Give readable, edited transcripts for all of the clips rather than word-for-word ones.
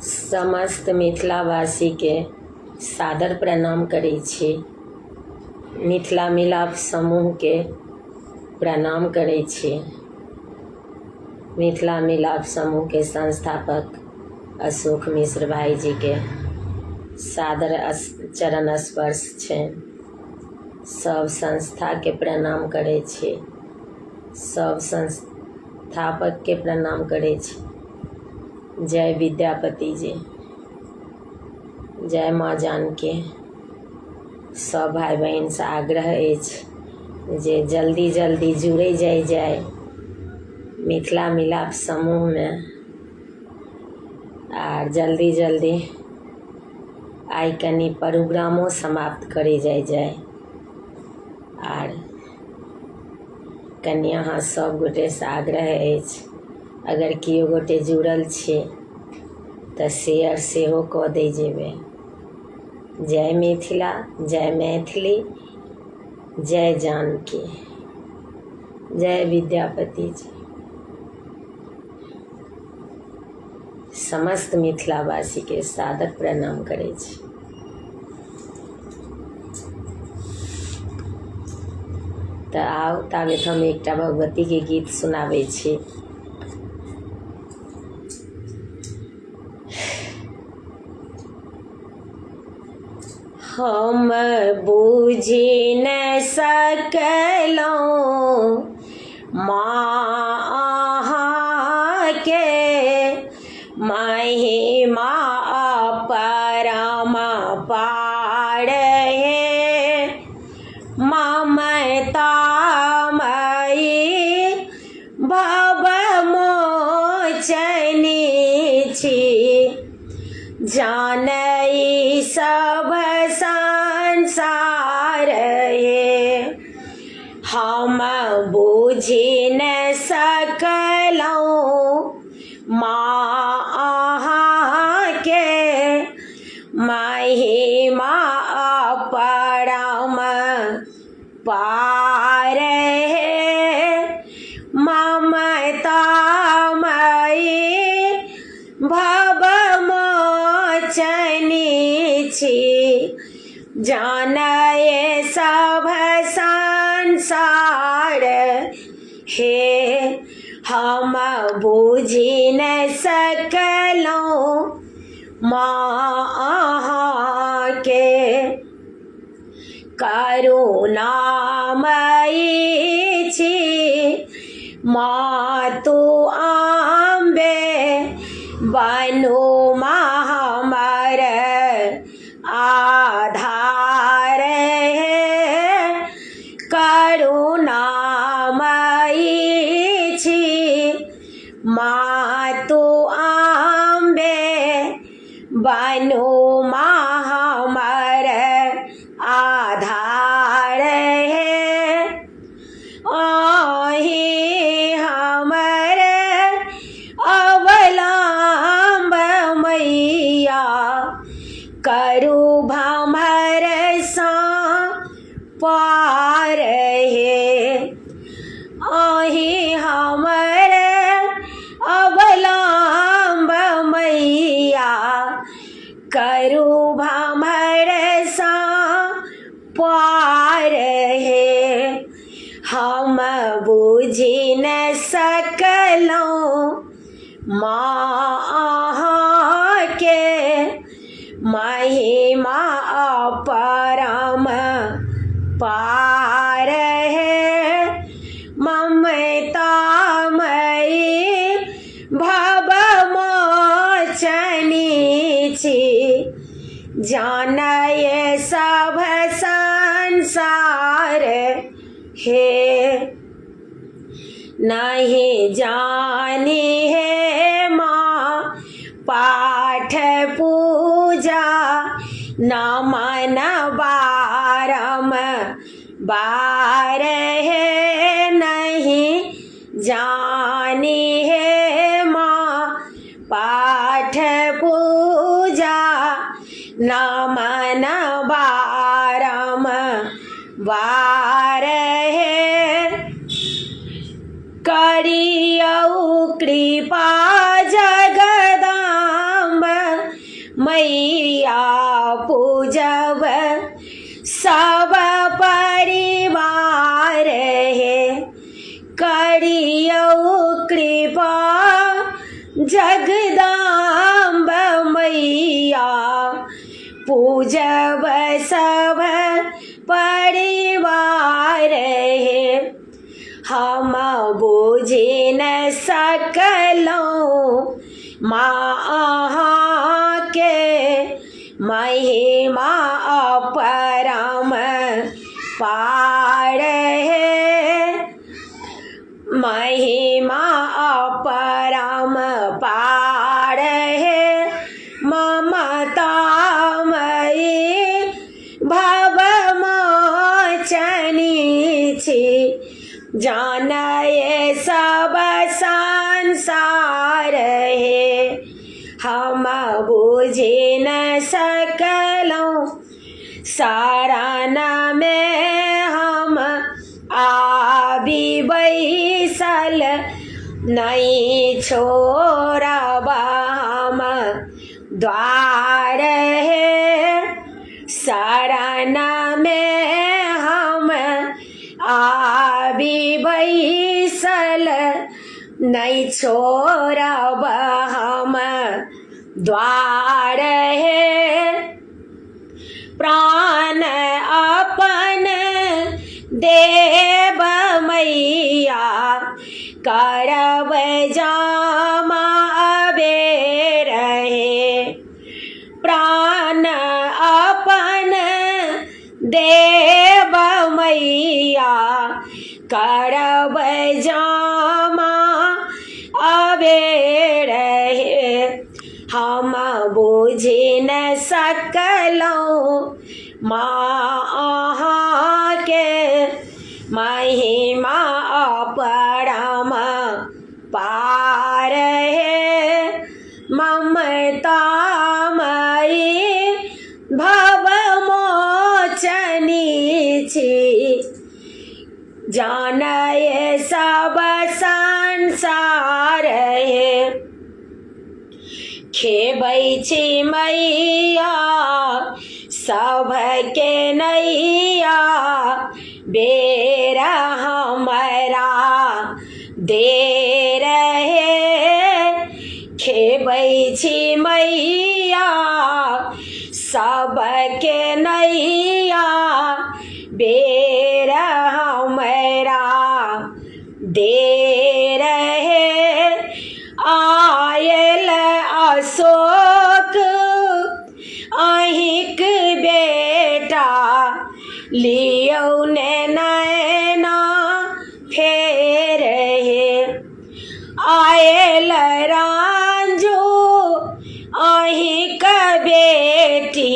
समस्त मिथिलावासी के सादर प्रणाम करै छी। मिथिला मिलाप समूह के प्रणाम करै छी। मिथिला मिलाप समूह के संस्थापक अशोक मिश्र भाई जी के सादर चरण स्पर्श छै। सब संस्था के प्रणाम करै छी। सब संस्थापक के प्रणाम करै छी। जय विद्यापति जी, जय माँ जानकी। सब भाई बहन से आग्रह अछि जे जल्दी जल्दी जुड़े जाय मिथिला मिलाप समूह में, आर जल्दी जल्दी आई कनी प्रोग्रामो समाप्त करे जाय आर कनी अहाँ सब गोटे से आग्रह अछि, अगर कियो गोटे जुड़ल छी तऽ शेयर सेहो कऽ दै जेबै। जय मिथिला, जय मैथिली, जय जानकी, जय विद्यापति जी। समस्त मिथिलावासी के सादर प्रणाम करै छी। तऽ आउ ताबत हम एकटा भगवती के गीत सुनाबै छी। हम बुझि न सकलहुँ माँ अहाँ के महिमा परम पार हे। ममता मयि भव मोचनी छी, जानई सब संसार ये। हम बुझि न सकलहुँ माँ अहाँ के महिमा परम पार हे। ममता मयि भव मोचनी छी, जानय सब संसार हे। हम बुझि न सकलहुँ माँ अहाँ के करुणामयी छी। मातु अम्बे बनु माँ हमर आधार है। करुणामयी छी मातु अम्बे बनु माँ हमर आधार है। आही हमर अवलंब मैया, करु भमर सा पार हे। आही हमर अवलंब मैया, करु भमर सा पार हे। हम बुझि न सकलहुँ माँ अहाँ के महिमा परम पार है। ममता मयि भव मोचनी छी, जानय सब संसार हे। नहीं जानी है माँ पाठ पूजा, नमन बारम बार है। नहीं जानी है माँ पाठ पूजा, नमन बारम बार है। कृपा जगदाम्ब मैया पूजब सब परिवार है करियो कृपा जगदाम्ब मैया पूजब सब परिवार है हम बूझे न सकलों माँ के महिमा अपरम पार है महिमा अपरम पार है ममतामयी भव मोचनी छी जाने सब संसार है हम बूझे न सकलों शरण में हम आबि बैसल नहीं छोड़ब हम द्वार है शरण में हम आबि बैसल नहीं छोड़ब हम द्वार है प्राण अपन देव मैया करब जामा अबेर है प्राण अपन देव मैया करब जामा अबेर है हम बूझे न सकलों माँ के महिमा अपरम पार है ममतामयी भव मोचनी छी जाने सब संसार है खेबै छी मैया सबके नैया बेरा हमारा दे रहे खेबै छी मैया सबके नैया बेरा हमारा दे रहे आयल अशोक अहिक बेटा लियो नैना फेर है आयल रांझू अहिक बेटी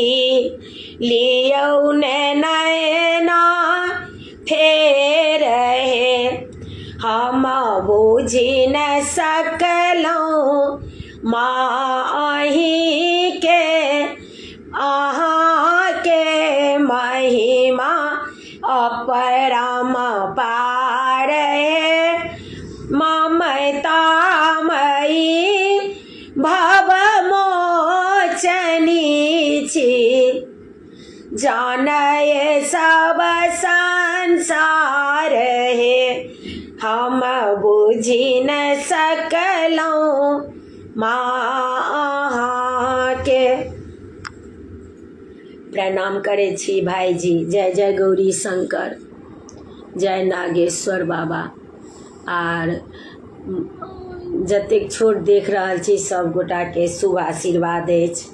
लियो नैना फेर है हम बूझी न सकलों माही के अहाँ के महिमा अपरम पार है ममतामयी भव मोचनी छी जाने सब संसार है हम बूझी न सकलों माँ के प्रणाम करे छी भाईजी जय जय गौरी शंकर जय नागेश्वर बाबा आर जतेक छोट देख रहल छी सब गोटा के शुभ आशीर्वाद अछि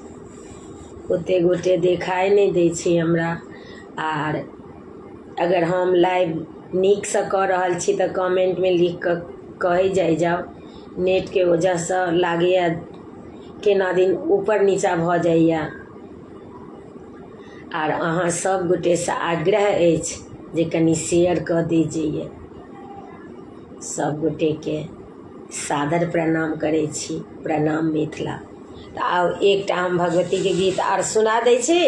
ओते गोटे देखाई नहीं दै छी हमरा आर अगर हम लाइव नीक से कऽ रहल छी तऽ कमेंट में लिख कऽ कहे जाओ नेट के वजह से लागैया केना दिन ऊपर नीचा भऽ जाइया आर अहाँ सब गोटे से आग्रह अछि जे कनी शेयर कऽ दीजिए सब गोटे के सादर प्रणाम करे छी प्रणाम मिथिला तऽ आब एकटा हम भगवती के गीत आर सुना दै छी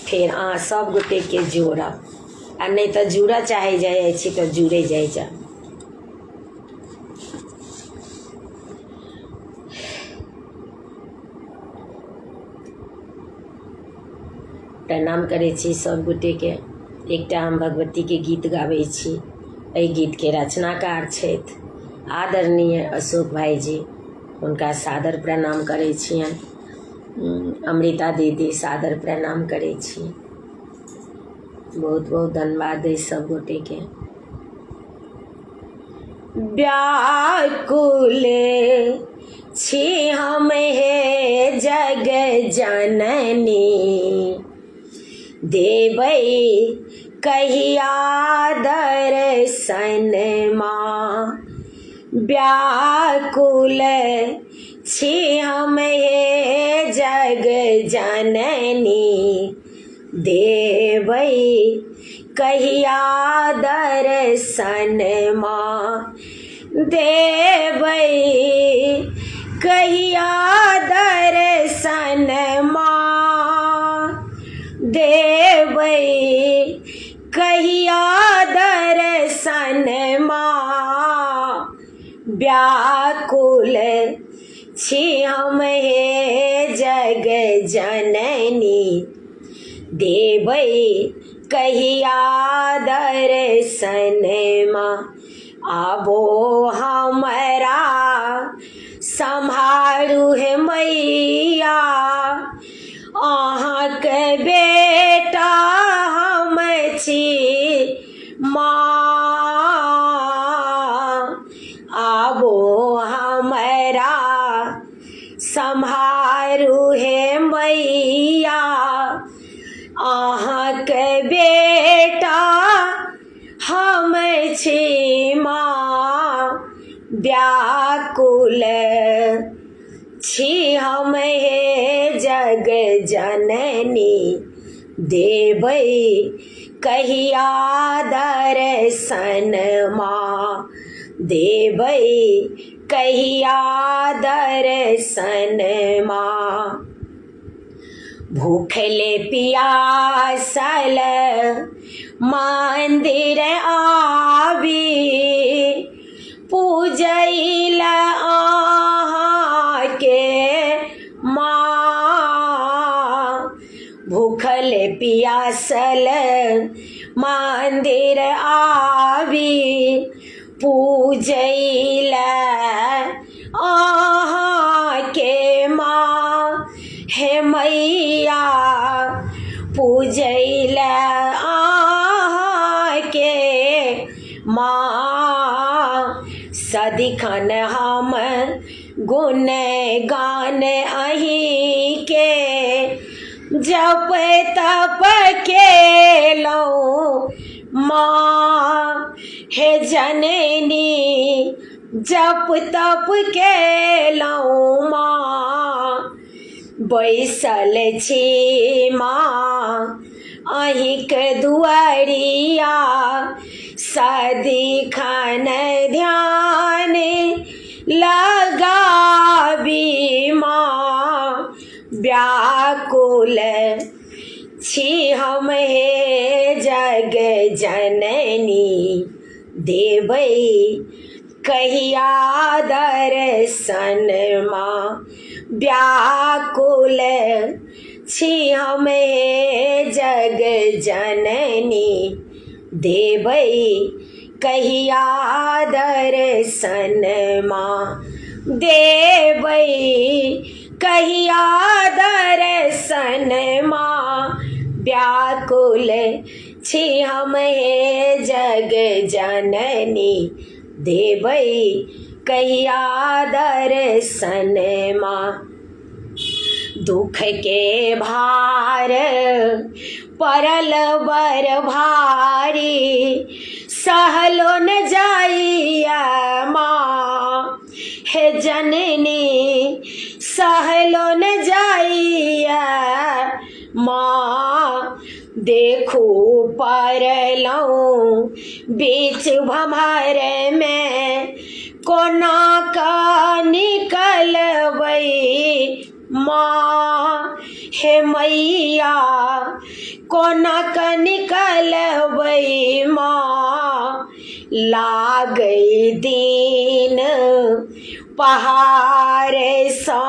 फिर अहाँ सब गोटे के जोड़ब आ नहीं तो जुड़ा चाहे जाए छी तो जुड़े जाए जा प्रणाम करै छी सब गोटे के। एकटा हम भगवती के गीत गाबै छी। एहि गीत के रचनाकार छथि आदरणीय अशोक भाई जी, हुनका सादर प्रणाम करै छियनि। अमृता दीदी सादर प्रणाम करै छी। बहुत बहुत धन्यवाद अइ सब गोटे के। व्याकुल छी हम हे जग जननी, देबै कहिया दर्शन माँ। व्याकुल छी हम हे जग जननी, देबै कहिया दर्शन माँ। देबै कहिया दर्शन माँ, देबै कहिया दर्शन माँ। व्याकुल छी हम हे जग जननी, देबै कहिया दर्शन माँ। आबो हमरा सम्हारू हे मैया, अहाँके बेटा हम छी माँ। आबो हमरा सम्हारू हे मैया, अहाँके बेटा हम छी माँ। व्याकुल छी हम हे जग जननी, देबै कहिया दर्शन माँ। देबै कहिया दर्शन माँ। भूखले पियासल मंदिर आबी, पूजैला अहाँके माँ। भूखले पियासल मंदिर आबी, पूजैला अहाँके माँ। हे मैया पूजैला अहाँके माँ। सदिखन हम गुण गान अहीं के, जप तप केलौं माँ। हे जननी जप तप केलौं माँ। बैसल छी माँ अहिंके दुआरिया, सदिखन ध्यान लगाबी माँ। व्याकुल छी हम हे जग जननी, देबै कहिया दर्शन माँ। व्याकुल छी हम हे जग जननी, देबै कहिया दर्शन माँ। देबै कहिया दर्शन माँ। व्याकुल छी हम हे जग जननी, देबै कहिया दर्शन माँ। दुख के भार पड़ल बर भारी, सहलो न जाइया माँ। हे जननी सहलो न जाइया माँ। देखू पड़लौं बीच भंवर में, कोना का निकलबै माँ। हे मैया कोना क निकलबै माँ, लागै दिन पहाड़ सा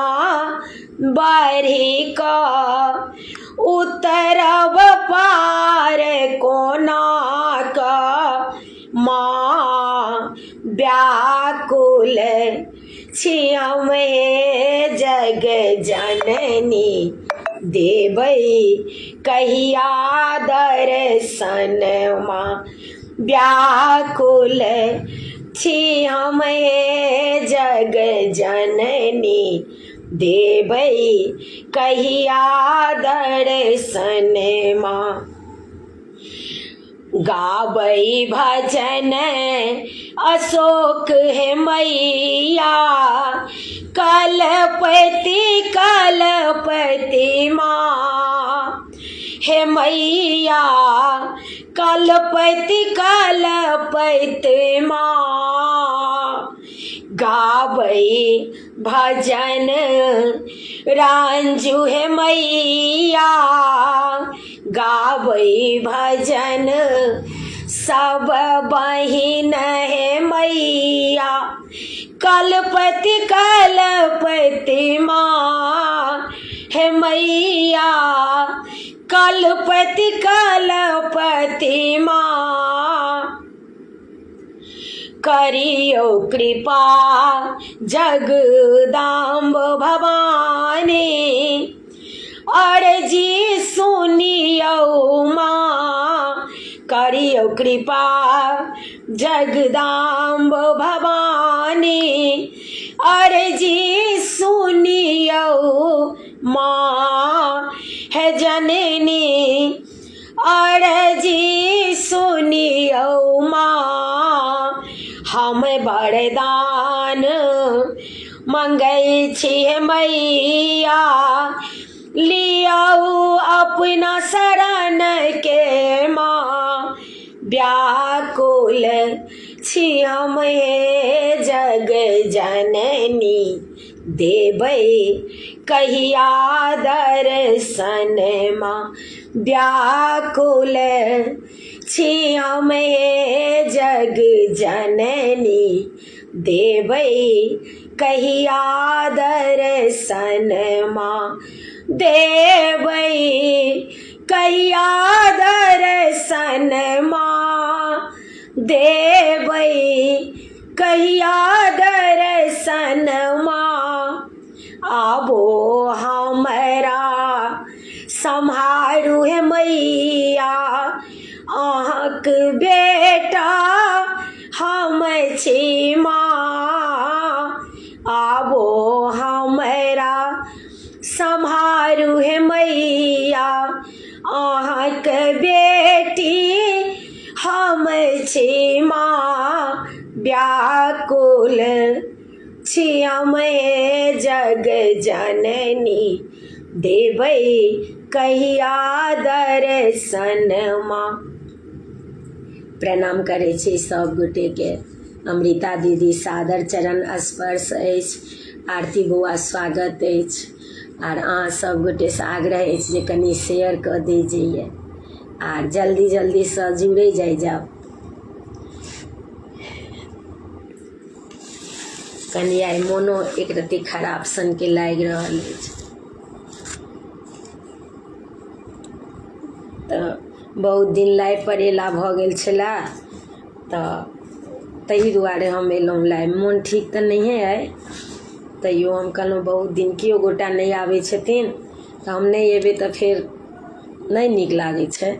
बढ़ी क, उतरब पार कोना क माँ, व्याकुल छी हमे जग जननी, देबै कहिया दर्शन माँ, व्याकुल छी हमे जग जननी, देबै कहिया दर्शन माँ। गाबै भजन अशोक हे मैया, कलपति कलपति माँ, हे मैया कलपति कलपति माँ। गाबै भजन रांझू हे मैया, गाबै भजन सब बहिन हे मैया, कलपति कलपति माँ, हे मैया कलपति कलपति माँ। करियो कृपा जगदाम्ब भवानी, अर्जी सुनियो माँ, करियो कृपा जगदाम्ब भवानी, अर्जी सुनियो माँ, है जननी अर्जी सुनियो माँ। हम वरदान मंगै छी मैया, लियाऊ अपना शरण के माँ, व्याकुल छी हम जग जननी, देबै कहिया दर्शन माँ, व्याकुल छी हम जग जननी, देबै कहिया दर्शन माँ, देबै कहिया दर्शन माँ, देबै कहिया दर्शन माँ। आबो हमरा सम्हारू हे मैया, अहाँक बेटा हम छी माँ, आबो हमरा सम्हारू हे मैया, अहाँक बेटी हम छी माँ, व्याकुल छी हम जग जननी, देबै कहिया दर्शन माँ। प्रणाम करै छी सब गोटे के। अमृता दीदी सादर चरण स्पर्श अछि। आरती बौआ स्वागत अछि। आर अहाँ सब गोटे से आग्रह अछि जे कनि शेयर कऽ दीजिए आर जल्दी जल्दी से जुड़े जाओ। कनि आई मोनो एक रत्ती खराब सन के लागि रहल अछि, तऽ बहुत दिन लाइव पर एला भऽ गेल छला, तऽ ताहि दुआरे हम एलहुँ लाइव। मोन ठीक तऽ नहिए अइ, तैयो हम कहलहुँ बहुत दिन केओ गोटा नहीं आबै छथिन तऽ हम नहीं एबै तऽ फेर नहीं नीक लागै छै।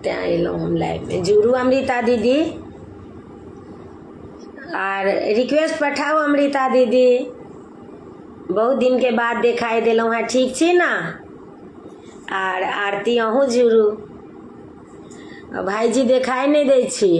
तैं एलहुँ हम लाइव में। जुड़ू अमृता दीदी आर रिक्वेस्ट पठाओ अमृता दीदी, बहुत दिन के बाद देखाई देलहुँ हैं, ठीक छी ना? आर आरती अहूँ जुड़ू। भाईजी देखाई नहीं दै छी।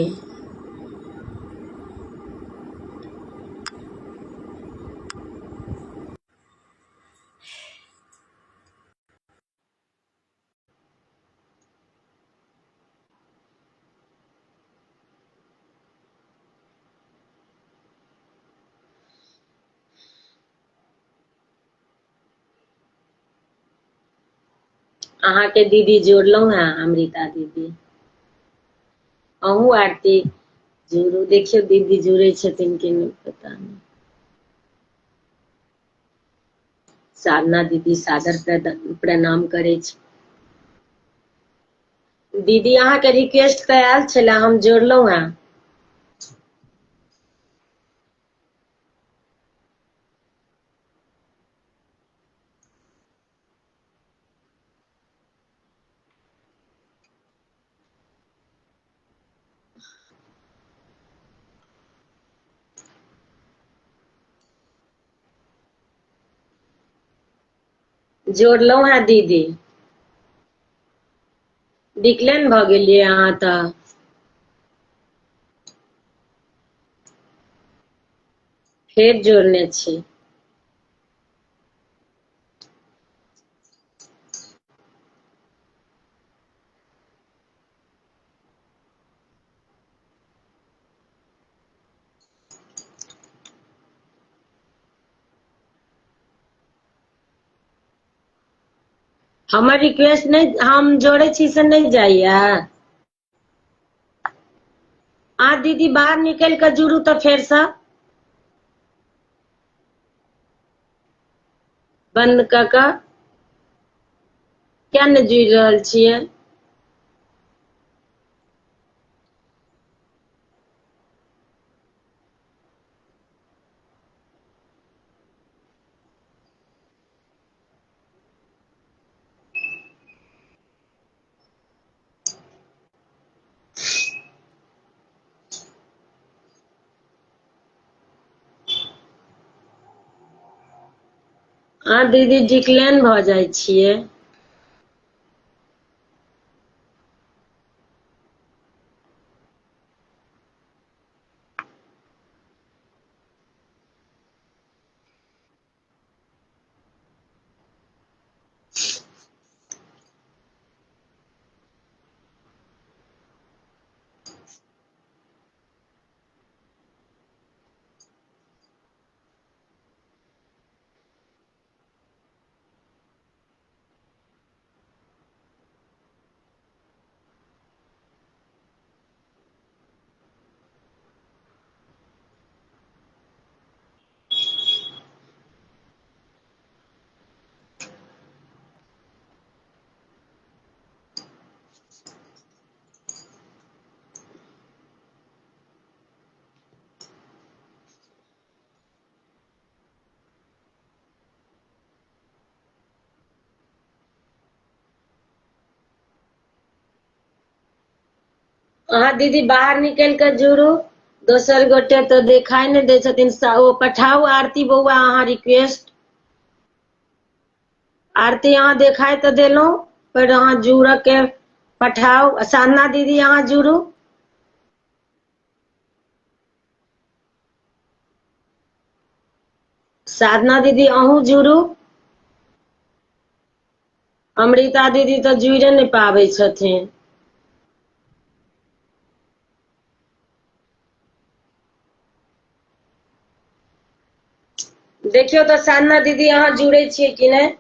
अहाँ के दीदी जोड़लहुँ हैं, अमृता दीदी। अहूँ आरती जुड़ू, देखियो दीदी जुड़े छथिन कि नहीं पता नहीं। साधना दीदी सादर प्रणाम करे छी। दीदी अहाँ के रिक्वेस्ट तऽ आयल छलै, हम जोड़लहुँ हैं। जोड़लहुँ हैं दीदी। डिक्लेन भऽ गेलियै अहाँ तऽ। फेर जोड़ने छी। हमर रिक्वेस्ट नहीं, हम जोड़े छी से नहीं जाइया। अहाँ दीदी बाहर निकल कऽ जुड़ू तऽ फेर से बंद कऽ कऽ। क्या नहीं जुड़ रहल छियै। अहाँ दीदी डिक्लेन भऽ जाइ छियै। अहाँ दीदी बाहर निकल कऽ जुड़ू। दोसर गोटे तो देखाई नहीं दे छथिन। ओ पठाउ आरती बौआ अहाँ रिक्वेस्ट। आरती अहाँ देखाई तऽ देलहुँ, पर अहाँ जुड़ऽ के पठाउ। साधना दीदी अहाँ जुड़ू। साधना दीदी अहूँ जुड़ू। अमृता दीदी तऽ जुड़े नहीं पाबै छथिन। देखियो तो साधना दीदी अहाँ जुड़े छियै कि नहीं।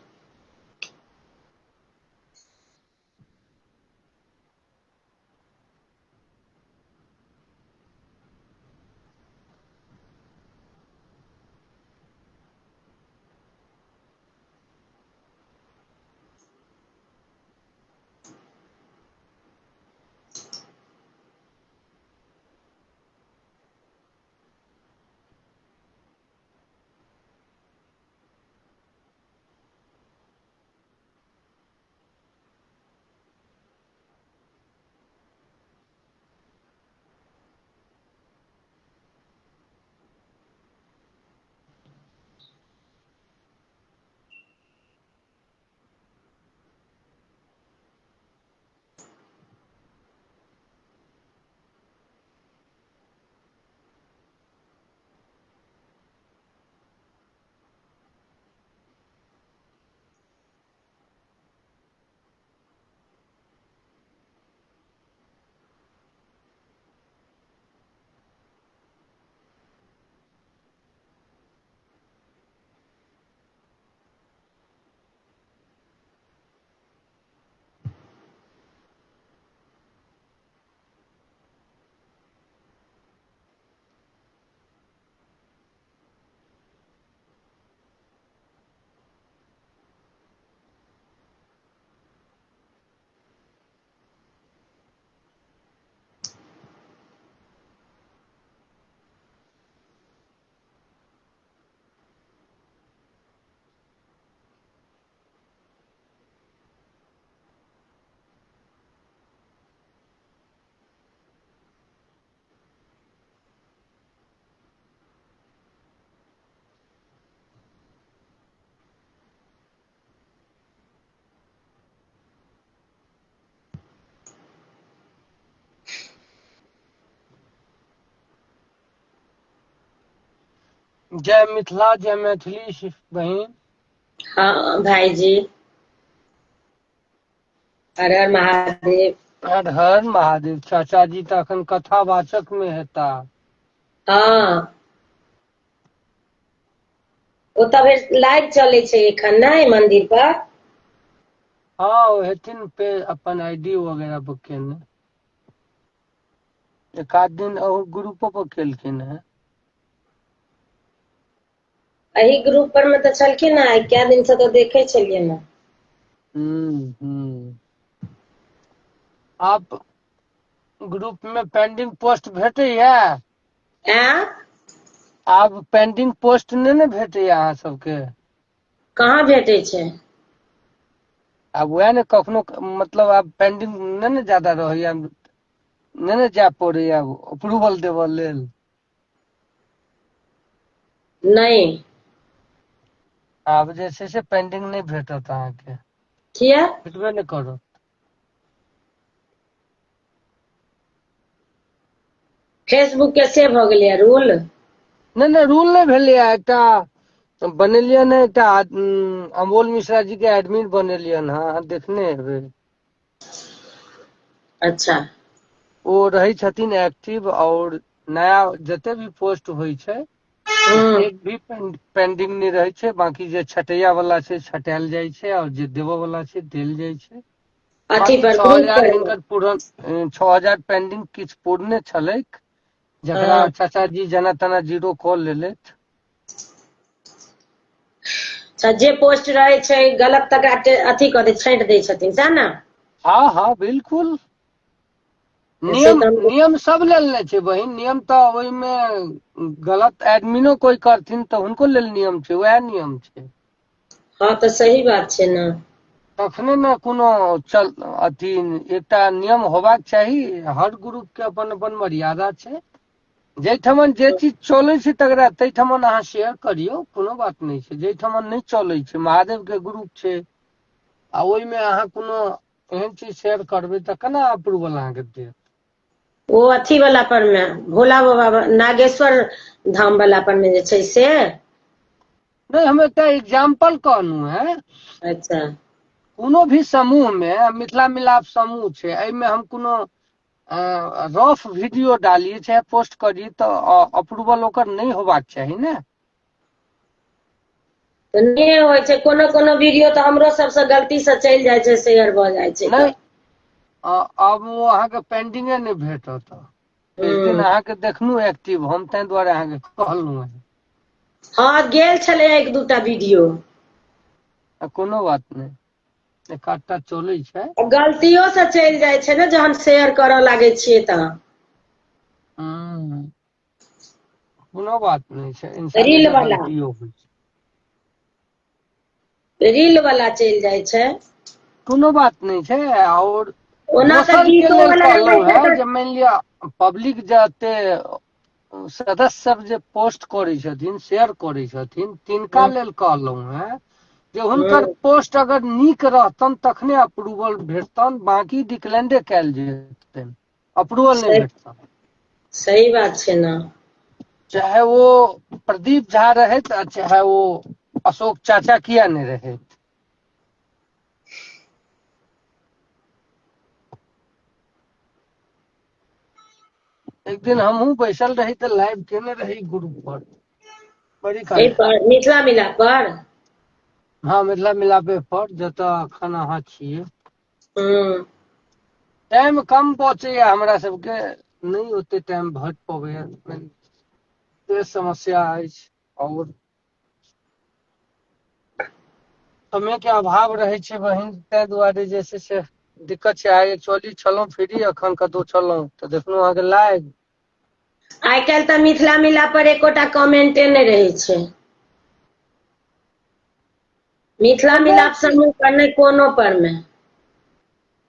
जय मिथिला जय मैथिली बहन। हाँ भाई जी, हर हर महादेव। हर हर महादेव। चाचा जी तो अखन कथावाचक में हेता। हाँ, वो तब लाइव चले छे एखन नहीं मंदिर पर। हाँ वो हेथिन पे अपन आईडी वगैरह पर केने। एक आध दिन और ग्रुपो पर केलखिन है। एही ग्रुप पर में तो छलखिन ना, क्या दिन से तो देखे छलिए ना। हम्म। आप ग्रुप में पेंडिंग पोस्ट भेटैया? आ? आब पेंडिंग पोस्ट नहीं ने भेटैया अहाँ सबके? कहाँ भेटे छे? आब वह ने कखनो मतलब आब पेंडिंग नहीं ने ज्यादा रहैया, नहीं ने जा पड़ैया अप्रूवल देवऽ लेल। नहीं। आब जे छै से पेंडिंग नहीं भेटत अहाँके, किया? भेटबे नहीं करत। फेसबुक के से भ गेलै रूल। नहीं रूल नहीं भेलैया। एकटा बनेलियन है, एकटा अमोल मिश्रा जी के एडमिन बनेलियन है, अहाँ देखने हेबै। अच्छा। वो रही छथिन एक्टिव, और नया जते भी पोस्ट होइ छै एक भी पेंडिंग नहीं रहे छै। बाकी जे छटैया वाला छै छटायल जाइ छै, और जे देवऽ वाला छै देल जाइ छै। अथी बाकी पर ग्रुप 6000 पर। हिनकर पूर्ण 6000 पेंडिंग किछ पूर्णे छलैक, जकरा हाँ। चाचा जी जना तना जीरो कऽ लेलैथ। अच्छा, जे पोस्ट रहे छै गलत तकरा अथी कऽ दे, छांट दै छथिन सएह ने? हाँ हाँ बिल्कुल। से नियम तो हम। नियम सब लेल नहीं छै बहिन। नियम तऽ ओहिमे गलत एडमिनो कोई करथिन तऽ हुनको लेल नियम छै, वएह नियम छै। हाँ तो सही बात छै ना। तखने ने कोनो चल अथी एकटा नियम होबाक चाही। हर ग्रुप के अपन अपन मर्यादा छै। जैठमन जे चीज चलै छै तकरा तैठमन अहाँ शेयर करियौ, कोनो बात नहीं छै। जैठमन नहीं चलै छै, महादेव के ग्रुप छै आ ओहिमे अहाँ कोनो एहन चीज शेयर करबै तऽ केना अप्रूवल अहाँके देत? वो अथी वाला पर में भोला बाबा नागेश्वर धाम वाला पर में जे छै से। नहीं, हम एकटा एग्जाम्पल कहलहुँ है। अच्छा। कोनो भी समूह में मिथिला मिलाप समूह छै, एहिमे हम कोनो रफ वीडियो डालिए चाहे पोस्ट करिए तो अप्रूवल ओकर नहीं होबाक चाही ने। तो नहीं होइ छै, कोनो कोनो वीडियो तो हमरो सबसे गलती से चलि जाइ छै, शेयर भ जाइ छै नहीं तऽ। अब वो अहाँके पेंडिंगे नहीं भेटत। एक दिन हम्म। अहाँके देखलू एक्टिव, हम ताहि दुआरे अहाँके कहलहुँ है। हाँ गेल छलै एक दूटा वीडियो। कोनो बात नहीं, एक आधटा चलै छै। गलतियों से चलि जाइ छै ने, जहन शेयर करऽ लागै छियै तऽ। कोनो बात नहीं छै, इंसाने रील के वाला, गलतियों होइ छै। रील वाला चलि जाइ छै। कोनो बात नहीं छै। और ओना तऽ दोसर के गीतो लेल वाला रहै कहलहुँ छै है, तऽ। जे मानि लिअ पब्लिक जते सदस्य सब जे पोस्ट करै छथिन, शेयर करै छथिन, तिनका लेल कहलहुँ है जे हुनकर हम्म। पोस्ट अगर नीक रहतन तखने अप्रूवल भेटतन, बाकी डिक्लेंडे कयल जेतन, अप्रूवल नहीं सही। भेटतन। सही बात छै ना। चाहे वो प्रदीप झा रहैत आ चाहे वो अशोक चाचा किया नहीं रहैत। एक दिन हमहू बैसल रही तो लाइव केने रही ग्रुप पर, बड़ी एहि काल। पर मिथिला मिलाप पर। हाँ मिथिला मिलापे पर, जतऽ अखन अहाँ छियै। हम्म। टाइम कम बचैया हमरा सबके, नहीं ओते टाइम भेट पबैया, से समस्या अछि। और समय के अभाव रहे छै बहिन, ताहि दुआरे जे छै से दिक्कत छै। आइ एक्चुअली छलहुँ फ्री, अखन कतहु छलहुँ तऽ देखलहुँ अहाँके लाइव। आइ काल्हि तऽ मिथिला मिलाप पर एकोटा कमेंटे नहि रहै छै। मिथिला मिलाप कमेंट समूह पर नहि कोनो पर में।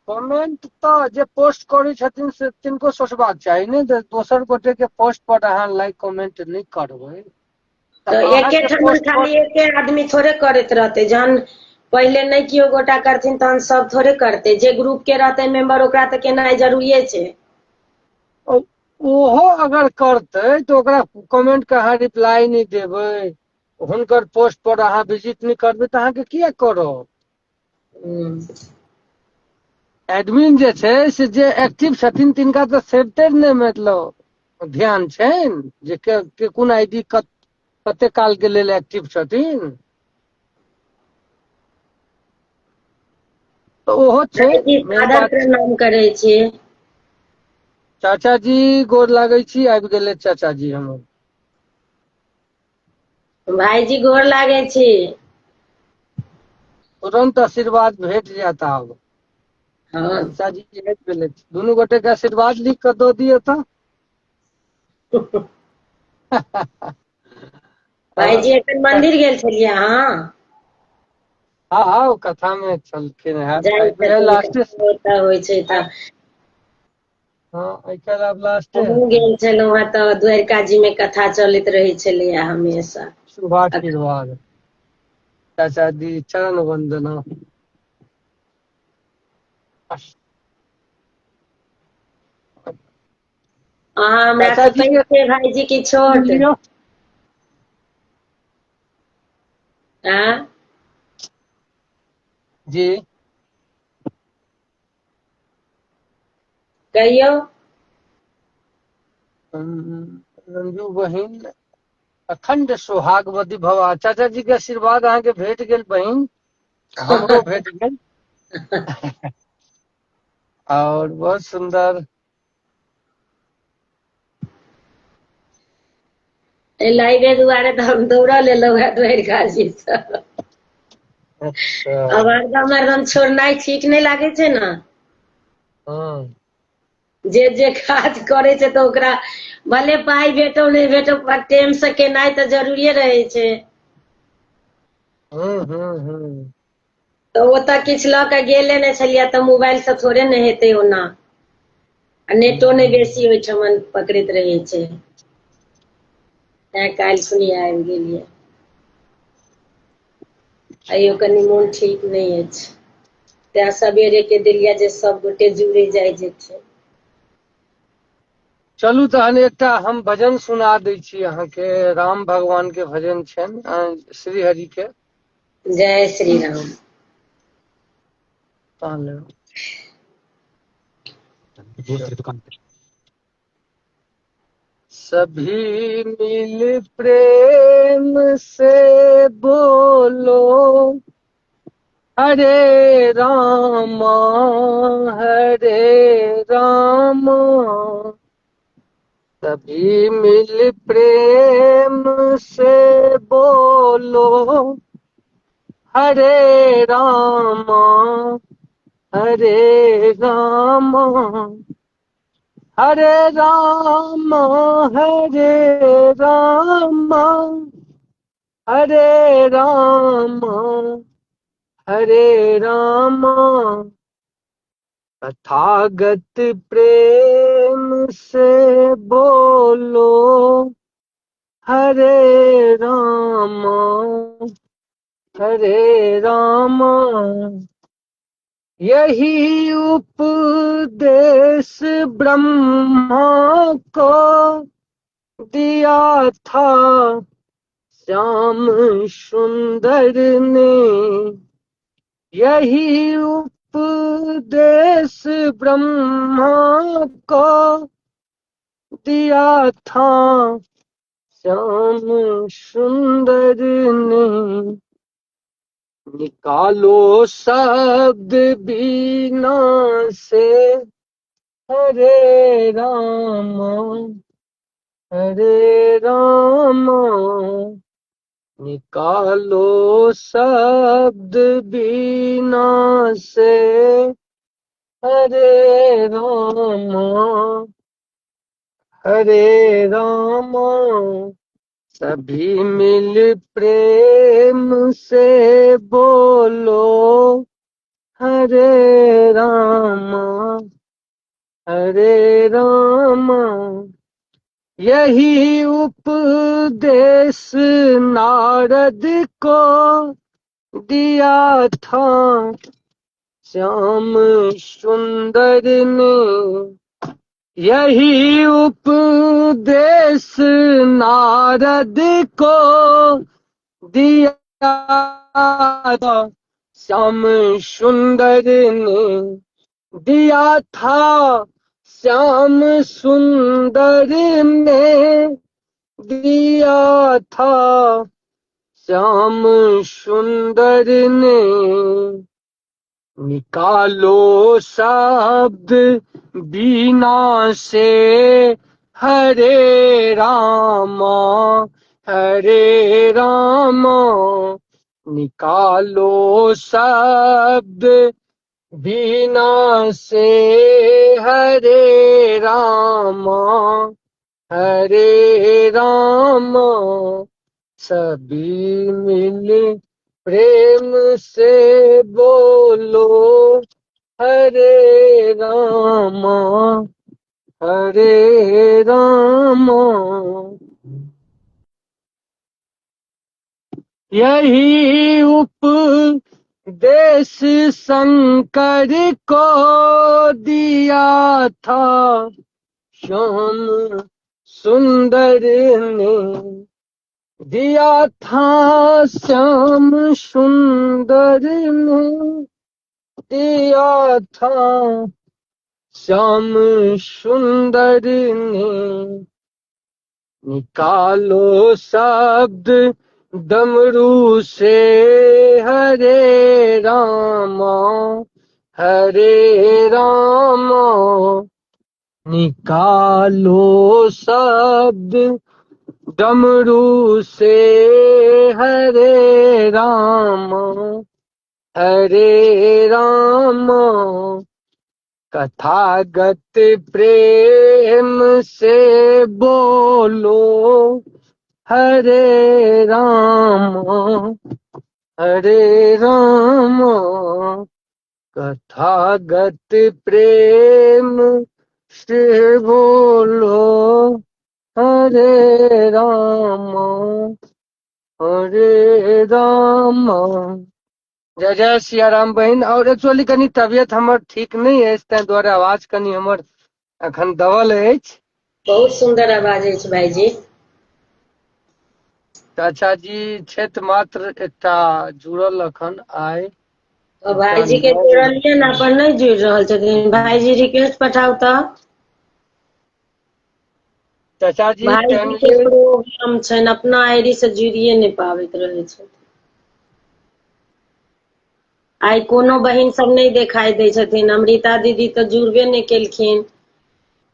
कमेंट तऽ जे पोस्ट करै छथिन से तिनको सोचबाक चाही ने, दोसर गोटे के पोस्ट पर अहाँ लाइक कमेंट नहीं करबै तऽ तऽ एके अहाँके ठमन पोस्ट पर। खाली एके आदमी थोड़े करैत रहतै, जहन पहिले नहीं कियो गोटा करथिन तहन सब थोड़े करतै। जे ग्रुप के रहतै मेंबर ओकरा तऽ केनाइ जरूरिये छै। ओहो अगर करते तो ओकरा कमेंट के अहाँ रिप्लाई नहीं देबै, हुनकर पोस्ट पर अहाँ विजिट नहीं करबै तऽ अहाँके किया करब। एडमिन जे छै से जे एक्टिव छथिन तिनका तऽ सेव्टे नहि मतलब ध्यान छनि जे के कोन आईडी कते काल के लेल एक्टिव छथिन, तऽ ओहो छै भाईजी मेन सादर बात। प्रणाम करे छी। चाचा जी गोर लागै छी, आबि गेले चाचा जी हमर। भाईजी गोर लागे छी। तुरंत आशीर्वाद भेट जायत आब। हाँ चाचा जी आबि गेले, दुनू गोटे के आशीर्वाद लिख के दऽ दियौ तऽ। भाईजी एखन मंदिर गेल छलियै अहाँ। हाँ हाँ ओ कथा में छलखिन जाइ है छथिन लास्टे। कथा ओतऽ होइ छै तऽ हाँ आई काल्हि आब लास्टे हमहुँ हेतै। गेल छलहुँ हेँ तऽ द्वारिका जी में कथा चलैत रहै छलैये हमेशा। शुभाशीर्वाद चाचा जी चरण वंदना। अहाँ हमरा चाचा से जी पैघ के छियै भाईजी की छोट। लियौ। आँ जी कहियौ। रंजू बहिन अखंड सोहागवती भवा। चाचा जी के आशीर्वाद अहाँके भेट गेल बहिन, हमरो भेट गेल। और बहुत सुंदर। लाइवे दुआरे तऽ हम दौड़ल एलहुँ हे द्वारिका जी से। अच्छा अब हरदम छोड़नाइ ठीक नहि लागे छै ने। हाँ जे काज करे छै तऽ ओकरा भले पाइ भेटौ नहि भेटौ पर टेम से केनाइ तऽ जरूरिये रहै छै। हम्म। तऽ ओतऽ किछु लऽ के गेले ने छलियै तऽ मोबाइल से थोड़े ने हेतै ओना। आ नेटो नहि बेसी ओहिठमन पकड़ैत रहै छै। तैं काल्हि खुनी आबि गेलियै। आइयो कनि मोन ठीक नहि अछि। तैं सबेरे के देलियै जे सबगोटे जुड़े जाइ जेथिन। चलू तहन एकटा हम भजन सुना दै छी अहाँके, राम भगवान के भजन छनि श्री हरि के। जय श्री राम। सभी मिल प्रेम से बोलो हरे रामा हरे रामा। सभी मिल प्रेम से बोलो हरे रामा हरे रामा। हरे राम हरे राम हरे राम हरे राम। तथागत प्रेम से बोलो हरे राम हरे राम। यही उपदेश ब्रह्मा को दिया था श्याम सुंदर ने। यही उपदेश ब्रह्मा को दिया था श्याम सुंदर ने। निकालो शब्द बीना से हरे राम हरे राम। निकालो शब्द बीना से हरे राम हरे राम। सभी मिल प्रेम से बोलो हरे राम हरे राम। यही उपदेश नारद को दिया था श्याम सुंदर ने। यही उपदेश नारद को दिया था श्याम सुंदर ने, दिया था श्याम सुंदर ने, दिया था श्याम सुंदर ने। निकालो शब्द बीना से हरे रामा, हरे रामा। निकालो शब्द बीना से हरे रामा, हरे रामा। सभी मिल प्रेम से बोलो हरे रामा, हरे रामा। यही उपदेश शंकर को दिया था श्याम सुंदर ने, दिया था श्याम सुंदर ने, दिया था श्याम सुंदर ने। निकालो शब्द डमरू से हरे रामा, हरे रामा। निकालो शब्द डमरू से हरे रामा, हरे रामा। कथागत प्रेम से बोलो हरे रामा, हरे रामा। कथागत प्रेम से बोलो हरे रामा, हरे रामा। जय जय सिया राम बहन। और एक्चुअली कनी तबियत हमर ठीक नहीं है, ताहि दुआरे आवाज कनी हमर अखन दबल अछि। बहुत सुंदर आवाज अछि भाईजी। चाचा जी छथि मात्र एकटा जुड़ल अखन आइ। तो भाईजी के जोड़लिए ना, पर नहीं जुड़ रहल छथिन। भाईजी रिक्वेस्ट पठाउ तऽ। चाचा जी भाईजी के प्रोग्राम छनि, अपना आईडी से जुड़िए नहीं पाबैत रहे छथिन। आइ कोनो बहिन सब नहीं देखाई दै छथिन। अमृता दीदी तो जुड़बे नहीं केलखिन।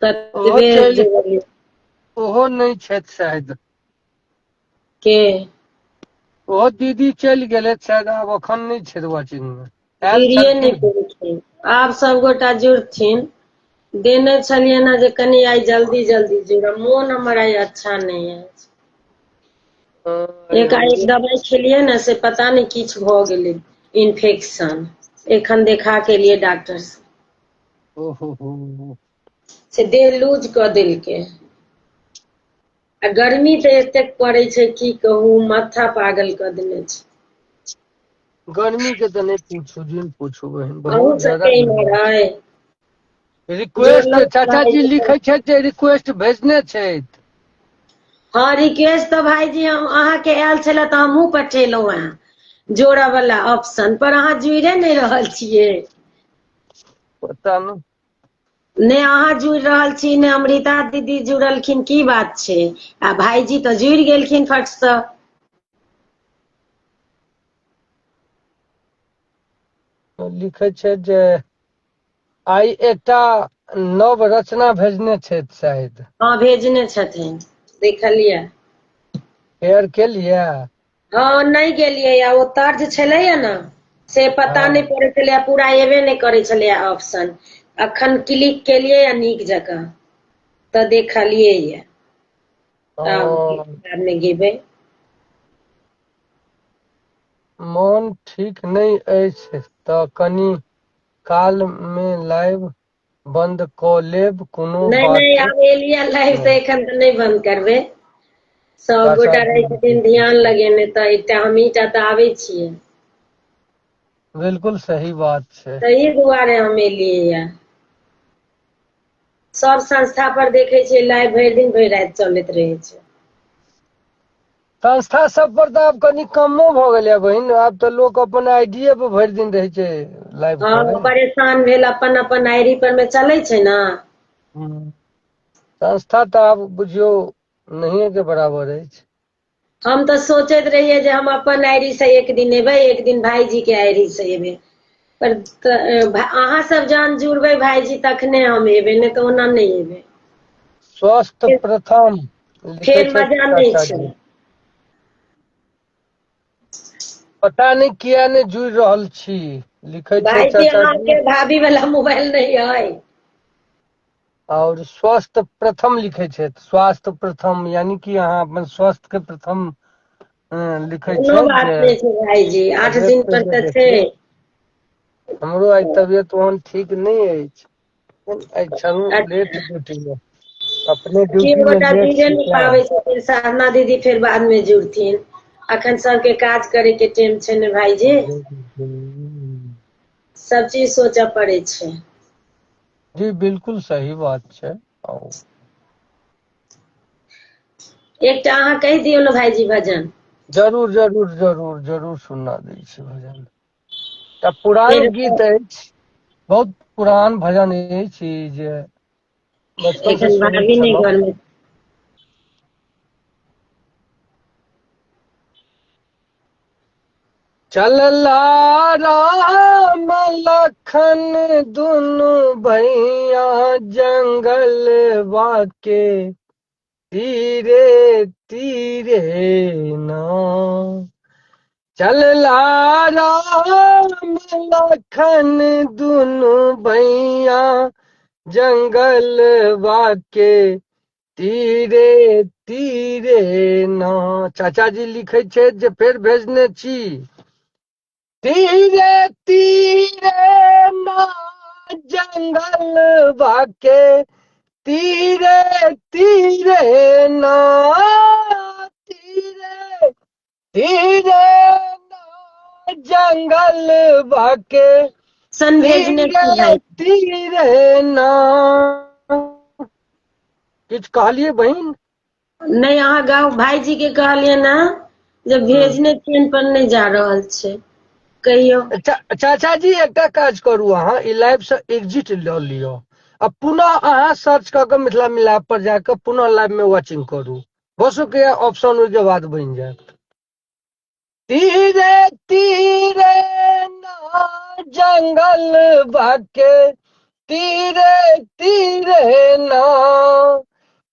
कतबे ओहो नहीं छथि शायद। के ओहो दीदी चलि गेलथि शायद, आब अखन नहीं छथि वाचिंग में। जुड़िए नहीं पेलखिन। आब सब गोटा जुड़थिन। देने छलिए ना जे कनी आई जल्दी जल्दी जुड़ब, मोन हमर आई अच्छा नहीं है। एक दवाई खेलिए ना से पता नहीं किछ भ गेलै इन्फेक्शन। एखन देखा के लिए डॉक्टर से। ओहो से देह लूज क देलकै। आ गर्मी तो एतेक पड़े छै की कहू, माथा पागल क देने छै। गर्मी के तो नहीं पूछू, दिन पूछू बहन, अहूँ बहुत ज्यादा सबके गर्मी। इम्हर अइ रिक्वेस्ट चाचा जी लिखे छथि जे रिक्वेस्ट भेजने छथि। हाँ रिक्वेस्ट तो भाईजी हम अहाँके आयल छले तो हमहूँ पठेलहुँ हें जोड़ा वाला ऑप्शन, पर अहाँ जुड़े नहीं रहल छियै। पता नहीं। ने अहाँ जुड़ रहल छी ने अमृता दीदी जुड़लखिन, की बात छै। आ भाईजी तो जुड़ गेलखिन फट से। लिखे छै जे आई एकटा नव रचना भेजने छथि शायद। हाँ भेजने छथिन, देखलियै। शेयर केलियै। हाँ नहीं गेलियै या ओ तर्ज छलैया ना से पता हाँ नहीं पड़े छलै, पूरा एबे नहीं करे छलै ऑप्शन। अखन क्लिक केलियै या नीक जकाँ तऽ देखलियै या। बाद में गेबै। मोन ठीक नहीं अछि तऽ कनि काल में लाइव बंद कऽ लेब, कोनो नहीं बात नहीं आब एलियै लाइव से एखन तऽ नहीं बंद करबै। सब चाचा गोटा रहै छथिन जी ध्यान लगेने, तऽ एकटा हमहीटा तऽ आबै छियै। बिल्कुल सही बात छै। तही दुआरे हम एलियै या। सब संस्था पर देखे छियै लाइव भरि दिन भरि राति चलैत रहे छै। संस्था सब पर तऽ आब कनि कमो भऽ गेलै बहिन, आब तऽ लोक अपन आईडीए पर भरि दिन रहै छै लाइव हाँ करे। परेशान भेल अपन अपन आईडी पर में चलै छै ने। हम्म। संस्था तऽ आब बुझियौ नहिये के बराबर अछि। हम तऽ सोचैत रहियै जे हम अपन आईडी से एक दिन एबै, एक दिन भाईजी के आईडी से एबै, पर अहाँ सब जहन जुड़बै भाईजी तखने हम एबै, नहि तऽ ओना नहि एबै। स्वस्थ प्रथम लिखै फेर छै मजा नहि चाचा छै। जी। पता नहि किया ने जुड़ि रहल छी, लिखै छै भाईजी चाचा जी। अहाँके भाभी वाला मोबाइल नहीं है। और स्वस्थ प्रथम लिखै छै, स्वास्थ्य प्रथम यानी कि अहाँ अपन स्वास्थ्य के प्रथम लिखै कोनो छै बात जे नहि छै भाईजी, 8 दिन एड्रेस पर जे तऽ छै। देखियौ हमरो आइ तबियत ओहन ठीक नहि अछि, आइ छलहुँ लेट ड्यूटी में। अपने ड्यूटी में गोटा लेट जुड़े से नहि क्या। पाबै छथिन, साधना दीदी फेर बाद में जुड़थिन। अखन सबके काज करे के टाइम छै ने भाईजी। सब चीज सोचऽ पड़ै छै। जी बिल्कुल सही बात छै। एकटा अहाँ कहि दियौ ने भाईजी भजन। जरूर जरूर जरूर जरूर सुना दै छी भजन। एकटा पुरान फेर गीत अछि, बहुत पुरान भजन अछि जे बचपन से एखन सुनैत भाभी नहि छलहुँ। घरमे। चलला राम लखन दुनु भैया जंगलवा के तीरे तीरे ना। चलला राम लखन दुनु भैया जंगलवा के तीरे तीरे ना। चाचा जी लिखै छै जे फेर भेजने छी। तीरे तीरे ना जंगलवा के तीरे तीरे ना। तीरे तीरे ना जंगलवा के सन भेजने छी तीरे भाई। तीरे ना। किछु कहलियै बहिन? नहीं अहाँ गाँव भाईजी के कहलियै ना जब भेजने छियनि पर नहीं जा रहल छै, कहियौ। चाचा जी एकटा काज करू, अहाँ ई लाइव से एग्जिट लऽ लिअ आ पुनः अहाँ सर्च कऽ के मिथिला मिलाप पर जाकर पुनः लाइव में वॉचिंग करू। हो सकैया ऑप्शन ओहिके बाद बनि जायत। तीरे तीरे ना जंगलवा के तीरे तीरे ना।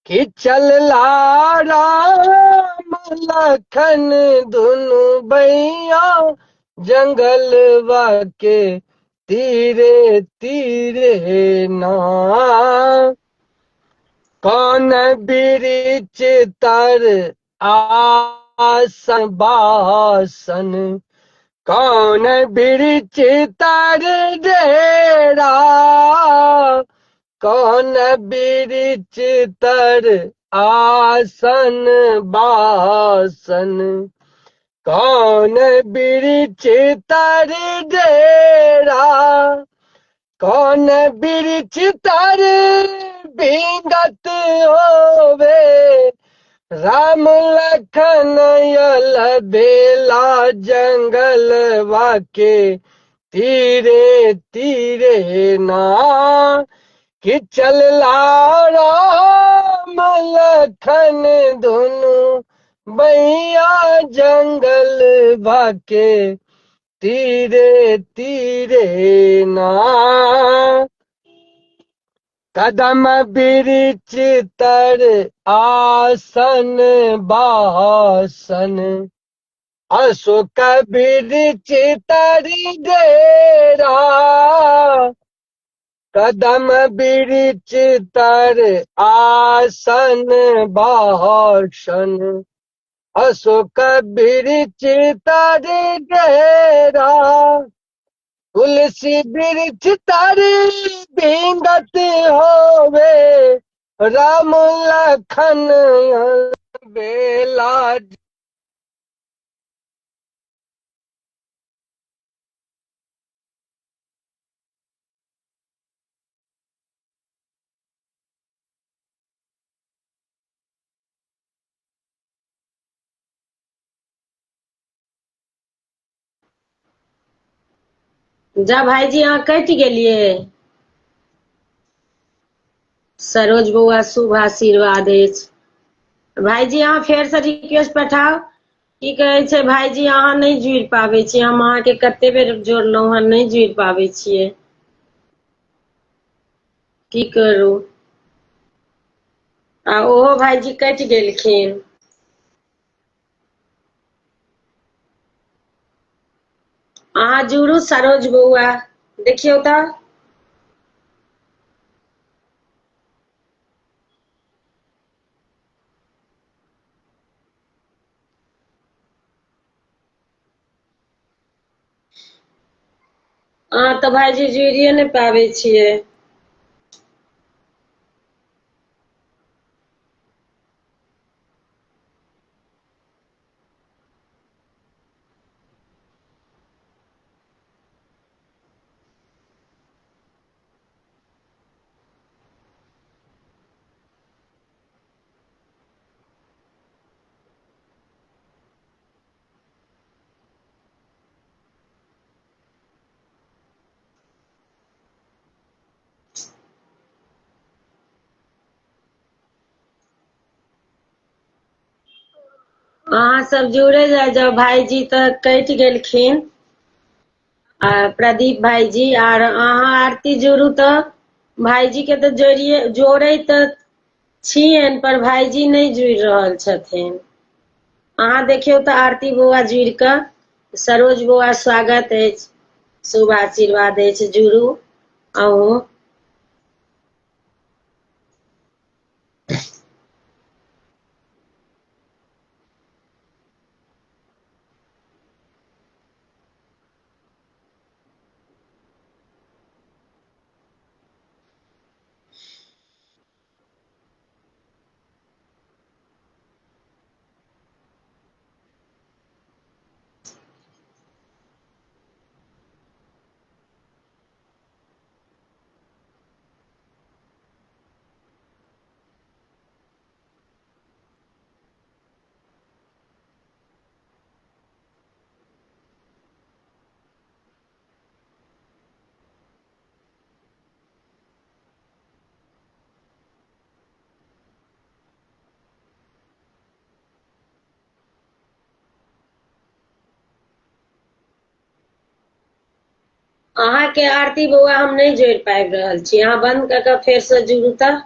कि चलला राम लखन दुनु भैया जंगलवा के तीरे तीरे ना। कौन बिरिछ तर आसन बासन कौन बिरिछ तर डेरा। कौन बिरिछ तर आसन बासन कौन बिरिछ तर डेरा। कौन बिरिछ तर भींगत होवे राम लखन बेला जंगलवा के तीरे तीरे ना। कि चलला राम लखन दुनु भैया जंगलवा के तीरे तीरे ना। कदम बिरिछ तर आसन बासन अशोक बिरिछ तर डेरा। कदम बिरिछ तर आसन बासन अशोक बिरिछ तर डेरा। तुलसी बिरिछ तर भींगत होवे राम लखन बेला जा भाईजी अहाँ कटि गेलियै। सरोज बौआ शुभ आशीर्वाद अछि। भाईजी अहाँ फेर से रिक्वेस्ट पठाउ। की कहै छै भाईजी अहाँ नहि जुड़ि पाबै छियै, हम अहाँके कते बेर जोड़लहुँ हन, नहि जुड़ि पाबै छियै, की करू। आ ओहो भाईजी कटि गेलखिन। अहाँ जुड़ू सरोज बौआ, देखियौ तऽ। अहाँ तऽ भाईजी जुड़िए नहि पाबै छियै। अहाँ सब जुड़े जाओ, भाईजी तऽ कटि गेलखिन। आ प्रदीप भाईजी आर अहाँ आरती जुड़ू तऽ। भाईजी के तऽ जोड़े तऽ छियनि, पर भाईजी नहि जुड़ि रहल छथिन। अहाँ देखियौ तऽ आरती बौआ जुड़ि कऽ। सरोज बौआ स्वागत अछि, शुभ आशीर्वाद अछि, जुड़ू अहूँ। अहाँके आरती बौआ हम नहीं जोड़ि पाबि रहल छी, अहाँ बंद कऽ कऽ फेर से जुड़ू तऽ।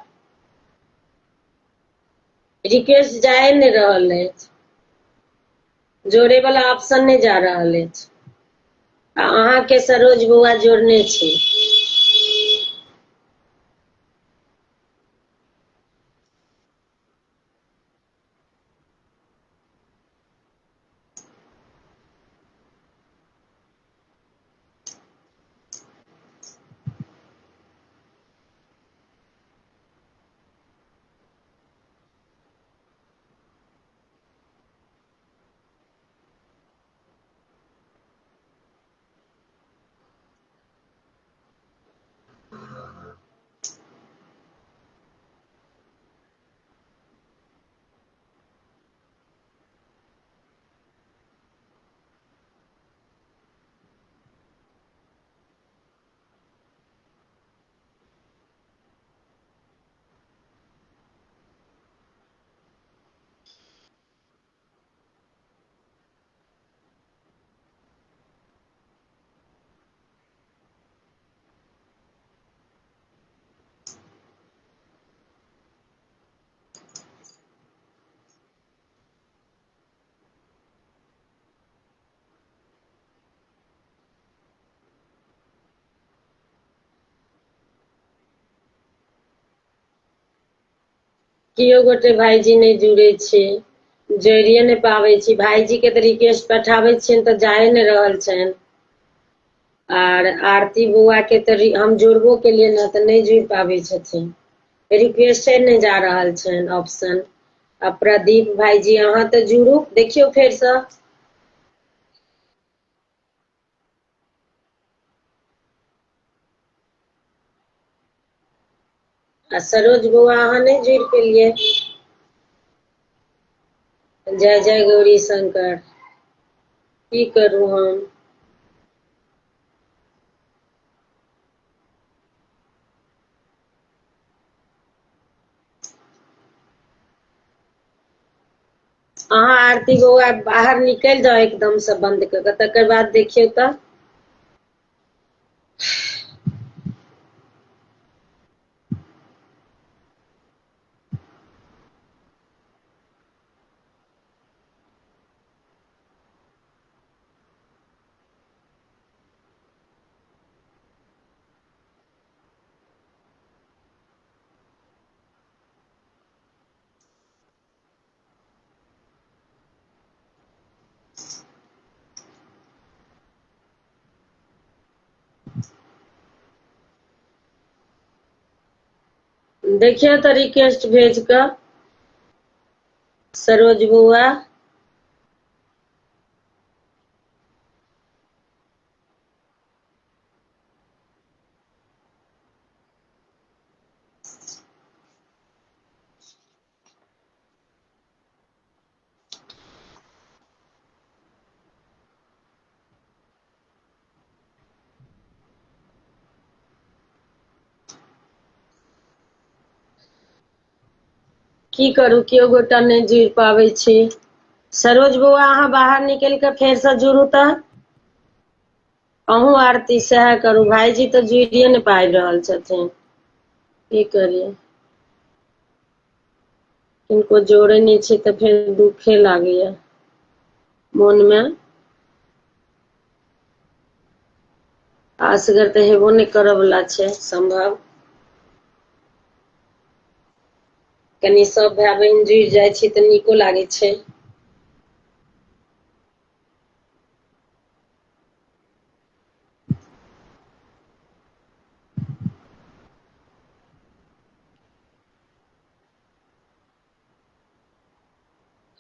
रिक्वेस्ट जाए नहीं रहल अछि, जोड़े वाला ऑप्शन नहीं जा रहल अछि। अहाँ के सरोज बौआ जोड़ने छी। कियो गोटे भाईजी नहीं जुड़े छै, जोड़िए नहीं पाबै छी। भाईजी के तऽ रिक्वेस्ट पठाबै छियनि तऽ जाए नहीं रहल छनि। आर आरती बौआ के तऽ हम जोड़बो केलियै ना तऽ नहीं जुड़ि पाबै छथिन, रिक्वेस्टे नहीं जा रहल छनि ऑप्शन। आ प्रदीप भाईजी अहाँ तऽ जुड़ू, देखियौ फेर से। आ सरोज बौआ अहाँ नहीं जुड़ि पेलियै। जय जय गौरी शंकर, की करू हम। अहाँ आरती बौआ बाहर निकल जाओ एकदम से बंद कर के, तकर बाद देखियो तो। देखियो तो रिक्वेस्ट भेज कर सरोज बउआ। की करू, केओ गोटा नहीं जुड़ पावे छी। सरोज बउआ अहाँ बाहर निकल के फेर से जुड़ू तो। अहूँ आरती सएह करू, भाईजी तो जुड़िए नहीं पाबि रहल छथिन, की करिए। किनको जोड़े नहीं छी तो फिर दुखे लागैया मन में। असगर तो हेबो नहीं करऽ वाला छै संभव। कनी सब भाई बहन जुड़ जाय छी तो नीको लागे छै।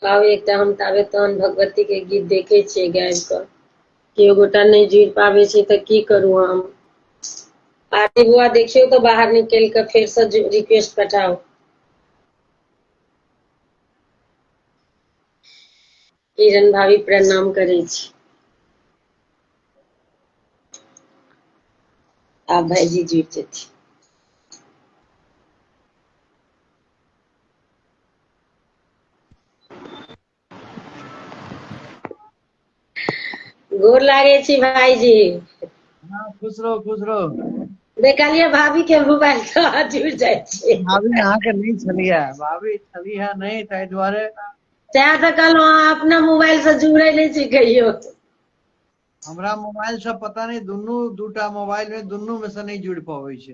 आब एकटा हम ताबे तहन भगवती के गीत देखे छियै गाबि कऽ। केओ गोटा नहीं जुड़ पावे छै तो की करू हम। आरती बुआ देखियो तो बाहर निकल के फिर से रिक्वेस्ट पठाओ। किरण भाभी प्रणाम करे छी। आप भाईजी जुड़ जेती। गोर लागे छी भाईजी। हाँ, खुश रहो खुश रहो। देखलिए भाभी के मोबाइल से अहाँ जुड़ जाय छी। भाभी अहाँ के नहीं छलिए, भाभी छली है नहीं ताहि दुआरे। तैं तो कहलहुँ अहाँ अपना मोबाइल से जुड़े नहीं छी कहियो। हमरा मोबाइल से पता नहीं, दुनू दूटा मोबाइल में दुनू में से नहीं जुड़ पावे छै।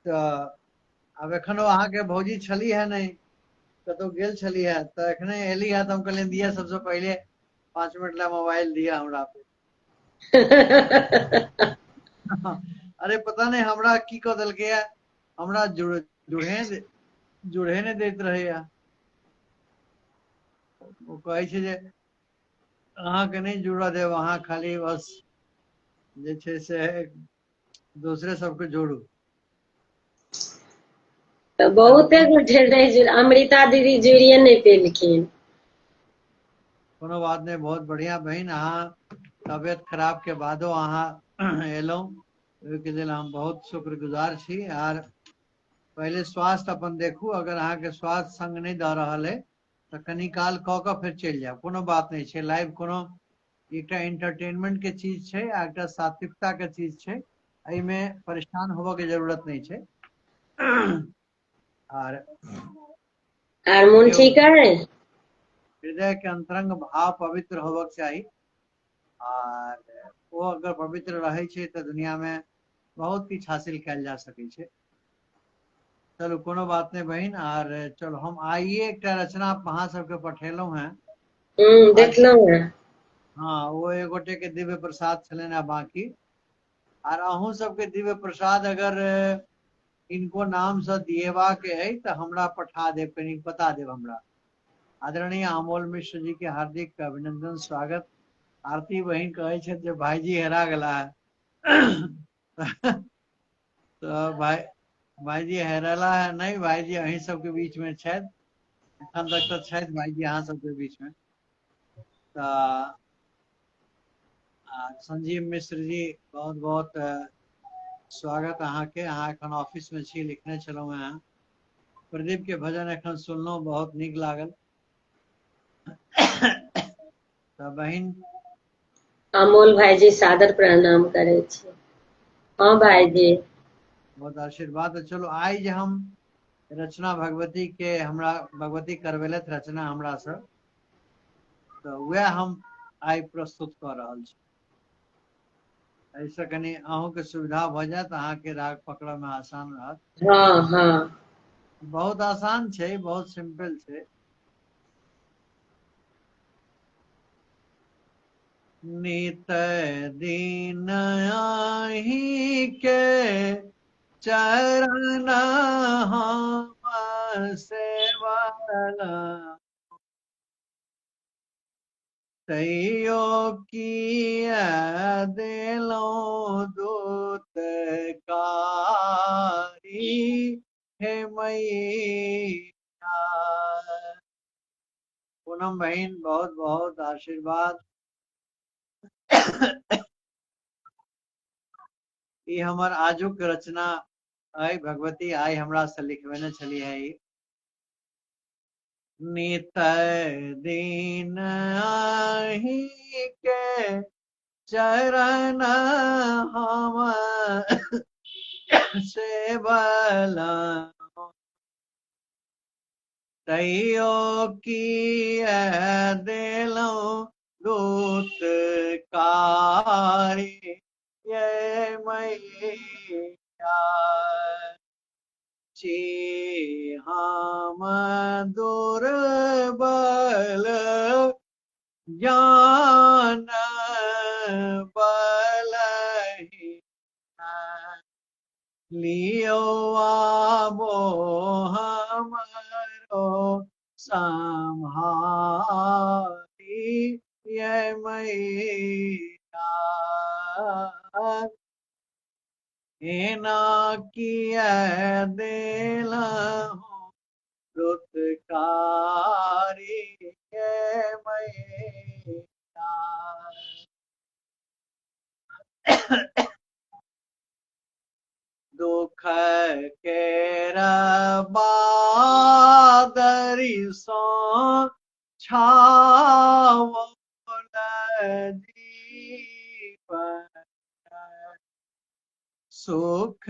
तो अब एखनो अहाँ के भौजी छली है नहीं, कतौ गेल छली है, तो एखने एली है तो हम कहलिए दिया सबसे पहले 5 मिनट ला मोबाइल दिया हमरा पे। अरे पता नहीं हमरा की कह देलकै है, हमरा जुड़े नहीं दैत रहे है। वो कहै छै जे अहाँ के नहीं जुड़ा देव, अहाँ खाली बस जे छै से दूसरे सबके जोड़ू। तो बहुते गोटे नहीं जुड़, अमृता दीदी जुड़िए नहीं पेलखिन। कोनो बात नहीं, बहुत बढ़िया बहन, अहाँ तबियत खराब के बादो अहाँ एलौ, ओहिके लेल हम बहुत शुक्रगुजार छी। आर पहले स्वास्थ्य अपन देखू, अगर अहाँ के स्वास्थ्य संग नहीं द रहल है तो कनी काल क के फिर चल जाओ, कोनो बात नहीं छै। लाइव कोनो एकटा एंटरटेनमेंट के चीज छै, आ एकटा सात्विकता के चीज छै, एहि में परेशान होबे के जरूरत नहीं छै। आर मन ठीक है। हृदय के अंतरंग भाव पवित्र होबक चाही, और वो अगर पवित्र रहे छै तो दुनिया में बहुत कुछ हासिल कैल जा सकै छै। चलो कोनो बात नहीं बहन, आर चलो हम आइए एक रचना अहाँ सबके पठेलौ हैं। देखलहुँ हैं। हाँ, वो एक गोटे के दिव्य प्रसाद छलन है बाकी, आर अहूँ सबके दिव्य प्रसाद अगर इनको नाम से दिएबा के है तो हमरा पठा देब, कनी बता देब हमरा। आदरणीय अमोल मिश्र जी के हार्दिक अभिनंदन स्वागत। आरती बहन कहे छै जे भाईजी हेरा गेला है। तो भाईजी हेरला है नहीं, भाईजी अहीं सबके बीच में छथि, एखन तक तो छथि भाईजी अहाँ सबके बीच में। तो संजीव मिश्र जी बहुत बहुत स्वागत अहाँ के, अहाँ एखन ऑफिस में छी, लिखने छलहुँ हैं। प्रदीप के भजन एखन सुनलहुँ, बहुत नीक लागल। तऽ बहिन अमोल भाईजी सादर प्रणाम करे छी। हाँ भाईजी। बहुत आशीर्वाद। चलो आइ जे हम रचना भगवती के हमरा भगवती करवेलथि रचना हमरा से, तो वह हम आइ प्रस्तुत कर रहल छी। ऐसे कनी अहूँ के सुविधा भ जायत, अहाँ के राग पकड़े में आसान रहत। हाँ हाँ। बहुत आसान छै, बहुत सिंपल छै। नित दिन आही के चरण हम सेवला, तैयो किया देलौं दूत कारी हे मैया। पूनम बहन बहुत बहुत आशीर्वाद। ई हमर आजुक रचना आई भगवती आई हमरा से लिखवेने छली है। ई नित दिन आही के चरण हम सेवला, तैयो किया देलौं दूत कारी ये मैया। छी हम दुर्बल ज्ञान बलहीन, लियो आबो हमरो संहारी ये मैया। एना किया देलहुँ दुत्कारी ये मैया। दुख केर बादरी सो छाओल जीवन, सुख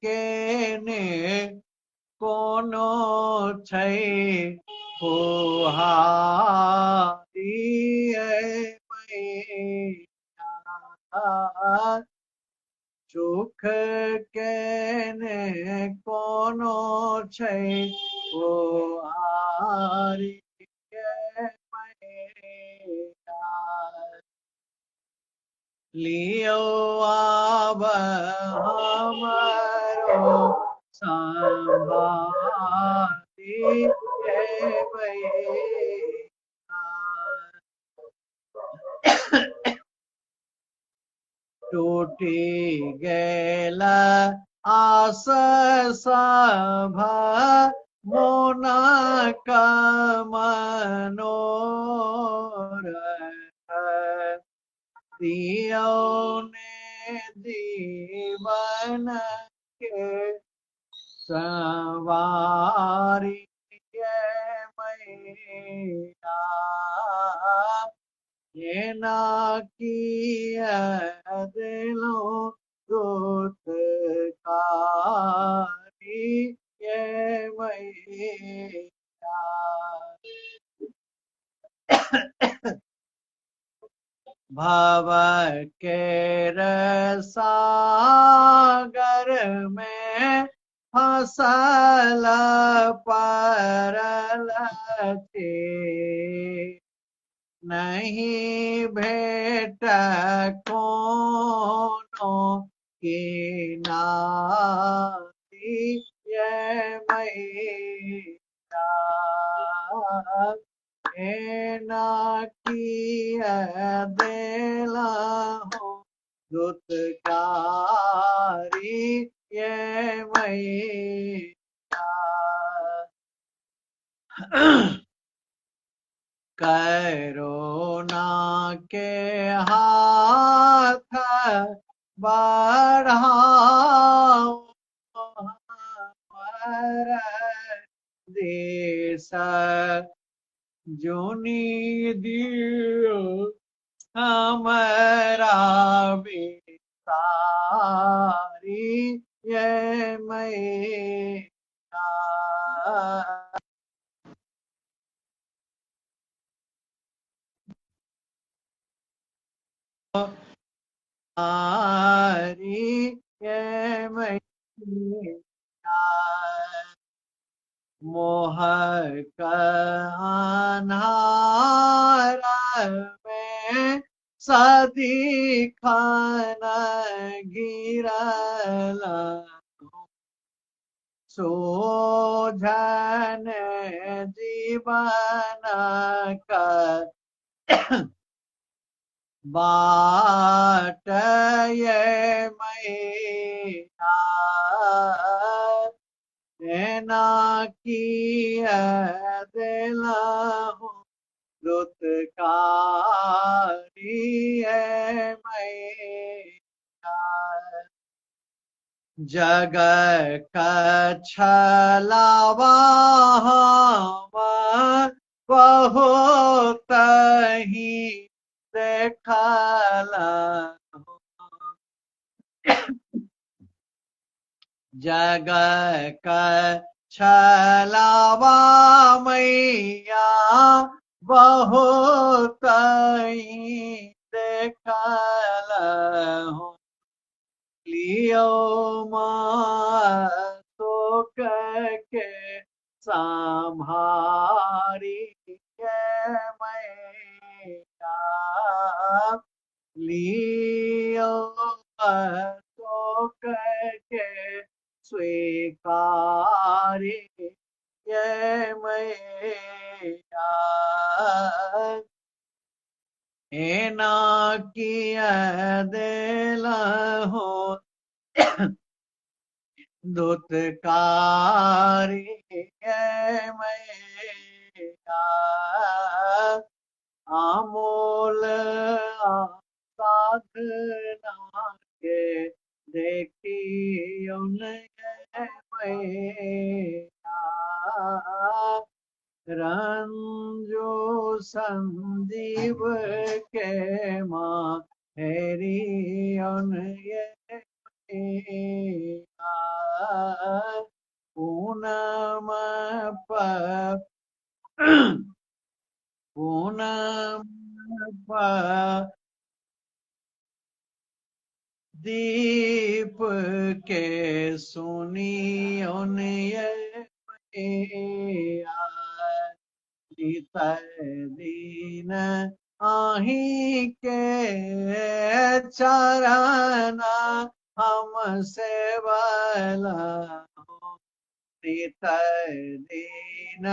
केने कोनो छै फुहारी ये मैया। सुख केने कोनो छै फुहारी ये मैया। लियो आब हमरो संभारी ये मैया। टूटी गेल आस सभ मोनक मनोरथ, दियौ ने जीवन के सवारी ये मैया। एना किया देलौं दुत्कारी ये मैया। भव केर सागर में फसल परल छी, नहीं भेट कोनो किनारी ये मैया। एना किया देलहुँ दुत्कारी ये मैया। करुणा के हाथ बढ़ाओ हमर देश जोनी दियो हमारा बेतारी ये मैं तारी ये मैं मोह अन्हार में सदी खान गिरला सोझन जीवन का बाट ये मैया ना किया दिला हूँ दुत्कारी है मैया जग कछलावा हम बहुत ही देखला जग कछलावा मैया बहुत ही देखला लियो माँ तो के संहारी के मैया लियो तो के स्वीकारी ये मैया ना किया दिला हो दुत्कारी मैया अमोल साधना के देखी मैया रंजो संजीव के माँ हेरी ये पूनम पूनम दीप के सुनी दीन आही के चरण हम सेवला दीन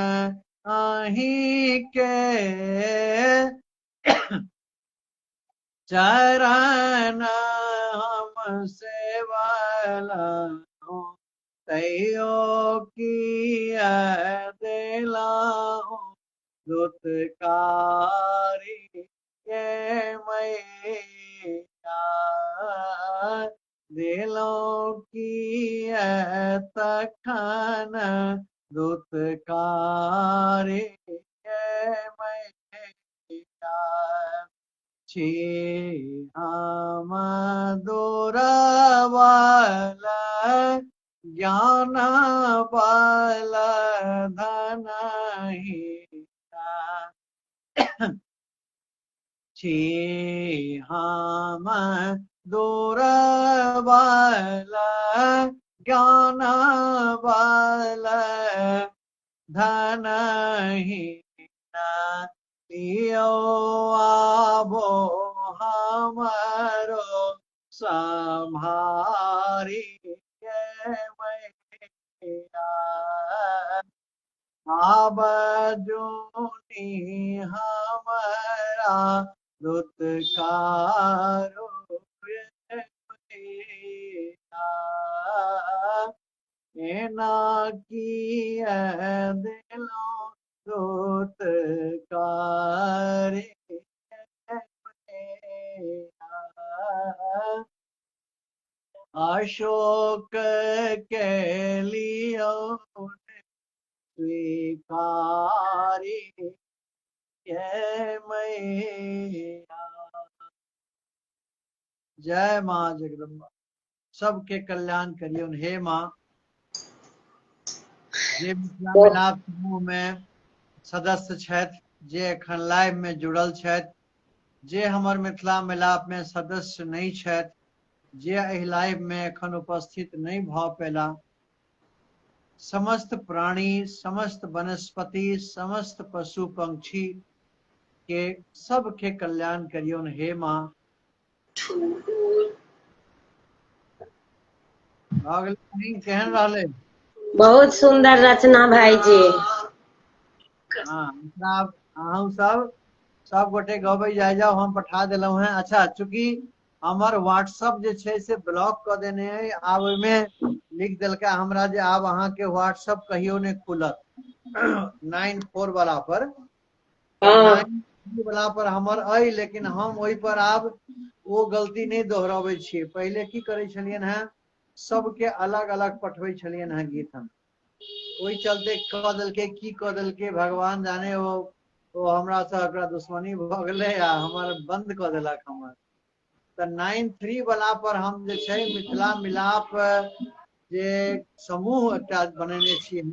आही के चरण हम सेवला तैयो किया दिला दुत्कारी ये मैया दिलों की तखन दुत्कारी ये मैया छी हम दूरवाल ज्ञान बल धन छी हम दूरवाल ज्ञान बल धन लियो आबो हमारो संभारी मैया आब जोनी हमारा दुत्कारो ना किया दिलो दुत्कारी अशोक के लियो स्वीकारी है मैया। जय माँ जगदम्बा, सबके कल्याण करियो। हे माँ, जे मिथिला मिलाप समूह में सदस्य छथि, जे एखन लाइव में जुड़ल छथि, जे हमर मिथिला मिलाप में सदस्य नहीं छथि, जे एहि लाइव में एखन उपस्थित नहीं भ पेला, समस्त प्राणी, समस्त वनस्पति, समस्त पशु पंक्षी के सबके कल्याण करियो। हे माँ, भऽ गेलै कहीं केहन रहलै? बहुत सुंदर रचना भाईजी। हाँ, आब अहूँ सब गोटे गबै जाय जाओ, हम पठा देलहुं हैं। अच्छा, चूंकि हमर व्हाट्सएप जे छै से ब्लॉक कर देने है, आब ओइमे लिख देलकै हमरा जे आब अहाँ के व्हाट्सएप कहियो नहीं खुलत। 94 वाला पर, हाँ 93 वाला पर हमर अइ, लेकिन हम ओइ पर आब वो गलती नहीं दोहराबै छियै। पहले की करै छलियन हैं, सबके अलग अलग पठबै छलियन हैं गीत हम। ओहि चलते कह देलकै, की कह देलकै भगवान जाने। वो हमरा से ओकरा दुश्मनी भ गेलै आ हमर बंद क देलक हमर। त 93 वाला पर हम जे छै मिथिला मिलाप जे समूह एकटा बनेने छियै हम,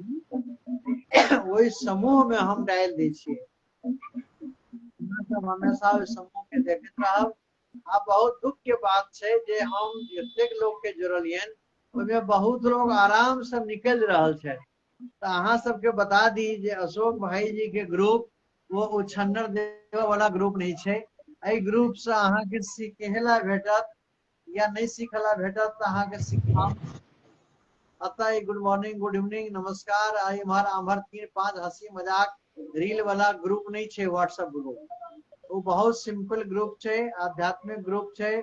ओहि समूह में हम डालि दै छियै। अहाँ सब हमेशा ओहि समूह के देखैत रहब। आ बहुत दुख के बात छै जे हम जतेक लोग के जोड़लियन, ओहिमे बहुत लोग आराम से निकल रहल छै। तो अहाँ सबके बता दी जे अशोक भाई जी के ग्रुप वो उछन्नर देव वाला ग्रुप नहीं छै। एहि ग्रुप से अहाँ के सीखेला भेटत या नहीं सीखेला भेटत त अहाँ के सिखाम। अतः गुड मॉर्निंग, गुड इवनिंग, नमस्कार। इम्हर आम्हर 3-5 हंसी मजाक रील वाला ग्रुप नहीं छै व्हाट्सएप ग्रुप। वो बहुत सिंपल ग्रुप छै, आध्यात्मिक ग्रुप छै।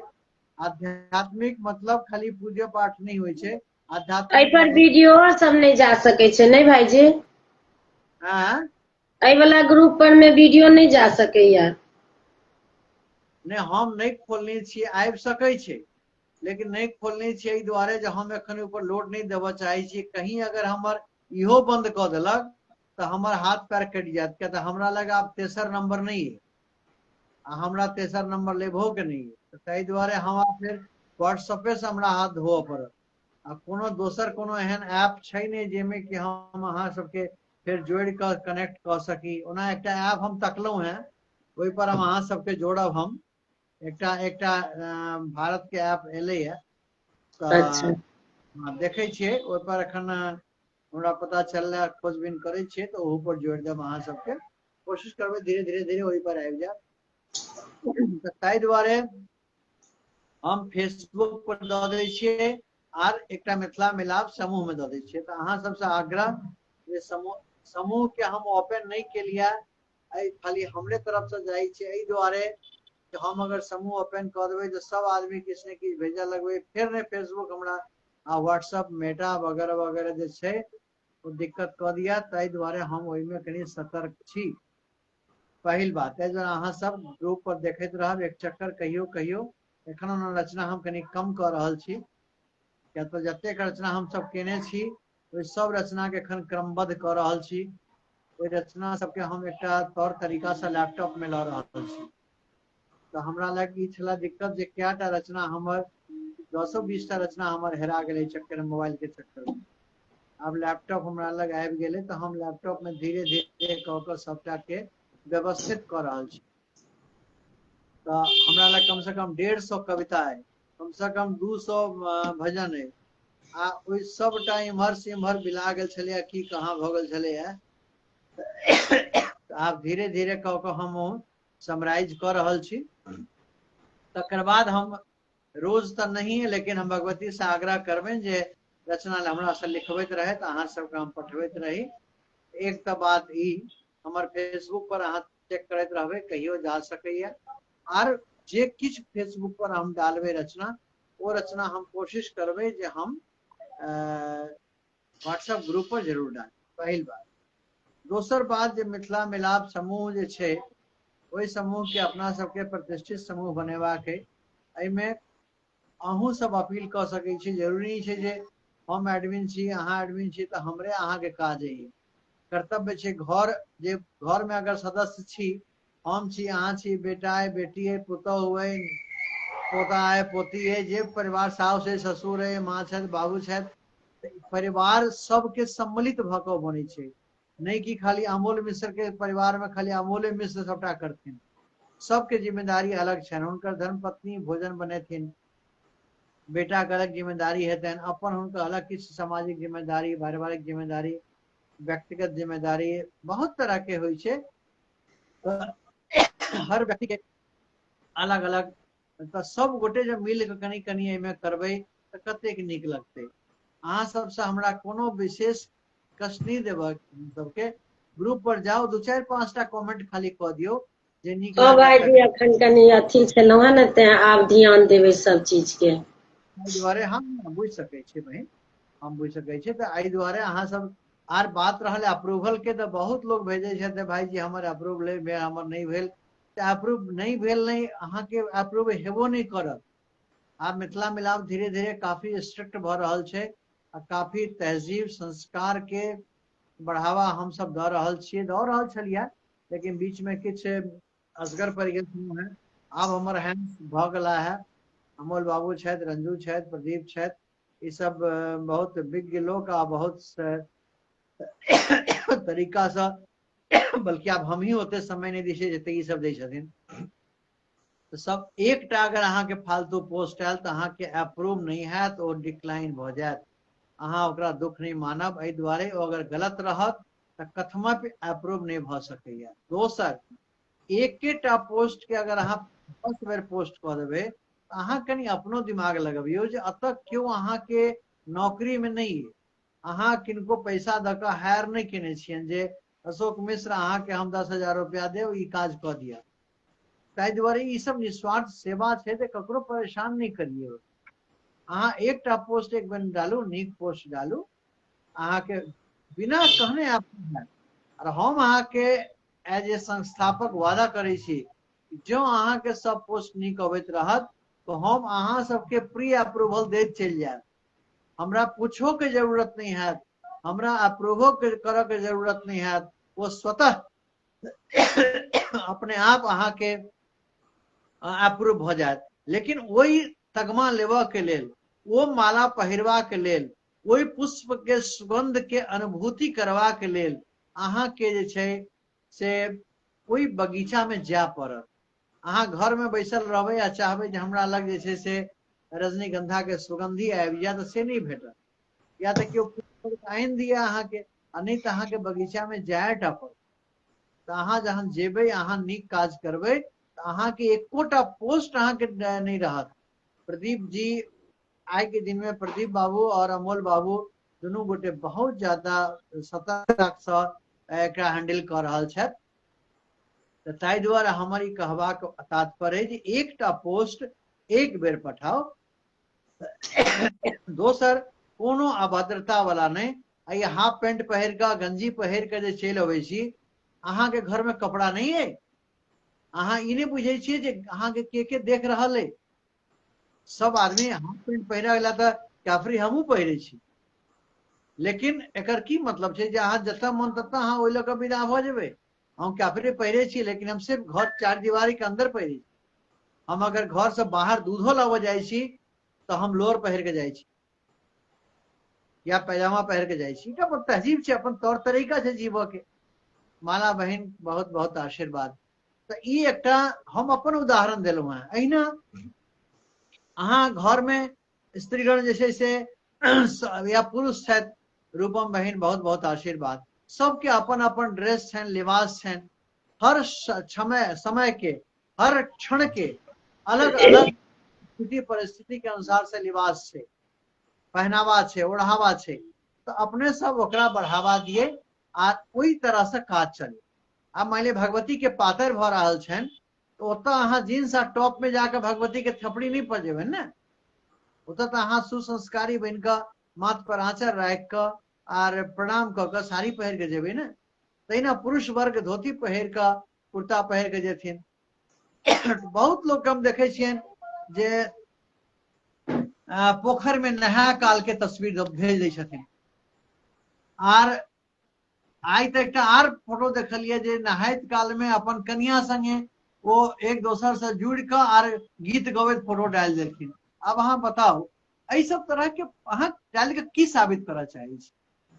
आध्यात्मिक मतलब खाली पूजा पाठ नहीं होइ छै। एहि आध्यात्मिक पर मतलब वीडियो सब नहीं जा सके छै, नहीं भाईजी? हाँ, एहि वाला ग्रुप पर में वीडियो नहीं जा सकैया। नहीं हम नहीं खोलने छियै, आबि सकै छै, लेकिन नहीं खोलने छियै एहि दुआरे जे हम एखन ऊपर लोड नहीं देबऽ चाहे छियै। कहीं अगर हमर इहो बंद क देलक तो हमर हाथ पैर कटि जायत, किया तऽ हमरा लग आब तेसर नंबर नहीं है आ हमरा तेसर नंबर लेबहो के नहीं है। ताहि दुआरे हमरा फिर व्हाट्सएपे से हमरा हाथ धोअ पड़त। आ कोनो दोसर कोनो एहन ऐप छै नहीं जेमे कि हम अहाँ सबके फिर जोड़ क कनेक्ट क सकी। ओना एकटा ऐप हम तकलहुं हैं, ओहि पर हम अहाँ सबके जोड़ब। हम एकटा एकटा भारत के ऐप एलै है, अच्छा तऽ देखै छियै ओहि पर एखन हमरा पता चललै, खोजबीन करै छियै तऽ ओहू पर जोड़ि देब। अहाँ सबके कोशिश करबै धीरे धीरे धीरे ओहि पर आबि जायब। तऽ ताहि दुआरे हम फेसबुक पर दऽ दै छियै आर एकटा मिथिला मिलाप समूह में दऽ दै छियै। तऽ अहाँ सबसे आग्रह जे समूह के हम ओपन नहीं केलिए, खाली हमरे तरफ से जाइ छै। एहि दुआरे कि हम अगर समूह ओपन कर देबै तो सब आदमी किछु ने किछु भेजऽ लगबै, फिर ने फेसबुक हमरा आ व्हाट्सएप मेटा वगैरह वगैरह जे छै वो दिक्कत क दिया। ताहि दुआरे हम ओहिमे कनी सतर्क छी। पहिल बात है, जो अहाँ सब ग्रुप पर देखैत रहब, एक चक्कर कहियो कहियो एखन ओना रचना हम कनी कम क रहल छी, किया तऽ जतेक रचना हम सब केने छी ओहि सब रचना के एखन क्रमबद्ध क रहल छी। ओहि रचना सबके हम एकटा तौर तरीका से लैपटॉप में ल रहल छी। तो हमरा लग ई छला दिक्कत जे कएटा रचना हमर 10-20 टा रचना हमर हेरा गेलै चक्कर में, मोबाइल के चक्कर में। अब लैपटॉप हमरा लग आबि गेलै तो हम लैपटॉप में धीरे धीरे क के सबटा के व्यवस्थित क रहल छी। तो हमरा लग कम से कम 150 कविता है, कम से कम 200 भजन है। आ ओहि सबटा इम्हर से इम्हर बिला गेल छलै, की कहाँ भ गेल छलै। आब धीरे धीरे क के हम समराइज क रहल छी। तकर बाद हम रोज तो नहीं है, लेकिन हम भगवती से आग्रह करबें जे रचना हमरा से लिखबैत रहे तो अहाँ सबके हम पठबैत रही। एक तो बात ई, हमर फेसबुक पर अहाँ चेक करैत रहबै, कहियो जा सकैया। आर जे किछ फेसबुक पर हम डालबै रचना, वो रचना हम कोशिश करबै जे हम व्हाट्सएप ग्रुप पर जरूर डाली। पहिल बात। दोसर बात जे मिथिला मिलाप समूह जे छै, ओहि समूह के अपना सबके प्रतिष्ठित समूह बनेबाक है। एहिमे अहूँ सब अपील क सकै छी, जरूरी छै जे हम एडमिन छी, अहाँ एडमिन छी तो हमरे अहाँ के काज है। कर्तव्य छै घर जे घर में अगर सदस्य छी, हम छी, अहाँ छी, बेटा है, बेटी है, पुतहु है, पोता है, पोती है, जे परिवार साउस है, ससुर है, माँ छथि, बाबू छथि, परिवार सबके सम्मिलित भऽ कऽ बनै छै, नहीं कि खाली अमोल मिश्र के परिवार में खाली अमोले मिश्र सबटा करथिन। सबके जिम्मेदारी अलग छनि, हुनकर धर्म पत्नी भोजन बनेथिन, बेटा के अलग जिम्मेदारी हेतनि, अपन हुनकर अलग किछु सामाजिक जिम्मेदारी, पारिवारिक जिम्मेदारी, व्यक्तिगत जिम्मेदारी बहुत तरह के होइ छै। हर व्यक्ति के अलग अलग, तऽ सब गोटे जब मिल के कनी कनी एहिमे करबै तऽ कतेक नीक लगतै। अहाँ सबसे हमरा कोनो विशेष कष्ट नहीं देबऽ, सबके ग्रुप पर जाओ, 2-4-5 टा कमेंट खाली कऽ दियौ जे नीक हाँ लागल भाईजी, अखन कनी अथी छलहुँ हेँ ने, तें आब ध्यान देबै सब चीज के। एहि दुआरे हम बुझि सकै छी बहिन, हम बुझि सकै छी, तऽ एहि दुआरे अहाँ सब आर बात रहल अप्रूवल के, तऽ बहुत लोग भेजे छथि भाईजी हमर अप्रूव ले भेल, हमर नहीं भेल, अप्रूव नहीं भेल, नहीं अहाँके अप्रूव हेबो नहीं करत। आब मिथिला मिलाप धीरे धीरे काफी स्ट्रिक्ट भऽ रहल छै, आ काफी तहजीब संस्कार के बढ़ावा हम सब दऽ रहल छियै, दऽ रहल छलियै, लेकिन बीच में किछु असगर पड़ि गेल है। आब हमर हैंड भऽ गेला है, अमोल बाबू छथि, रंजू छथि, प्रदीप छथि, ई सब बहुत विज्ञ लोक आ बहुत तरीका से, बल्कि आब हम ही ओते समय नहीं दै छियै जते ई सब दै छथिन। तो सब एकटा अगर अहाँके फालतू पोस्ट आयल तऽ अहाँके अप्रूव नहीं हैत, ओ डिक्लाइन भऽ जायत, अहाँ ओकरा दुख नहीं मानब, एहि दुआरे ओ अगर गलत रहत तऽ कथमक अप्रूव नहीं भऽ सकैया। दोसर, एकेटा पोस्ट के अगर अहाँ 10 बेर पोस्ट कऽ देबै, अहाँ कनी अपनो दिमाग लगबियौ जे अतऽ क्यों अहाँ के नौकरी में नहीं है, अहाँ किनको पैसा दऽ कऽ हायर नहीं केने छियनि जे अशोक मिश्र अहाँ के हम 10,000 रुपया देब, ई काज कऽ दिया। ताहि दुआरे ई सब निस्वार्थ सेवा छै, तऽ ककरो परेशान नहीं करिए। अहाँ एकटा पोस्ट एक बेर डालू, नीक पोस्ट डालू, अहाँ के बिना कहने आप, और हम अहाँ के एज ए संस्थापक वादा करै छी, जो अहाँ के सब पोस्ट नीक अबैत रहत तो हम अहाँ सबके प्री अप्रूवल दैत चलि जायब, हमरा पूछो के जरूरत नहीं है, हमरा अप्रूवो करऽ के जरूरत नहीं है, वो स्वतः अपने आप अहाँ के अप्रूव भऽ जायत। लेकिन वही तगमा लेबऽ के लेल, वो माला पहिरवा के लेल, वही पुष्प के सुगंध के अनुभूति करवा के लेल अहाँ के जे छै से ओहि बगीचा में जाय पड़त। अहाँ घर में बैसल रहबै आ चाहबै जे हमरा लग जे छै से रजनीगंधा के सुगंधी आबि जाय, तऽ से नहीं भेटत, या तऽ केओ आनि दिया अहाँ के, आ नहीं तऽ अहाँ के बगीचा में जाय टा पड़त। तऽ अहाँ जहन जेबै, अहाँ नीक काज करबै, तऽ अहाँ के एकोटा पोस्ट अहाँ के नहीं रहत। प्रदीप जी आइ के दिन में, प्रदीप बाबू और अमोल बाबू दुनू गोटे बहुत ज्यादा सतर्क से एकरा हैंडल कऽ रहल छथि। तऽ ताहि दुआरे हमर ई कहबाक तात्पर्य जे एकटा पोस्ट एक बेर पठाओ। दोसर, कोनो अभद्रता वाला नहीं, आई हाफ पेंट पहिर कऽ, गंजी पहिर कऽ जे चलि अबै छी, अहाँ के घर में कपड़ा नहीं है, अहाँ ई नहीं बुझे छियै जे अहाँ के देख रहल है। सब आदमी हाफ पेंट पहिरा गेला तऽ काफरी हमहूँ पहिरे छी, लेकिन एकर की मतलब छै जे अहाँ जतऽ मन ततऽ अहाँ ओहि लऽ कऽ विदा भऽ जेबै। हम काफरे पहिरे छी, लेकिन हम सिर्फ घर 4 दीवारी के अंदर पहिरे छी। हम अगर घर से बाहर दूधो लाबऽ जाइ छी तऽ हम लोअर पहिर के जाइ छी या पैजामा पहिर के जाइ छी। एकटा अपन तहजीब छै, अपन तौर तरीका छै जीवऽ के। माला बहिन बहुत बहुत आशीर्वाद। तऽ ई एकटा हम अपन उदाहरण देलहुँ हेँ। अहिना अहाँ घर में स्त्रीगण जे छै से या पुरुष छथि, रूपम बहिन बहुत बहुत आशीर्वाद। सबके अपन अपन ड्रेस छनि, लिबास छनि, हर समय के, हर क्षण के अलग अलग स्थिति परिस्थिति के अनुसार से लिबास छै, पहनावा छै, ओढ़ावा छै। तो अपने सब ओकरा बढ़ावा दिए आ ओहि तरह से काज चले। आब मान लिअ भगवती के पातरि भऽ रहल छनि, तो ओतऽ अहाँ जींस आ टॉप में जाकर भगवती के थपड़ी नहीं पजेबनि ने, ओतऽ तऽ अहाँ सुसंस्कारी बन कऽ माथ पर आंचर राखि कऽ आर प्रणाम कऽ कऽ साड़ी पहिर के जेबै ने। तहिना पुरुष वर्ग धोती पहिर कऽ, कुर्ता पहिर के जेथिन। बहुत लोग हम देखे छियनि जे पोखर में नहाय काल के तस्वीर भेज दै छथिन, आर आई तो एक आर फोटो देखलिए जे नहायत काल में अपन कन्या संगे वो एक दोसर से जुड़ कर आर गीत गवैत फोटो डाल देलखिन। अब अहाँ बताओ एहि सब तरह के अहाँ डाल के की साबित करऽ चाहे छी?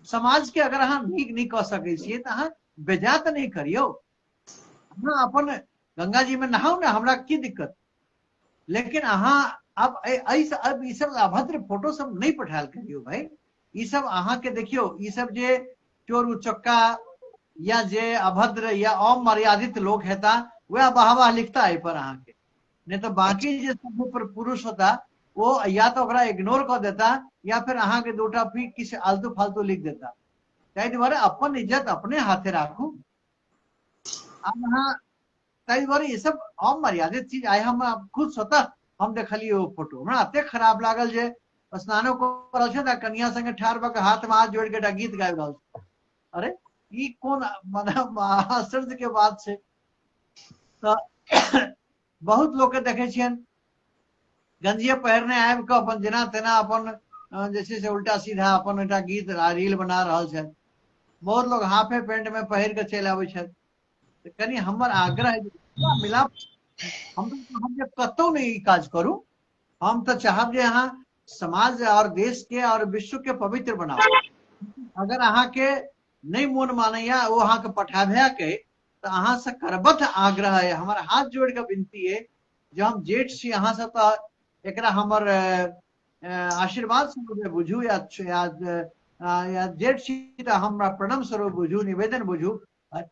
समाज के अगर अहाँ नीक नहीं कह सकै छियै तो अहाँ बेजा तो नहीं करियो। अहाँ अपन गंगा जी में नहाओ ना, हमरा की दिक्कत। लेकिन अहाँ अब अब ई सब अभद्र फोटो सब नहीं पठायल करियो भाई। ई सब अहाँ के देखियो, ई सब जे चोर उचक्का या जे अभद्र या अमर्यादित लोग हेता वह वाहवाह लिखता है पर अहाँ के, नहीं तो बाकी जे सब पर पुरुष होता वो या तो ओकरा इग्नोर कर देता या फिर अहाँ के दूटा भी किसी आलतू फालतू लिख देता। ताहि दुआरे अपन इज्जत अपने हाथे राखू। अब अहाँ ताहि दुआरे ये सब अमर्यादित चीज आइ हम खुद स्वतः हम देखलिए वो फोटो हमरा एते खराब लागल जे स्नानो कर रहल छै त कन्या संगे ठाढ़ भऽ के हाथ में हाथ जोड़ के एकटा गीत गाबि रहल छै। अरे ई कोन मतलब आश्चर्य के बात छै। तो बहुत लोग के देखे छियन गंजिया पहिरने आबि के अपन जेना तेना अपन जे छै से उल्टा सीधा अपन एकटा गीत रील बना रहल छथि। बहुत लोग हाफे पेंट में पहिर के चलि आबै छथि। तो कनी हमर आग्रह है जे मिलाप हम जे कतौ नहीं ई काज करू। हम तो चाहब जे अहाँ समाज और देश के और विश्व के पवित्र बनाओ। अगर अहाँ के नहीं मन मानैया वो अहाँ के पठाबे के तो अहाँ से करबद्ध आग्रह है, हमारा हाथ जोड़ के विनती है जे हम जेठ छी अहाँ से तो एकरा हमर आशीर्वाद स्वरूप बुझू या जेठ छी तो हमरा प्रणम स्वरूप बुझू, निवेदन बुझू।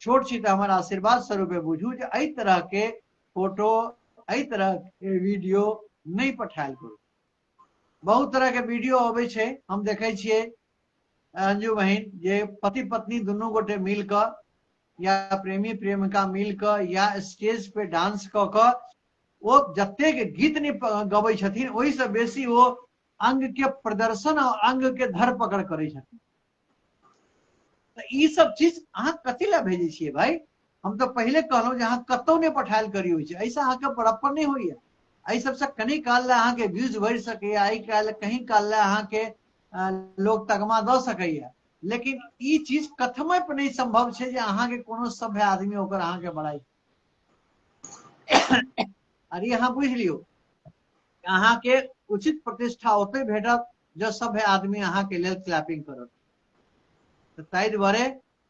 छोट छी तो हमर आशीर्वाद स्वरूप बुझू जे एहि तरह के फोटो एहि तरह के वीडियो नहीं पठायल करू। बहुत तरह के वीडियो अबै छै हम देखे छियै अंजू बहिन जे पति पत्नी दुनू गोटे मिल क या प्रेमी प्रेमिका मिल क या स्टेज पे डांस क क वो जतेक गीत नहीं गबै छथिन ओहि से बेसी वो अंग के प्रदर्शन और अंग के धरपकड़ करै छथिन। तो ई सब चीज अहाँ कथी ला भेजे छियै भाई? हम तो पहले कहलहुं जे अहाँ कतौ नहीं पठायल करियो छै, ऐसा अहाँ के बड़प्पन नहीं होइया। एहि सबसे कनी काल ला अहाँ के व्यूज बढ़ सकैया, एहि काल कहीं काल ला अहाँ के लोग तगमा दऽ सकैया। लेकिन ई चीज कथमै पर नहीं संभव छै जे अहाँ के कोनो सभ्य आदमी ओकर अहाँ के बड़ाई अरे अहाँ बुझ लियो अहाँ के उचित प्रतिष्ठा ओते भेटत जो सभ्य आदमी अहाँ के लेल क्लैपिंग करत। तो ताहि दुआरे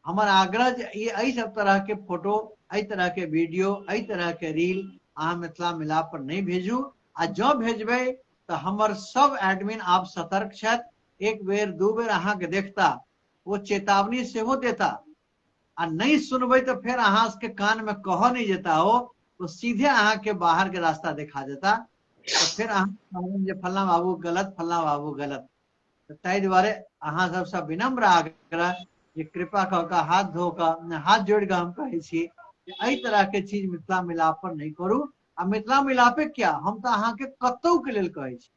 हमर आग्रह जे एहि सब तरह के फोटो, एहि तरह के वीडियो, एहि तरह के रील अहाँ मिथिला मिलाप पर नहीं भेजू। आ जो भेजबै तो हमर सब एडमिन आप सतर्क छथि। एक बेर दू बेर अहाँ के देखता वो चेतावनी सेहो देता आ नहीं सुनबै तो फिर अहाँ के कान में कह नहीं जेता हो तो सीधे अहाँ के बाहर के रास्ता दिखा देता। तो फिर अहाँ कहबै जे फल्ला बाबू गलत, फल्ला बाबू गलत। तो ताहि दुआरे अहाँ सबसे विनम्र आग्रह जे कृपा कऽ के हाथ धो के हाथ जोड़ के हम कहै छी एहि तरह के चीज मिथिला मिलाप पर नहीं करू। आ मिथिला मिलापे क्या हम तो अहाँ के कतौ के लेल कहै छी,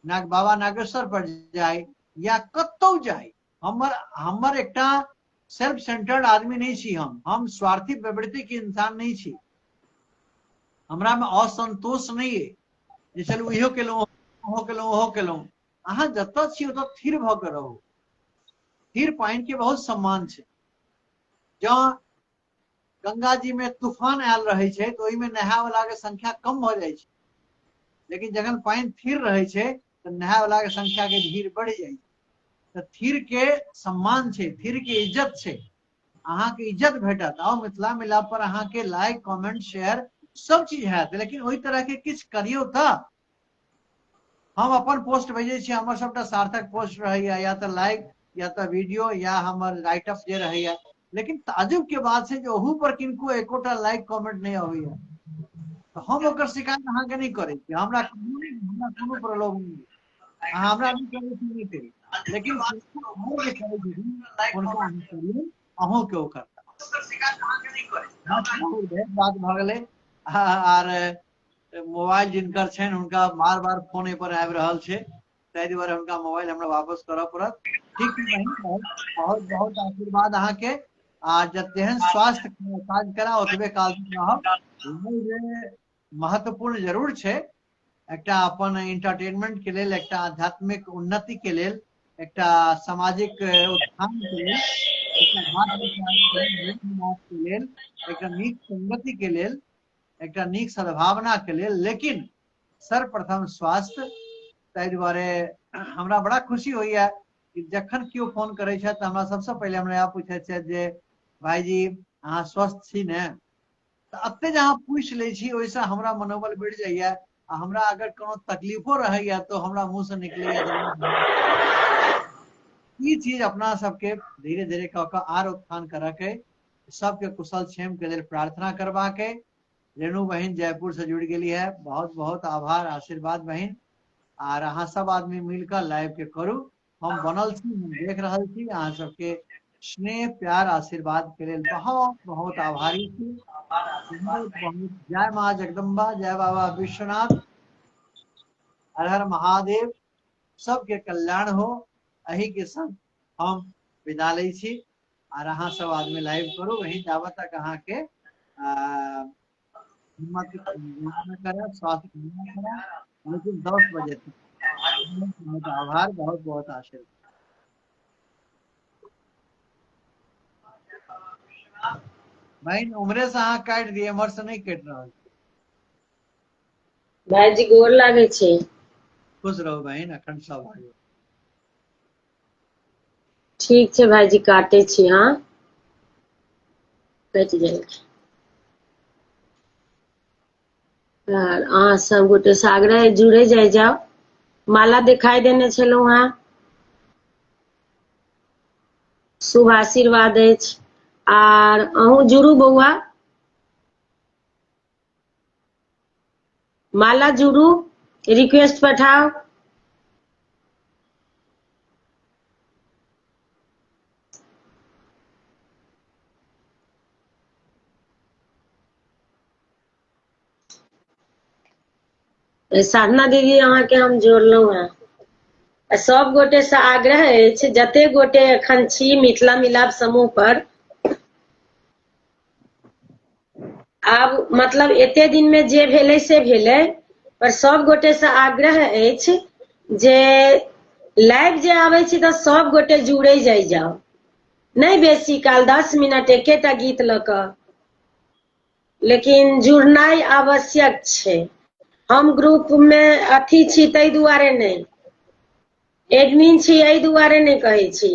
बाबा नागेश्वर पर जाए या कतौ जाए, हमर एकटा सेल्फ सेंटर्ड आदमी नहीं छी। हम स्वार्थी प्रवृत्ति के इंसान नहीं छी। हमरा में असंतोष नहीं है जे चलू इहो केलहुँ ओहो केलहुँ ओहो केलहुँ। अहाँ जतऽ छी ओतऽ थिर भऽ के रहू। थिर पानि के बहुत सम्मान छै। जँ गंगा जी में तूफान आयल रहे छै तो ओहि में नहाय वाला के संख्या कम हो जाए छै, लेकिन जखन पानि थिर रहे छै तो नहाय वाला के संख्या के भीड़ बढ़ जाए छै। तो थिर के सम्मान छै, थिर के इज्जत छै। अहाँ के इज्जत भेटत। आओ मिथिला मिलाप पर अहाँ के लाइक कमेंट शेयर सब चीज हैत, लेकिन ओहि तरह के किछ करियो तऽ। हम अपन पोस्ट भेजे छी, हमर सबटा सार्थक पोस्ट रहैया या तो लाइक या तो वीडियो या हमर राइटअप जे रहैया। लेकिन ताजुब के बात है जो ओहू पर किनको एकोटा लाइक कमेंट नहीं अबैया तो हम ओकर शिकायत अहाँ के नहीं करे छी। हमरा कोनो प्रलोभन नहीं, अहाँ हमरा नहीं करे छी नहीं करी, लेकिन अहूँ के ओकर बात भऽ गेलै। आर मोबाइल जिनकर छनि हुनका बार बार फोन पर आबि रहल छै, ताहि दुआरे हुनका मोबाइल हमरा वापस करऽ पड़त। ठीक है, बहुत बहुत आशीर्वाद अहाँ के। आ जेहन स्वास्थ्य काज करा ओतबे काल रहब। महत्वपूर्ण जरूर छै एकटा अपन एंटरटेनमेंट के लेल, एकटा आध्यात्मिक उन्नति के लेल, एकटा सामाजिक उत्थान के लेल एकटा हाथ में प्रयास करू, नीक निवास के लेल, एकटा नीक संगति के लेल, एकटा नीक सद्भावना के लेल, लेकिन सर्वप्रथम स्वास्थ्य। ताहि दुआरे हमरा बड़ा खुशी होइया कि जखन केओ फोन करै छथि हमरा सबसे पहिले हमरा पूछै छथि जे भाईजी अहाँ स्वस्थ छी ने, तऽ अते जे अहाँ पूछि लै छी ओहिसँ हमरा मनोबल बढ़ि जाइया। आ हमरा अगर कोनो तकलीफो रहैया तो हमरा मुंह से निकलैया ई चीज अपना सबके धीरे धीरे कऽ कऽ आर उत्थान करऽ के, सबके कुशल क्षेम के लेल प्रार्थना करबा के। रेणु बहन जयपुर से जुड़ गेली है, बहुत बहुत आभार, आशीर्वाद बहन। आर अहाँ सब आदमी मिलकर लाइव के करू, हम बनल छी, हम देख रहल छी, अहाँ सबके स्नेह प्यार आशीर्वाद के लेल बहुत बहुत आभारी छी। बहुत बहुत जय माँ जगदम्बा, जय बाबा विश्वनाथ, हर हर महादेव, सबके कल्याण हो। अही के संग हम विदा लै छी आर अहाँ सब आदमी लाइव करू, वही जाबत तक अहाँ के हिम्मत न करे, स्वास्थ्य न करे, लेकिन 10 बजे तक। बहुत बहुत आभार, बहुत बहुत आशीर्वाद। बहन उम्रे से अहाँ काटि दिए, एम्हर से नहीं कटि रहल। भाईजी गोर लागे छै। खुश रहो बहन, अखंड सौभाग्य। ठीक छै भाईजी, काटे छी। हाँ कटि गेल। आर अहाँ सब गोटे से आग्रह जुड़े जाय जाओ, माला दिखाई देने छलहुँ हेँ, शुभ आशीर्वाद अछि। आर अहूँ जुड़ू बौआ, माला जुड़ू, रिक्वेस्ट पठाओ। साधना दीदी अहाँ के हम जोड़लहुँ हेँ। सब गोटे से आग्रह अछि, जते गोटे एखन छी मिथिला मिलाप समूह पर, आब मतलब एते दिन में जे भेलै से भेलै, पर सब गोटे से आग्रह अछि जे लाइव जे आबै छी तऽ सब गोटे जुड़े जाय जाओ, नहीं बेसी काल 10 मिनट एकेटा गीत लऽ कऽ, लेकिन जुड़नाइ आवश्यक छै। हम ग्रुप में अथी छी ताहि दुआरे नहीं, एडमिन छी एहि दुआरे नहीं कहै छी,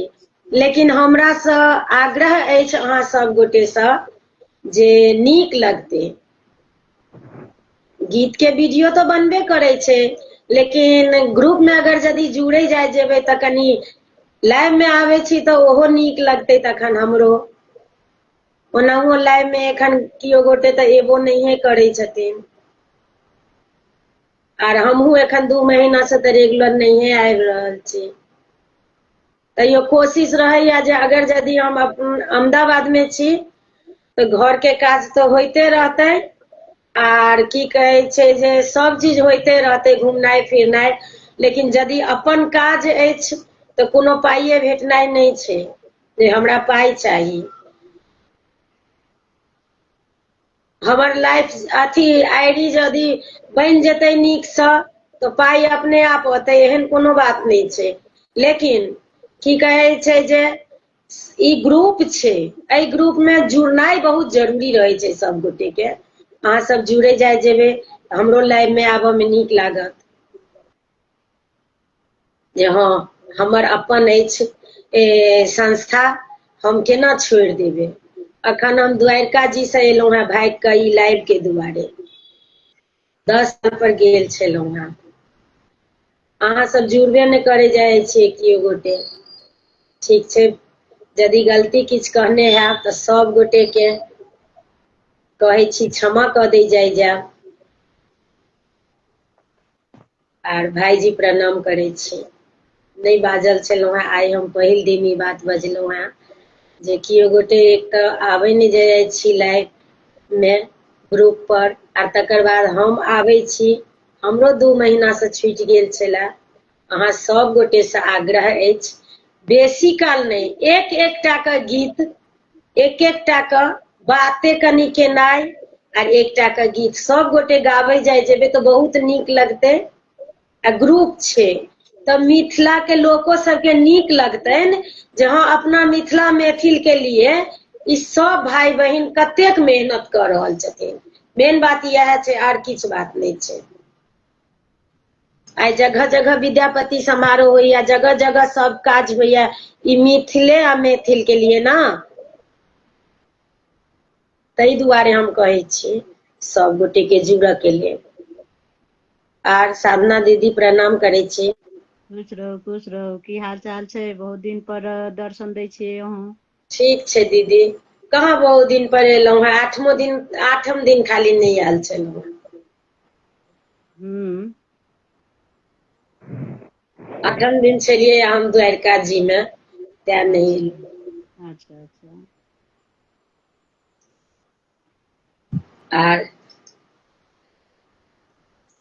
लेकिन हमरा से आग्रह अछि अहाँ सब गोटे से जे नीक लगते। गीत के वीडियो तो बनबे करे छै, लेकिन ग्रुप में अगर यदि जुड़े जाय जेबै तऽ कनी लाइव में आवे छी तऽ ओहो नीक लगते तखन हमरो। ओनाहु लाइव में एखन कियो गोटे तऽ एबो नहिये करै छथिन, आर हमहू एखन 2 महीना से तऽ रेगुलर नहिये आबि रहल छी। तैयो कोशिश रहैया जे अगर यदि हम अहमदाबाद में छी तऽ घर के काज तो होइते रहते, आर की कहे छै जे सब चीज होइते रहते, घुमनाइ फिरनाइ, लेकिन यदि अपन काज अछि तऽ कोनो पाइये भेटनाइ नहीं छै जे हमरा पाइ चाही। हमर लाइफ अथी आईडी यदि बनि जेतै नीकसँ तऽ पाइ अपने आप होतै, एहन कोनो बात नहीं छै। लेकिन की कहै छै जे ई ग्रुप छै, एहि ग्रुप में जुड़नाइ बहुत जरूरी रहै छै सब गोटे के। अहाँ सब जुड़े जाय जेबै हमरो लाइव में आबऽ में नीक लागत, जे हाँ हमर अपन अछि संस्था, हम केना छोड़ि देबै। अखन हम द्वारिका जी से एलहुँ हेँ भागि कऽ ई लाइव के दुआरे, 10 साल पर गेल छलहुँ हेँ। अहाँ सब जुड़बे नहीं करे जाय छियै कियो गोटे, ठीक छै। यदि गलती किछु कहने हैब तऽ सब गोटे के कहै छी क्षमा कऽ दै जाय जाओ। आर भाईजी प्रणाम करे छी, नहीं बाजल छलहुँ हेँ, आइ हम पहिल दिन ई बात बजलहुँ हेँ जे कियो गोटे एक तऽ आबे नहीं जाय छी लाइव में ग्रुप पर, आर तकर बाद हम आबै छी, हमरो 2 महीना से छूटि गेल छले। अहाँ सब गोटे से आग्रह अछि, बेसी काल नहीं, एक एकटा के गीत, एक एकटा के बाते कनी केनाइ, आर एकटा के गीत सब गोटे गाबै जाय जेबै तऽ बहुत नीक लगतै। आ ग्रुप छै, तो मिथिला के लोगों सबके नीक लगतन जहाँ अपना मिथिला मैथिल के लिए ई सब भाई बहन कतेक मेहनत कर रहल छथिन। मेन बात यह है, आर किछ बात नहीं है। आई जगह जगह विद्यापति समारोह होइया, जगह जगह सब काज होइया, ई मिथिले आ मैथिल के लिए ना। तई दुआरे हम कहे छी सब गोटे के जुड़े के लिए। आर साधना दीदी प्रणाम करे छी। खुश रहो की हाल चाल छै? बहुत दिन पर दर्शन दै छियै अहूँ। ठीक छै दीदी, कहाँ बहुत दिन पर एलहुं है, 8म दिन खाली नहीं आयल छलहुँ। 8म दिन छलिए हम द्वारका जी में, त्या नहीं एलहुँ। अच्छा अच्छा। आर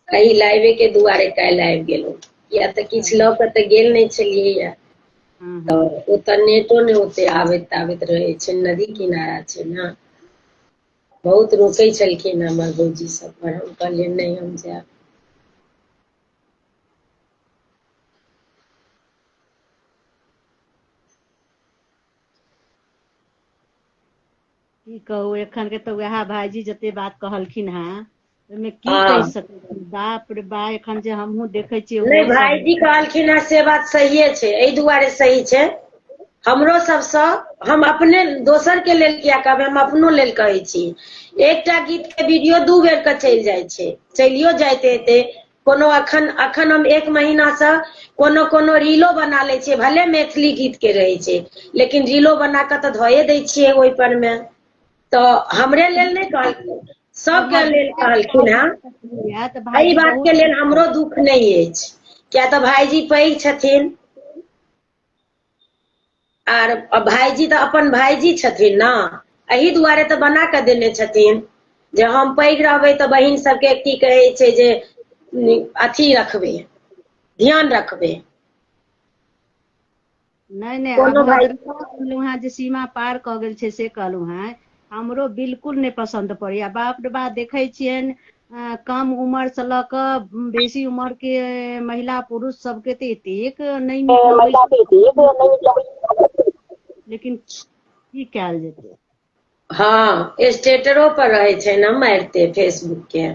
कई लाइवे के दुआरे काल्हि आबि गेलहुँ, या तऽ किछु लऽ कऽ तऽ गेल नहीं छलिए या। तो ओतऽ नेटो ने ओते आबैत रहे छै, नदी किनारा छै ना। बहुत रोकै छलखिन हमर भौजी सब पर, हम कहलिए नहीं हम जाएब। की कहू, एखन के तो वह भाईजी जते बात कहलखिन हैं ओहिमे की हाँ। कहि सकै छी। बाप रे बा, एखन जे हमहूँ देखे छियै नहीं हो सब भाईजी कहलखिन है से बात सहिए छै, एहि दुआरे सही छै। हमरो सबसँ हम अपने दोसर के लेल किया कहबै, हम अपनो लेल कहै छी। एकटा गीत के वीडियो 2 बेर के चलि जाइ छै, चलियो जाते हेते। कोनो अखन हम 1 महीना से कोनो रीलो बना ले छियै, भले मैथिली गीत के रहे छै, लेकिन रीलो बना के तो धोए दै छियै ओहि पर में। तो हमरे लेल नहीं कहलखिन, सबके लेल कहलखिन हैं। तऽ एहि भाईजी बात के लेल हमरो दुख नहीं अछि, क्या तो भाईजी पैघ छथिन। आर भाईजी तो अपन भाईजी छथिन ना, एही दुआरे तो बना के देने छथिन जे हम पैघ रहबै तऽ बहिन सबके की कहै छै जे अथी रखबै, ध्यान रखबै। नहीं कोनो भाई अभद्रता कहलहुँ हैं जे सीमा पार कऽ गेल छै से कहलहुँ हैं, हमरो बिल्कुल नहीं पसंद पड़ैया। बाप रे बा, देखे छियनि कम उम्र से लऽ कऽ बेसी उम्र के महिला पुरुष सबके तऽ एतेक नहीं नीक लगै छै, लेकिन की कयल जेतै। हाँ, स्टेटरो पर रहे छै ना मारते फेसबुक के।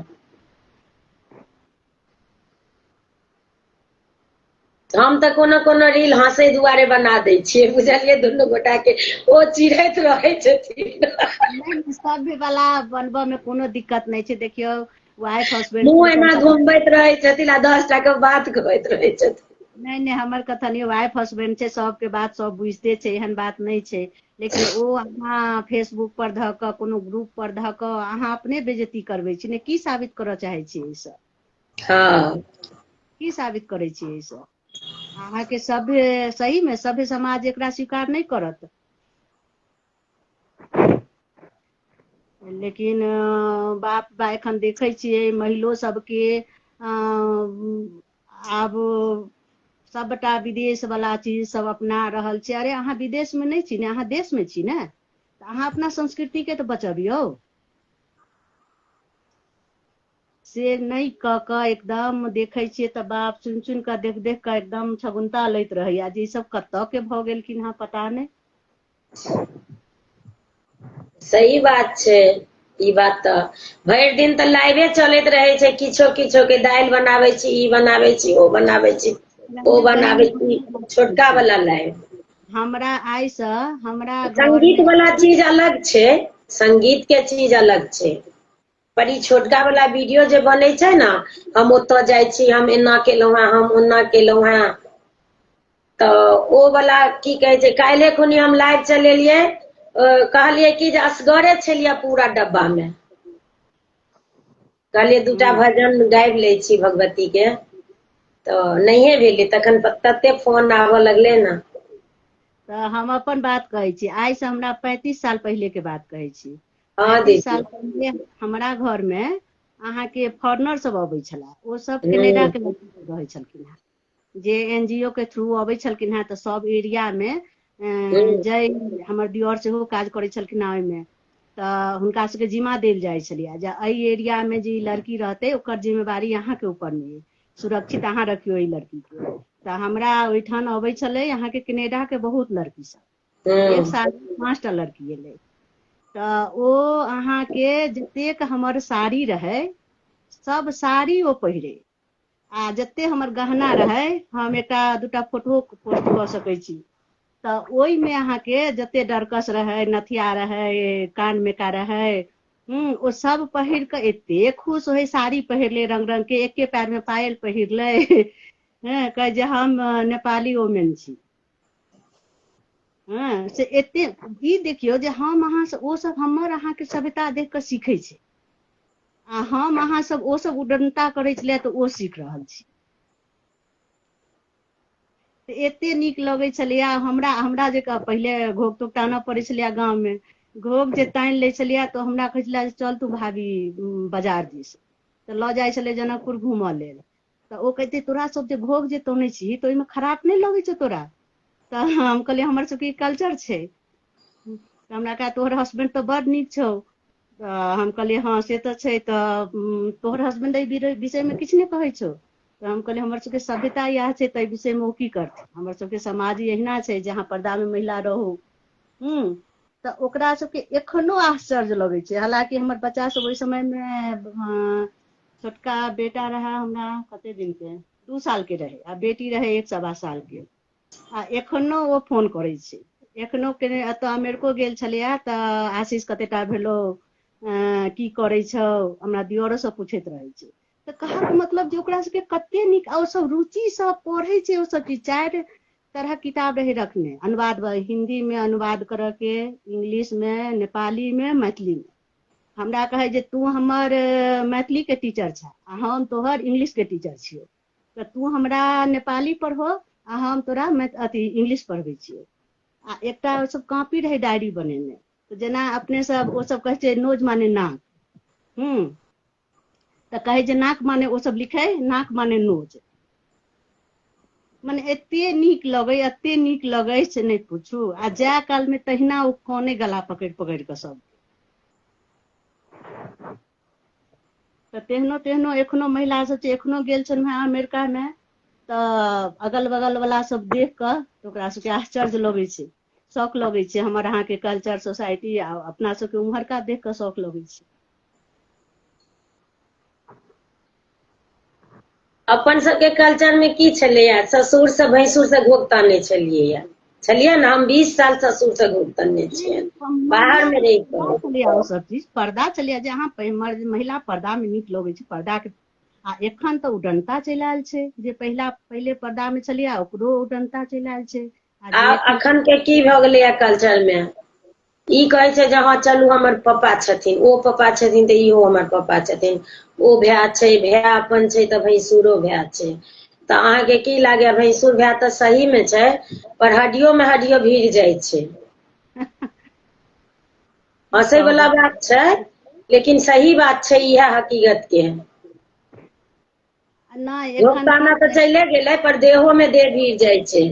हम तऽ कोनो रील हंसे दुआरे बना दै छियै, बुझलियै, दुनू गोटा के ओ चिड़ैत रहे छथिन। नहीं, सभ्य वाला बनबऽ में कोनो दिक्कत नहीं छै। देखियौ, वाइफ हस्बैंड मुँह के अपन एना सब। घुमबैत रहे छथिन आ 10 टा के बात कहैत रहे छथिन। नहीं हमर कथन वाइफ हस्बैंड छै, सबके बात सब बुझते छै, एहन बात नहीं छै। लेकिन ओ अहाँ फेसबुक पर धऽ कऽ कोनो ग्रुप पर धऽ कऽ अहाँ अपने बेइज्जती करबै छी ने। की साबित करऽ चाहे छियै एहिसँ? हाँ, की साबित करै छियै एहिसँ? अहाँके सभ्य, सही में सभ्य समाज एकरा स्वीकार नहीं करत। लेकिन बाप बा, एखन देखे छियै महिलो सबके आब सबटा विदेश वाला चीज सब अपना रहल छै। अरे अहाँ विदेश में नहीं छी ने, अहाँ देश में छी ने, तऽ अहाँ अपना संस्कृति के तऽ बचबियौ। से नहीं कऽ कऽ एकदम देखे छियै तऽ बाप, सुनि कऽ देख कऽ एकदम छगुन्ता लैत रहैया जे ई सब कतऽ के भऽ गेलखिन हँ, पता नहीं। सही बात छै। ई बात तऽ भरि दिन तऽ लाइवे चलैत रहे छै, किछो के दालि बनाबै छी, ई बनाबै छी, ओ बनाबै छी, ओ बनाबै छी, छोटका वाला लाइव। हमरा आइसँ हमरा घर संगीत में वाला चीज अलग छै, संगीत के चीज अलग छै, पर ई छोटका वाला वीडियो जे बनै छै ना, हम ओतऽ जाइ छी, हम एना केलहुँ हैं, हम ओना केलहुँ हैं, तऽ ओ वाला की कहै छै, काल्हे खुनी हम लाइव चलेलियै, कहलियै कि जे असगरे छलियै पूरा डब्बा में, कहलियै 2टा भजन गाबि लै छी भगवती के, तऽ नहिये भेलै। तखन तते फोन आबऽ लगलै ना। तऽ हम अपन बात कहै छी, आइ से हमरा 35 साल पहिले के बात कहै छी। हाँ 35 दीदी। साल पहिले हमरा घर में अहाँके फॉरनर सब अबै छला। ओ सब कनेडा हम्म के रहै छलखिन हैं, जे NGO के थ्रू अबै छलखिन हैं, तऽ सब एरिया में हम्म जय हमर दियोर सेहो काज करै छलखिन हैं ओहिमे, तऽ हुनका सबके जिम्मा देल जाइ छलियै जे एहि एरिया में जे ई लड़की रहतै ओकर जिम्मेवारी अहाँ के ऊपर में, सुरक्षित अहाँ रखियौ ई लड़की के। तऽ हमरा ओहिठाम अबै छलै अहाँके कनेडा के बहुत लड़की सब, एक हम्म साल 5टा लड़की एलै। तऽ ओ अहाँके जतेक हमर साड़ी रहै सब साड़ी ओ पहिरे, आ जते हमर गहना रहै हम एकटा दूटा फोटो पोस्ट कऽ सकै छी। तऽ ओहिमे अहाँके जते डरकस रहै, नथिया रहै, कान मेका रहै, ओ सब पहिर कऽ एते खुश होय, साड़ी पहिरले रंग रंग के, एके पैर में पायल पहिरले, हँ कहे जे हम नेपाली वोमेन छी। हँ से एते ई देखियौ जे हम अहाँ से ओ सब हमर अहाँके सभ्यता देख कऽ सीखै छै, आ हम अहाँ सब ओ सब उदंता करै छलै तऽ ओ सीख रहल छी। तऽ एते नीक लगै छलैया हमरा, हमरा जे पहिले घोघ तोग टानऽ पड़ै छलैया गाँव में, घोघ जे तानि लै छलियै तऽ हमरा कहै छलै चल तू भाभी बाजार दिस, तऽ लऽ जाइ छलै जनकपुर घूमऽ लेल। तऽ ओ कहितै तोरा सब जे घोघ जे तनै छी तऽ ओहिमे खराब नहि लगै छौ तोरा? तऽ हम कहलियै हमर सबके ई कल्चर छै। तऽ हमरा कहै तोहर हसबैंड तऽ बड़ नीक छौ। तऽ हम कहलियै हँ से तऽ छै, तऽ तोहर हसबैंड एहि विषयमे किछु नहि कहै छौ? तऽ हम कहलियै हमर सबके सभ्यता इएह छै तऽ एहि विषयमे ओ की करतै, हमर सबके समाज एहिना छै जे अहाँ पर्दा में महिला रहू। तऽ ओकरा सबके एखनो आश्चर्य लगै छै, हालांकि हमर बच्चा सब ओहि समय में छोटका बेटा रहे हमरा कते दिन के 2 साल के रहे, आ बेटी रहे 1 सवा साल के, आ एखनो ओ फोन करै छै। एखनो के एतऽ अमेरिको गेल छलैया तऽ आशीष कतेटा भेलो, की करै छौ, हमरा दियरो सब पूछैत रहै छै। तऽ कहऽके मतलब जे ओकरा सबके कते नीक, आ ओ सब रुचि सँ पढ़ै छै ओ सब चीज। 4 तरहक किताब रहै रखने, अनुवाद हिन्दी में अनुवाद करऽ के, इंग्लिश में, नेपाली में, मैथिली में। हमरा कहै जे तू हमर मैथिली के टीचर छे आ हम तोहर इंग्लिश के टीचर छियौ, तऽ तू हमरा नेपाली पढ़बऽ आ हम तोरा इंग्लिश पढ़बै छियौ। आ एकटा ओ सब कॉपी रहै डायरी बनेने, तऽ जेना अपने सब ओ सब कहै छै नोज माने नाक, तऽ कहै जे नाक माने ओ सब लिखै नाक माने नोज। मने एते नीक लगै, एते नीक लगै से नहि पूछू, आ जाय काल में तहिना ओ काने गला पकड़ि पकड़ि कऽ सब। तऽ तेहनो तेहनो एखनो महिला सब छै, एखनो गेल छलहुँ हेँ अमेरिका में तऽ अगल बगल वला सब देख कऽ तऽ ओकरा सबके आश्चर्य लगै छै, शौक लगै छै, हमर अहाँके कल्चर सोसाइटी आ अपना सबके उम्हरका देख कऽ शौक लगै छै। अपन सबके कल्चर में की छलैया, ससुर से भैंसुर से घोघ तानै छलियै, छलियै ने, हम 20 साल ससुर से घोघ तानने छियनि बाहर में रहि कऽ। ओ सब चीज पर्दा छलियै जे अहाँ महिला पर्दा में नीक लगै छै, पर्दा के आ एखन तऽ उडनता चलि आयल छै, जे पहिले पर्दा में छलियै ओकरो उडनता चलि आयल छै। आ जे अखन के की भऽ गेलैया कल्चर में, ई कहै छै जे हँ चलू हमर पप्पा छथिन, ओ पप्पा छथिन तऽ इहो हमर पप्पा छथिन, ओ भाय छै, भाय अपन छै तऽ भैंसुरो भाय छै। तऽ अहाँके की लागैया भैंसुर भाय तऽ सही में छै, पर हड्डियो में हड्डियो भीड़ जाइ छै। की हँसै कहबै वला बात छै, लेकिन सही बात छै, इएह हकीकत के। नहि घोघ एखन की ताना तऽ चले गेलै, पर देहो में देह भीड़ जाइ छै।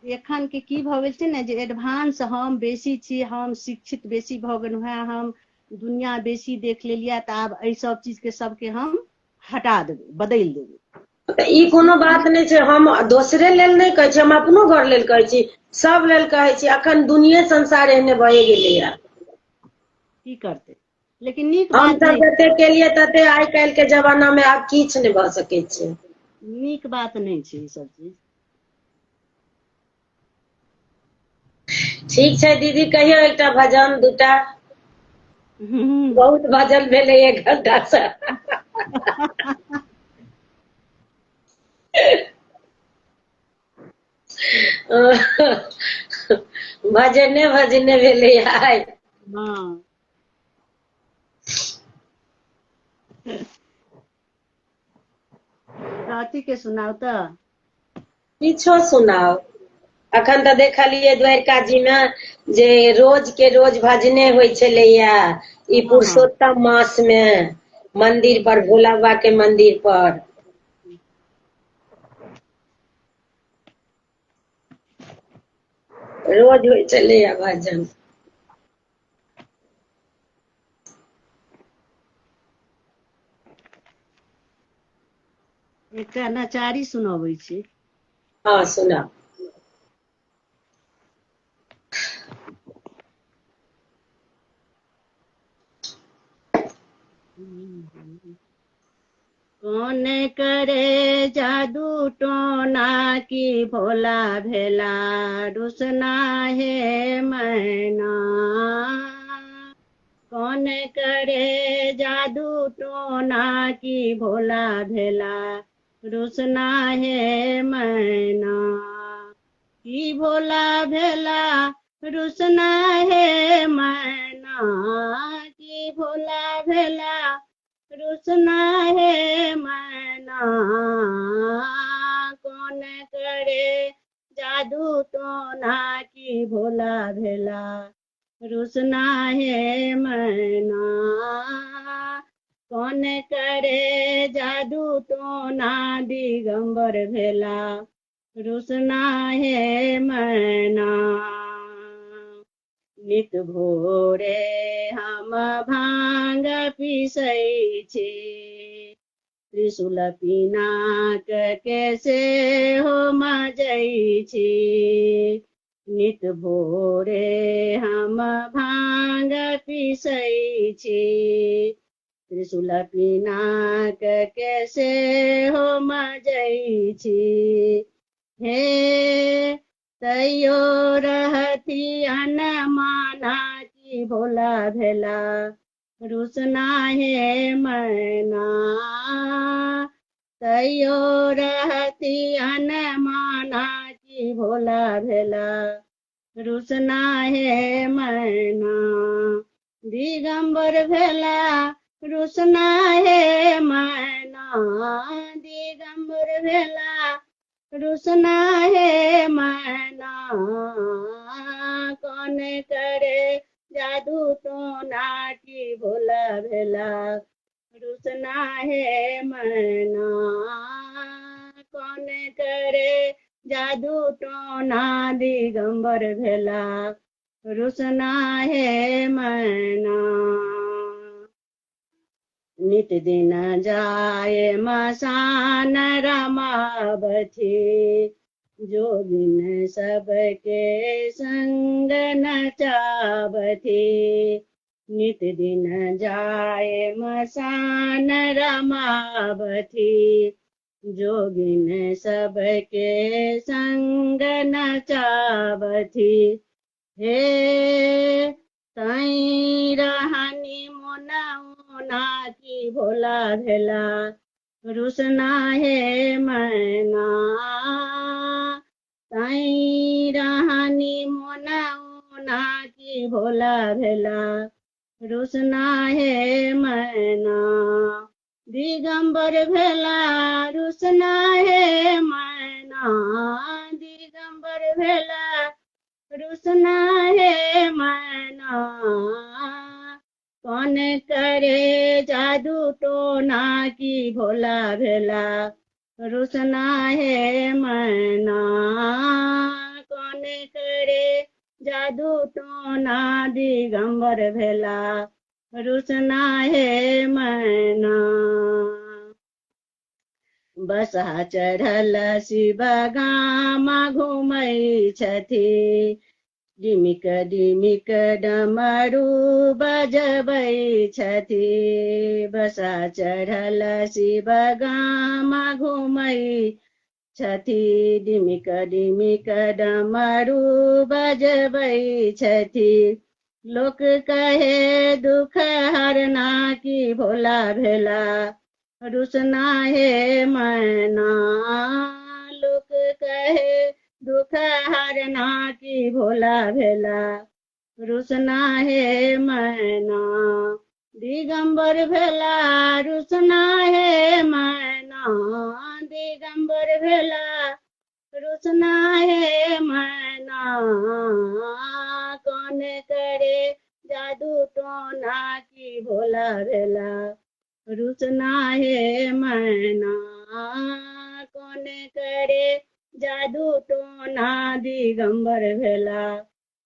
एखन के की भऽ गेल छै ने, जे एडवांस हम बेसी छी, हम शिक्षित बेसी भऽ गेलहुँ हेँ, हम दुनिया बेसी देख लेलियै, तऽ आब एहि सब चीज के सबके हम हटा देबै, बदलि देबै। तऽ ई कोनो बात नहि छै, हम दोसरे लेल नहि कहै छी, हम अपनो घर लेल कहै छी, सब लेल कहै छी, अखन दुनिये संसार एहने भए गेलैया। की करतै, लेकिन नीक हम बात सब नहि जते केलियै तते आइ काल्हि के जमाना में आब किछु नहि भए सकै छै। नीक बात नहि छै ई सब चीज। ठीक छै दीदी, कहियौ एकटा भजन दूटा। बहुत भजन भेलै 1 घंटा से। भजने भजने भेलै आइ। हँ। कथी के सुनाउ तऽ। किछो सुनाउ, अखन तऽ देखलियै द्वारिका जी में जे रोज के रोज भजने होइ छलैया, ई हँ हँ पुरुषोत्तम मास में मंदिर पर, भोला बाबा के मंदिर पर। रोज होइ छलैया भजन। एकटा नचारी सुनबै छी। हाँ सुना। कौन करे जादू टोना की भोला भेला रुसना है मैना। कौन करे जादू टोना की भोला भेला रुसना है मैना। की भोला भेला रुसना है मैना। की भोला भेला रुसना है मैना। कौन करे जादू टोना की भोला भेला रुसना है मैना। कौन करे जादू टोना दिगंबर भेला रुसना है मैना। नित भोरे हम भांग पिसै छी त्रिशूल पिनाक कैसे हो मजै छी। नित भोरे हम भांग पिसै छी त्रिशूल पिनाक कैसे हो मजै छी। हे तैयो रहती अनमाना की भोला भेला रुसना है मैना। तैयो रहती अनमाना की भोला भेला रुसना है मैना। दिगंबर भेला रुसना है मैना। दिगंबर भेला रुसना है मैना। कौन करे जादू टोना की भोला भेला रुसना है मैना। कौन करे जादू टोना दिगंबर भेला रुसना है मैना। नित दिन जाए मसान रमावथी जोगिन सबके संग नचावथी। नित दिन जाए मसान रमावथी जोगिन सबके संग नचावथी। हे तई रहनी मोना की भोला भेला रुसना है मैना। तई रहनी मोना की भोला भेला रुसना है मैना। दिगंबर भेला रुसना है मैना। दिगंबर भेला रुसना है मैना। कौन करे जादू टोना की भोला भेला रुसना है मैना। कौन करे जादू टोना दिगंबर भेला रुसना है मैना। बसा चढ़ल शिव गामा घुमै छथि डिमिक डिमिक डमरू बजबै छथि। बसा चढ़ल शिव गामा घुमै छथि डिमिक डिमिक डमरू बजबै छथि। लोक कहे दुख हरना की भोला भेला रुसना है मैना। लोक कहे दुख हरना की भोला भेला रुसना है मैना। दिगंबर भेला रुसना है मैना। दिगंबर भेला रुसना है मैना। कौन करे जादू टोना की भोला भेला रुसना है मैना। कौन करे जादू टोना दिगंबर भेला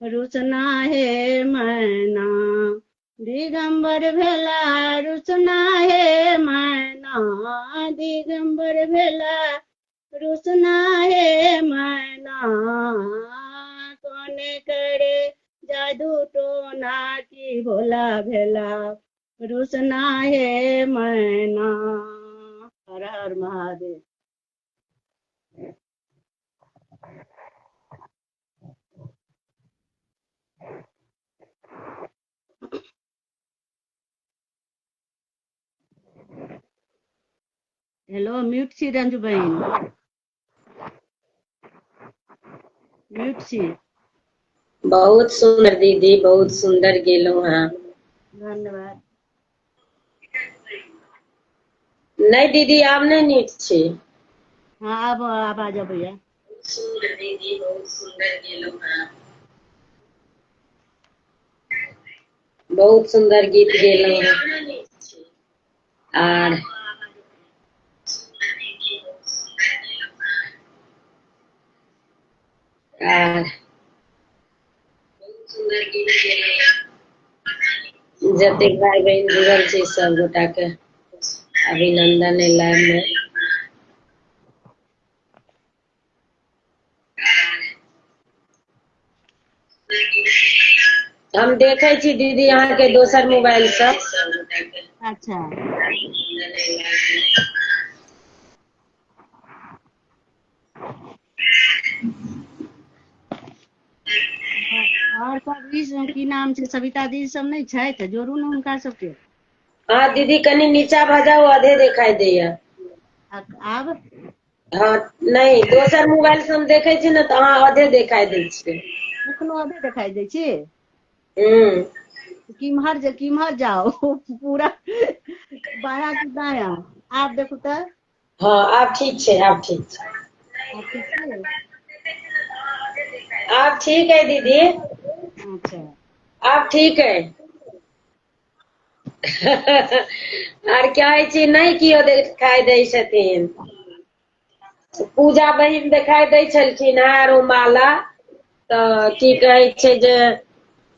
रुसना है मैना। दिगंबर भेला रुसना है मैना। दिगंबर भेला रुसना है मैना कौन करे जादू टोना की भोला भेला रुसना है मैना। हर हर महादेव। हेलो म्यूट छी रंजू बहन, म्यूट छी। बहुत सुंदर दीदी, बहुत सुंदर गेलो हाँ। धन्यवाद। नहीं दीदी आप नहीं नीट छी। हाँ अब आ जाओ भैया। सुंदर दीदी, बहुत सुंदर गेलो हाँ। बहुत सुंदर गीत गेलो हाँ। और सुंदर गीत गेलो हाँ। जतेक भाई बहन जुड़ल छै सब गोटा के अभिनंदन है लाइव में। हम देखे छी दीदी यहाँ के दोसर मोबाइल से। अच्छा और सब ई की नाम छै सविता दी सब नहीं छै त जोड़ू ने हुनका सबके। हाँ दीदी कनी नीचा भ जाओ, आधे दिखाई दैया। आब हाँ नहीं दोसर मोबाइल से हम देखे छी ना तो अहाँ आधे दिखाई दै छियै। एखनो आधे देखाई दै छी। हम्म किम्हर जाओ पूरा बाया की दाया। आप देखो तो हाँ आब ठीक छै, आब ठीक छै। आप ठीक छै। आप ठीक है दीदी, अच्छा आप ठीक है। आर क्या है छी नहीं कियो दिखाई दै छथिन। पूजा बहिन दिखाई दै छलखिन है और माला तऽ की कहै छै जे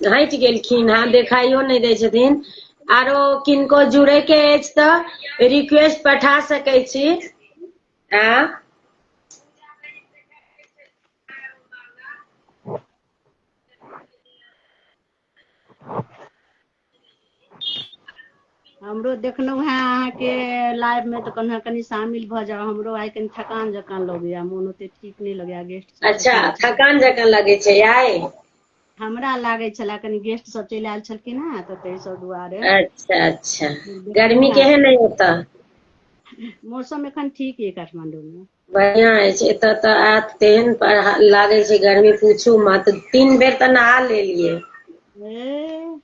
हटि गेलखिन हँ, देखाइयो नहीं दै छथिन। आरो किनको जुड़े के अछि तऽ रिक्वेस्ट पठा सकै छी। हमरो देखलहुँ हैं अहाँ के लाइव में तो कनी शामिल भ जाओ। हमरो आइ कनी थकान जकाँ लगैया, मोन ओते ठीक नहीं लगैया। गेस्ट सब अच्छा छथिन तऽ थकान जकाँ लगे छै आइ। हमरा लागै छले कनी गेस्ट सब चलि आयल छलखिन हैं तऽ ताहि सब दुआरे। अच्छा अच्छा गर्मी देखलहुँ हैं केहन है ओतऽ। मौसम एखन ठीक है काठमांडू में। बढ़िया अछि, एतऽ तऽ आत तेहन लागे छै गर्मी पूछू मत। 3 बेर तऽ नहा लेलियै। ए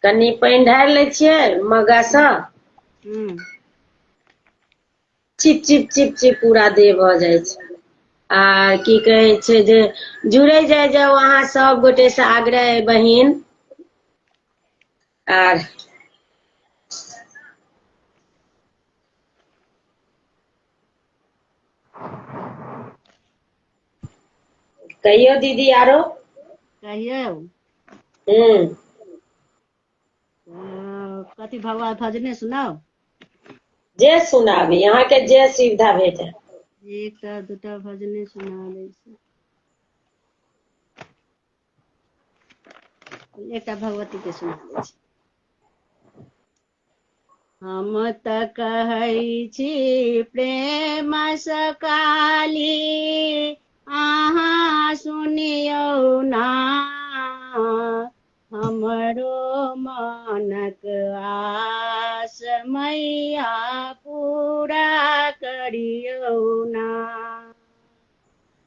कनी पानि ढारि लै छियै मग्गा सँ, चिप चिप चिप चिप पूरा देह भऽ जाइ छै। आ की कहै छै जे जुड़े जाओ अहाँ सब गोटे से आग्रह है बहिन। आर कहियो दीदी आरो कहियौ कथी भगवान भजने सुनाउ। जे सुनाबी अहाँके जे सुविधा भेटै। एकटा दूटा भजने सुना दै छी। एकटा भगवती के सुना दै छी। हम तऽ कहै छी प्रेम सँ काली, अहाँ सुनियौ ना हमरो मनक आस मैया पूरा करियौ ना।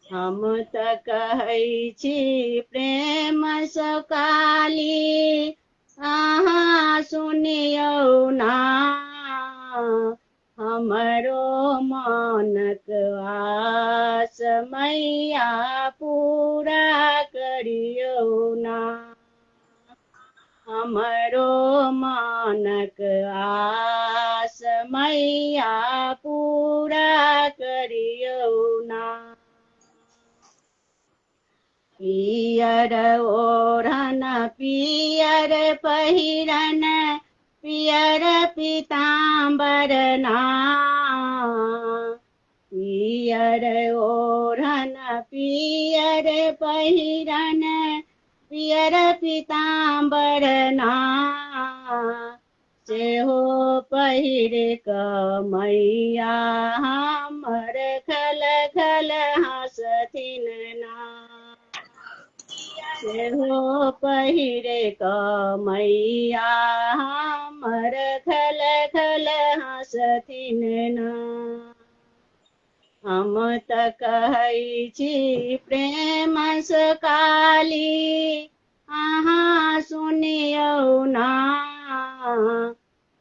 हम तऽ कहै छी प्रेम सँ काली, अहाँ सुनियौ ना हमरो मनक आस मैया पूरा करियौ ना। हमरो मनक आस मैया पूरा करियौ ना। पियर ओढ़न पियर पहिरन पियर पीताम्बर ना, पियर ओढ़न पियर पहिरन पियर पीताम्बर ना सेहो पहिर कमैया हमर खल खल हँसथिन ना सेहो पहिर कमैया हमर खल खल हँसथिन ना हम त कहै छी प्रेम सकाली अहाँ सुनियौ ना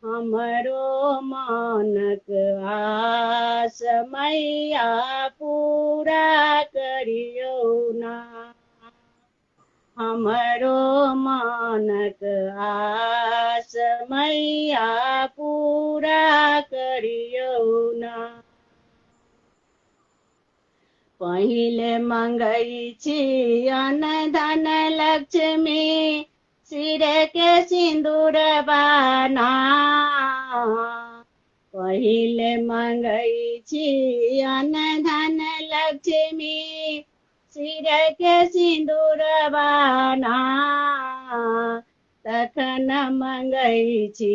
हमरो मनक आस मैया पूरा करियौ ना हमरो मनक आस मैया पूरा करियौ ना पहिले मंगै छी अन्न धन लक्ष्मी सिर के सिंदूर बाना पहिले मंगै छी अन्न धन लक्ष्मी सिर के सिंदूर बाना तखन मंगै छी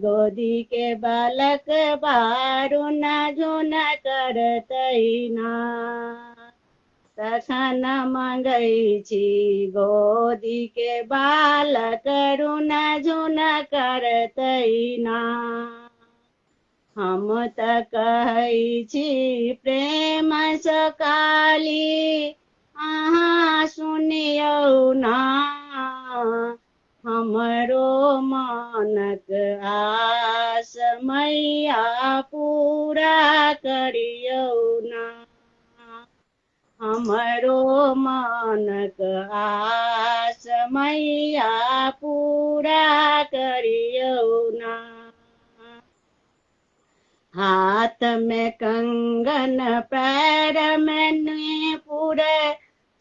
गोदी के बालक बारुन झुन करतै ना तखन मंगै छी गोदी के बालक रुन झुन करतै ना हम त कहै छी प्रेम सकाली अहाँ सुनियौ ना हमरो मनक आस मैया पूरा करियौ ना हमरो मनक आस मैया पूरा करियौ ना हाथ में कंगन पैर में नूपुर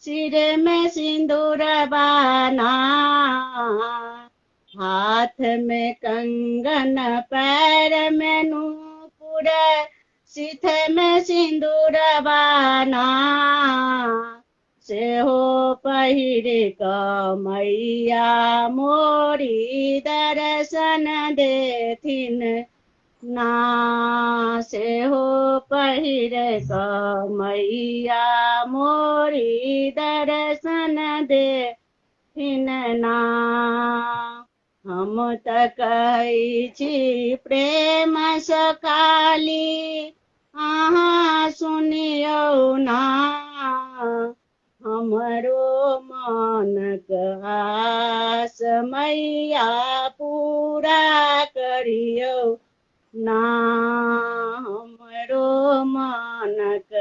सिर में सिंदूर बाना हाथ में कंगन पैर में नूपुर सिथ में सिंदूर बाना सेहो पहिर कमैया मोरी दर्शन देथिन ना सेहो पहिर कमैया मोरी दर्शन देथिन ना हम त कहै छी प्रेम सकाली अहाँ सुनियौ ना हमरो मनक आस मैया पूरा करियौ ना हमरो मनक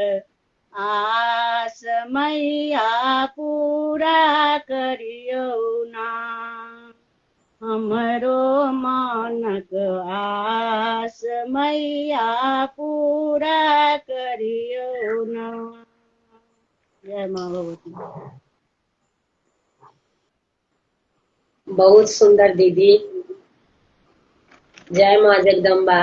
आस मैया पूरा करियौ ना हमरो मनक आस मैया पूरा करियौ ना जय माँ भगवती बहुत सुंदर दीदी। जय माँ जगदम्बा।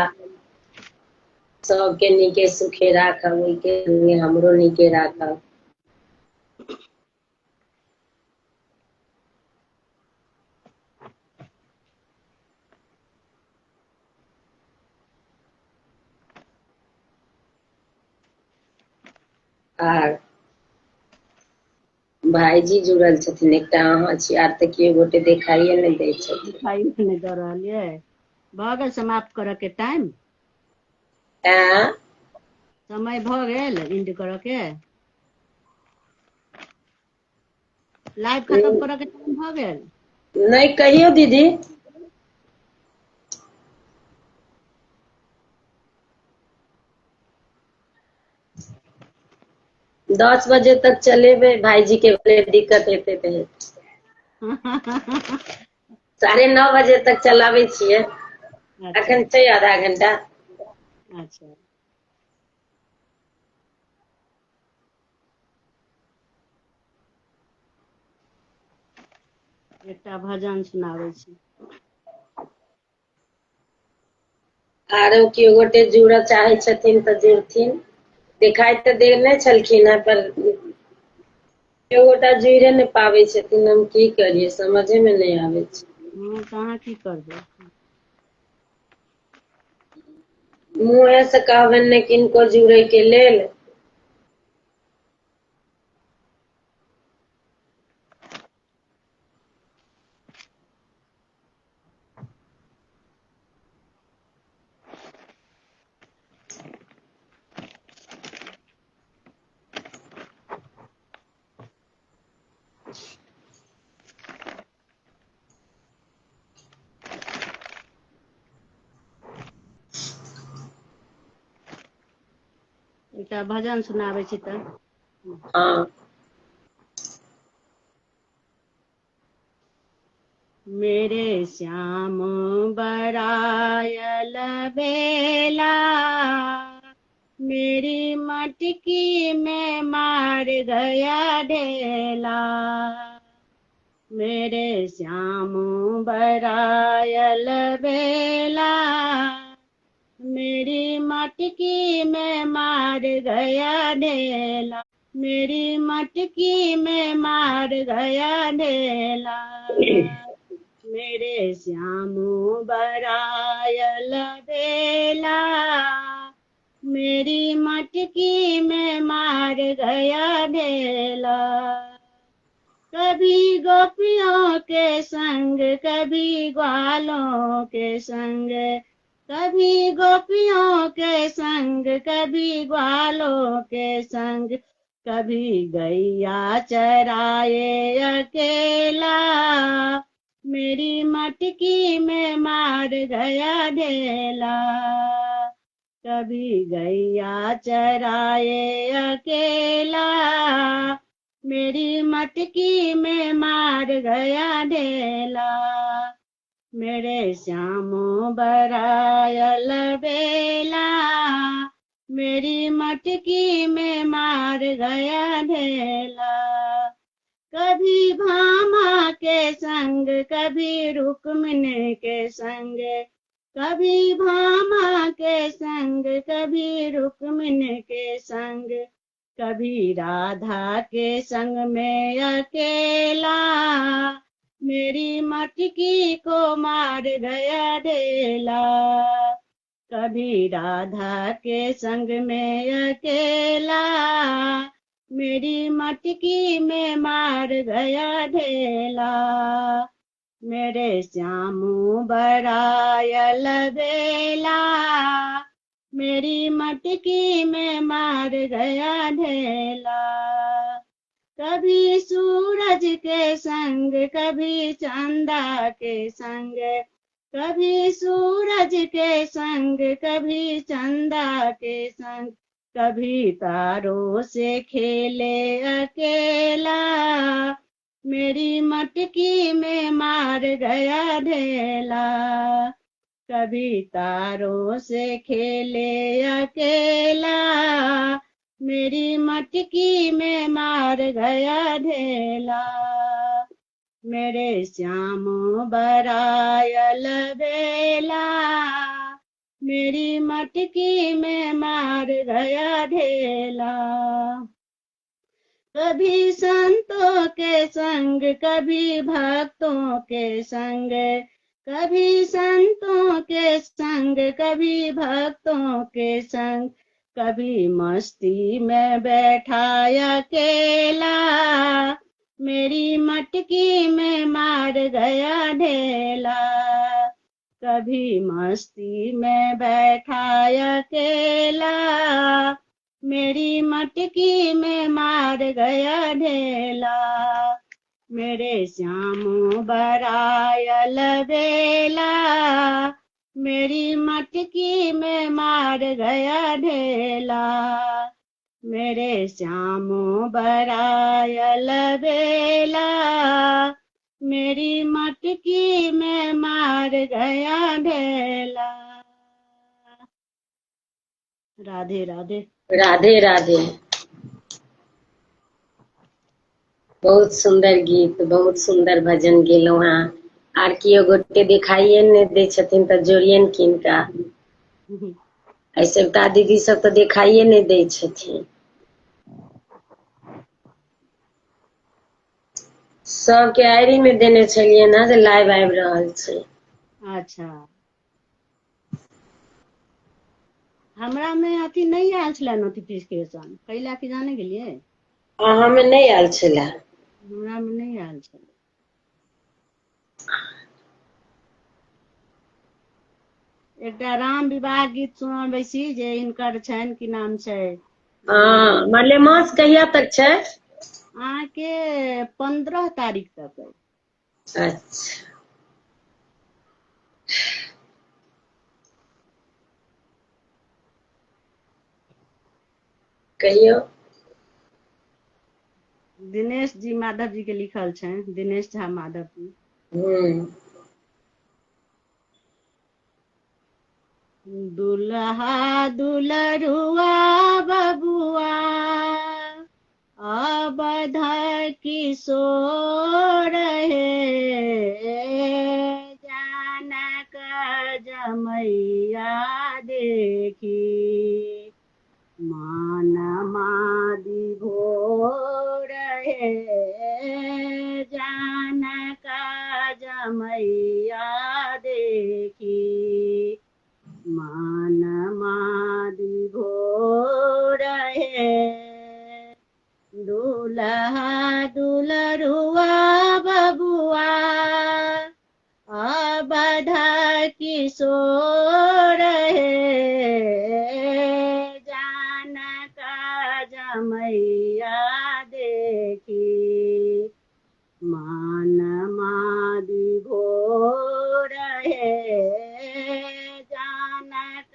सबके नीके सुखे राखब, ओइके संगे हमरो नीके राखब। आर भाईजी जुड़ल छथिन, एकटा अहाँ छी, आर तऽ केओ गोटे देखाइए नहि दै छथिन। दिखाई नहीं दे रहल ये भऽ गेल समाप्त करऽ के टाइम समय भऽ गेल एंड करऽ के लाइव खत्म करऽ के टाइम भऽ गेल नहीं कहियो दीदी। 10 बजे तक चलेबे, भाईजी के दिक्कत हेते तऽ 9:30 बजे तक चलाबै छियै। अखन छै आधा घंटा। अच्छा एकटा भजन सुनाबै छी। आरो केओ गोटे जुड़ऽ चाहे छथिन तऽ जुड़थिन। दिखाई तऽ देने छलखिन है, पर केओ गोटा जुड़े नहि पाबै छथिन। हम की करियै, समझे में नहीं आबै छै। कहाँ की करबै। मुँहे से कहबनि ने किनको जुड़े के लेल। एकटा भजन सुनाबै छी तऽ। हाँ, मेरे श्याम बरायल बेला, मेरी मटकी में मार गया ढेला। मेरे श्याम बरायल बेला, मेरी मटकी में मार गया ढेला। मेरी मटकी में मार गया ढेला। मेरे श्याम बरायल बेला, मेरी मटकी में मार गया ढेला। कभी गोपियों के संग, कभी ग्वालों के संग, कभी गोपियों के संग, कभी ग्वालों के संग, कभी गैया चराए अकेला। मेरी मटकी में मार गया ढेला। कभी गैया चराए अकेला, मेरी मटकी में मार गया ढेला। मेरे श्यामो बरायल बेला, मेरी मटकी में मार गया ढेला। कभी भामा के संग, कभी रुक्मिणी के संग, कभी भामा के संग, कभी रुक्मिणी के संग, कभी राधा के संग में अकेला। मेरी मटकी को मार गया ढेला। कभी राधा के संग में अकेला, मेरी मटकी में मार गया ढेला। मेरे श्यामू बरायल बेला, मेरी मटकी में मार गया ढेला। कभी सूरज के संग, कभी चंदा के संग, कभी सूरज के संग, कभी चंदा के संग, कभी तारों से खेले अकेला। मेरी मटकी में मार गया ढेला। कभी तारों से खेले अकेला, मेरी मटकी में मार गया ढेला। मेरे श्यामो बरायल बेला, मेरी मटकी में मार गया ढेला। कभी संतों के संग, कभी भक्तों के संग, कभी संतों के संग, कभी भक्तों के संग, कभी मस्ती में बैठा अकेला। मेरी मटकी में मार गया ढेला। कभी मस्ती में बैठा अकेला, मेरी मटकी में मार गया ढेला। मेरे श्यामो बरायल बेला, मेरी मटकी में मार गया ढेला। मेरे श्यामो बरायल बेला, मेरी मटकी में मार गया ढेला। राधे राधे। राधे राधे। बहुत सुंदर गीत, बहुत सुंदर भजन गेलहुँ हेँ। आर केओ गोटे दिखाइए नहि दै छथिन तऽ जोड़ियनि किनका। ऐसे दीदी सब तो दिखाइए नहीं दै छथिन। सबके आईडी में देने छलिए ना जे लाइव आबि रहल छै। अच्छा, हमरा में अथी नहीं आयल छलै नोटिफिकेशन, कैला कि जाने गेलिए हमें नहीं आयल छलै। हमरा में नहीं आयल छलै। एकटा राम विवाह गीत सुनबै छी जे हिनकर छनि, की नाम छै, हाँ, मलेमास कहिया तक छै? अहाँ के 15 तारीख तक है। अच्छा, कहियो। दिनेश जी माधव जी के लिखल छनि, दिनेश झा माधव जी। दुल्हा दुलरुआ बबुआ अवध किशोर हे, जानक जमैया देखी मान मादी भोर हे, जानक जमैया देखी मान मादी भोर हे। दुल्हा दुलरुआ बबुआ अवध किशोर हे, जानक जमैया देखी मान मादी भोर हे, जानक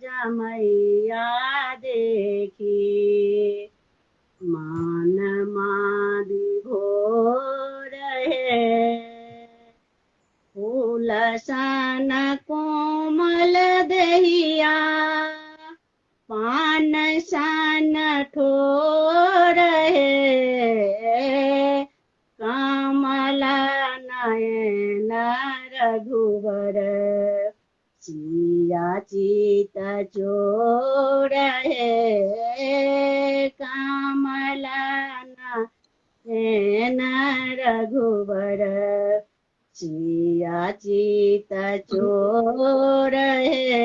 जमैया देखी मान मादी भोर हे। फूल सन कोमल दहिया पान सन ठोर हे, कमल नयन रघुवर सिया चित चोर हे, कमल नयन रघुवर सिया चित चोर हे।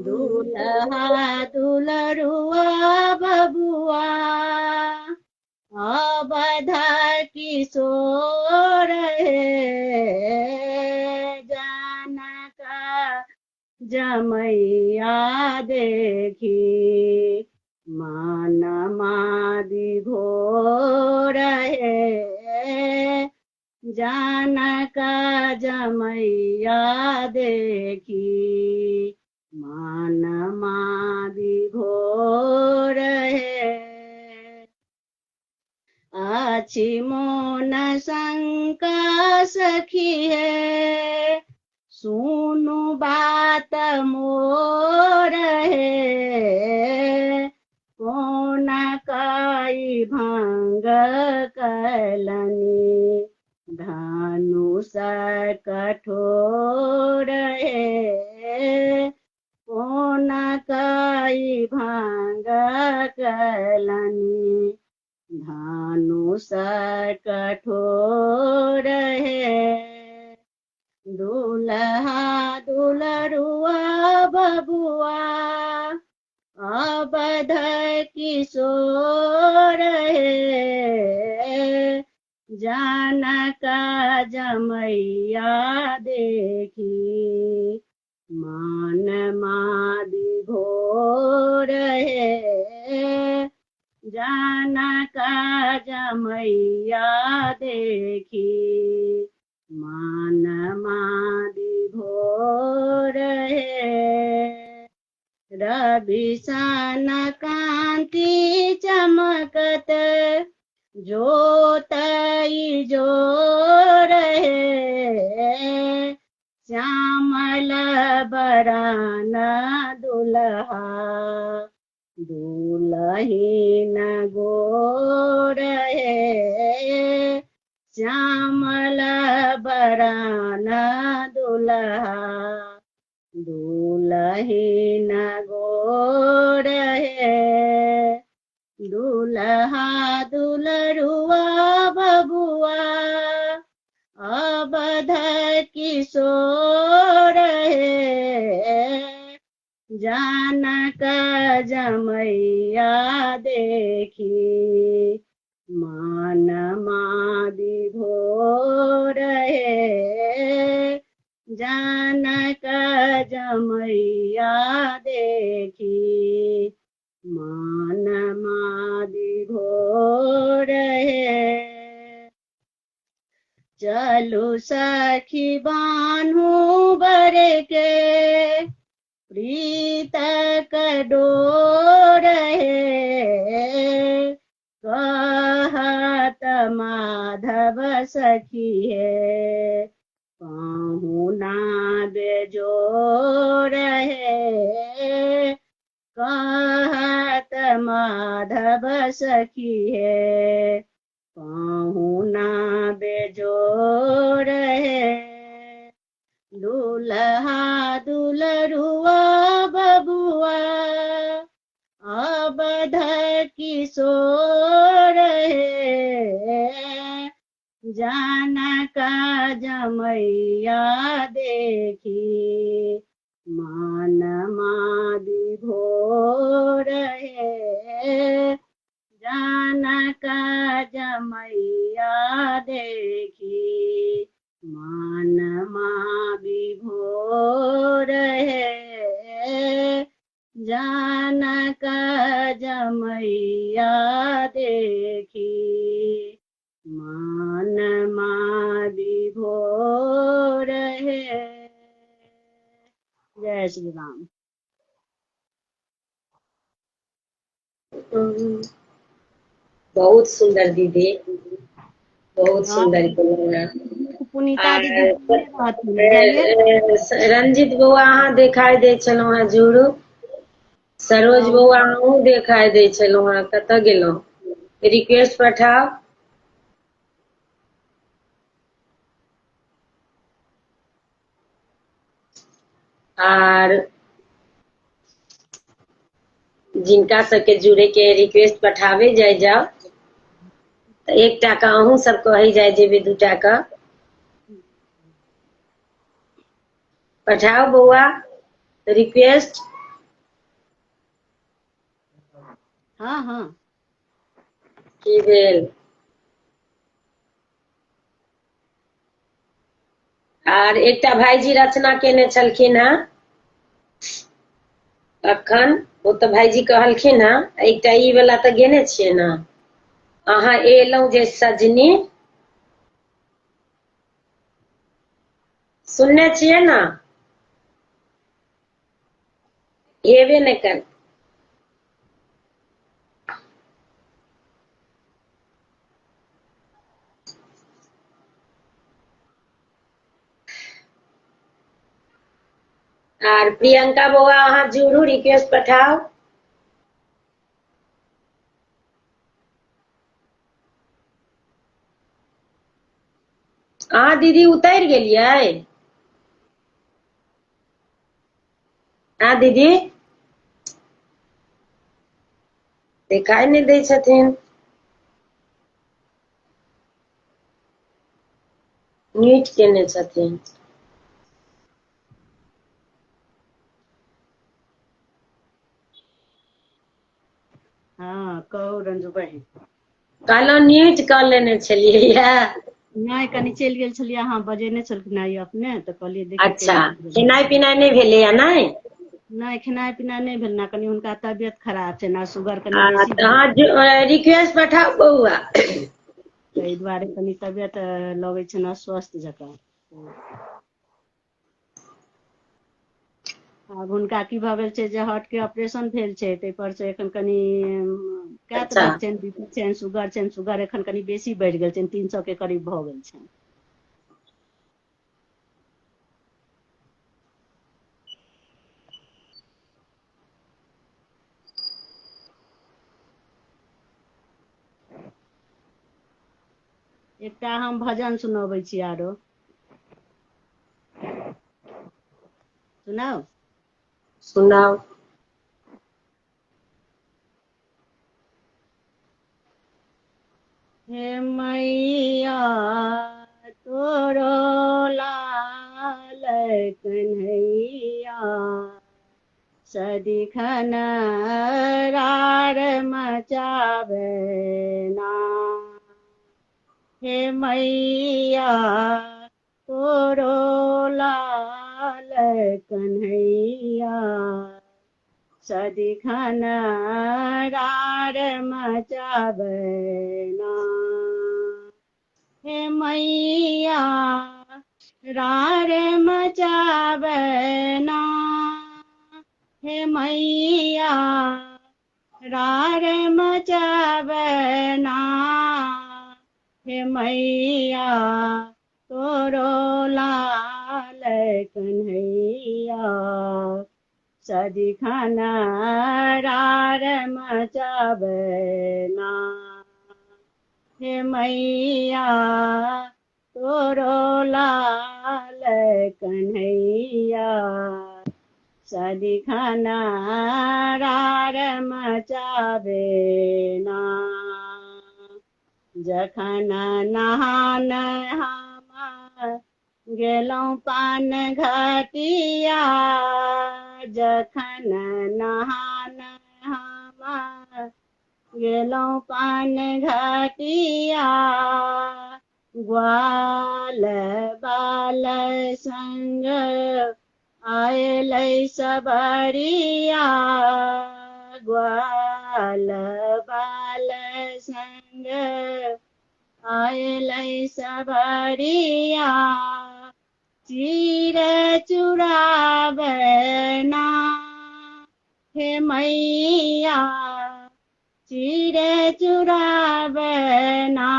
दुल्हा दुलरुआ बबुआ अवध किशोर हे, जानक जमैया देखी मान मादी भोर हे, जानक जमैया देखी मान मादी भोर हे। आछि मोन शंका सखी है, सुनु बात मोर है, कौन काई भंग कलनी धनुष कठोर है, कौन काई भंग कलनी धनुष कठोर है। दुल्हा दुलरुआ बबुआ अवध किशोर है, जानक जमैया देखी मान मादी भोर है, जानक जमैया देखी मान मादी भोर है। रवि सन कांति चमकत जोतई जोर है, श्यामल बरन दुल्हा दुलहीन गोर है, श्यामल बरन दुल्हा दुलहीन बहिन गोर है दुल्हा दुलरुआ बबुआ अवध किशोर है जानक जमैया देखी मन मादि भोर है जानक जमैया देखी मन मादि भोर है चलु सखी बान्हु बर के प्रीत डोर है कहत माधव सखी है पाहुना बेजोर है कहत माधव सखी है पाहुना बेजोर है दुल्हा दुलरुआ बबुआ अवध किशोर है जानक जमैया देखी मन मादि भोर है जानक जमैया देखी मन मादि भोर है जानक जमैया देखी मन मादि भोर है। जय श्री राम। बहुत सुंदर दीदी, बहुत हाँ सुंदर बोलना। पुनीता दीदी आर रहथिन बुझलियै रंजित बौआ अहाँ देखाई दै छलहुँ हेँ जुड़ू। सरोज बौआ अहूँ देखाई दै छलहुँ हेँ, कतऽ गेलहुँ? Request Pathao. आर जिनका सबके जुड़े के रिक्वेस्ट पठाबे जाय जाओ तो एक टाका अहूँ सब कही जाय जेबे 2 टाका पठाओ बौआ रिक्वेस्ट। हाँ हाँ की भेल? आर एकटा भाईजी रचना केने छलखिन हेँ अखन, वो तो भाईजी कहलखिन हेँ एकटा ई वाला तो गेने छियै ने अहाँ एलहुँ जे सजनी, सुनने छियै ना? एबे नहीं कर। आर प्रियंका बौआ अहाँ जुड़ू, रिक्वेस्ट पठाओ। अहाँ दीदी उतर गेलियै? हाँ दीदी दिखाई नहीं दै छथिन, म्यूट केने छथिन। हाँ कहू रंजू बहिन। कहलहुँ म्यूट कऽ लेने छलियै यऽ। नहीं कनी चलि गेल छलियै, अहाँ बजेने छलखिन आई अपने तो कहलिए देखिए अच्छा, खेनाइ पिनाइ नहीं भेलैया नहीं? नहीं खेनाइ पिनाइ नहीं भेल ना, कनी हुनका तबियत खराब छै ना, शुगर कनी बेसी अहाँ रिक्वेस्ट पठाओ बौआ। ताहि दुआरे कनी तबियत लगै छै ना स्वस्थ जकाँ। आब हुनका की भऽ गेल छै जे हार्ट के ऑपरेशन भेल छै, ताहि पर से एखन कनी कए अच्छा तरहक छनि, बीपी छनि, शुगर एखन कनी बेसी बढ़ि गेल छनि, 300 के करीब भऽ गेल छनि। एकटा हम भजन सुनबै छी आरो सुनाउ। सुनाओ। हे मैया तोरो लाल कन्हैया सदिखन रार मचावे ना। हे मैया तोरो लाल कन्हैया सदिखन रार मचावे ना। हे मैया रार मचावे ना। हे मैया रार मचावे ना। हे मैया तोरो लाल कन्हैया सदिखन रार मचावे ना। हे मैया तोरो लाल कन्हैया सदिखन रार मचावे ना। जखन नहान हम गेलहुँ पान घटिया जखन नहान हम गेलहुँ पान घटिया ग्वाल बाल संग आयलै सबरिया। ग्वाल बाल संग आयलै सबरिया चीर चुरावे ना। हे मैया चीर चुरावे ना।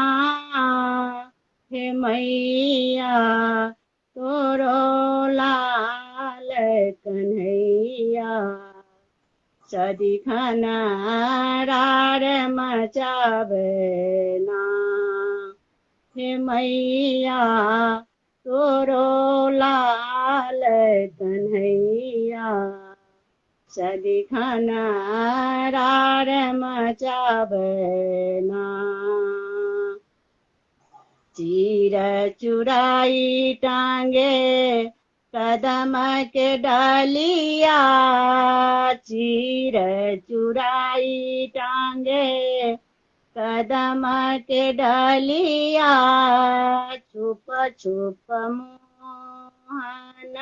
हे मैया तोरो लाल कन्हैया सदिखन रार मचावे ना। हे मैया तोरो लाल कन्हैया सदिखन रार मचावे ना। चीर चुराई टांगे कदम के डालिया चीर चुराई टांगे कदम के डालिया छुप छुप मोहन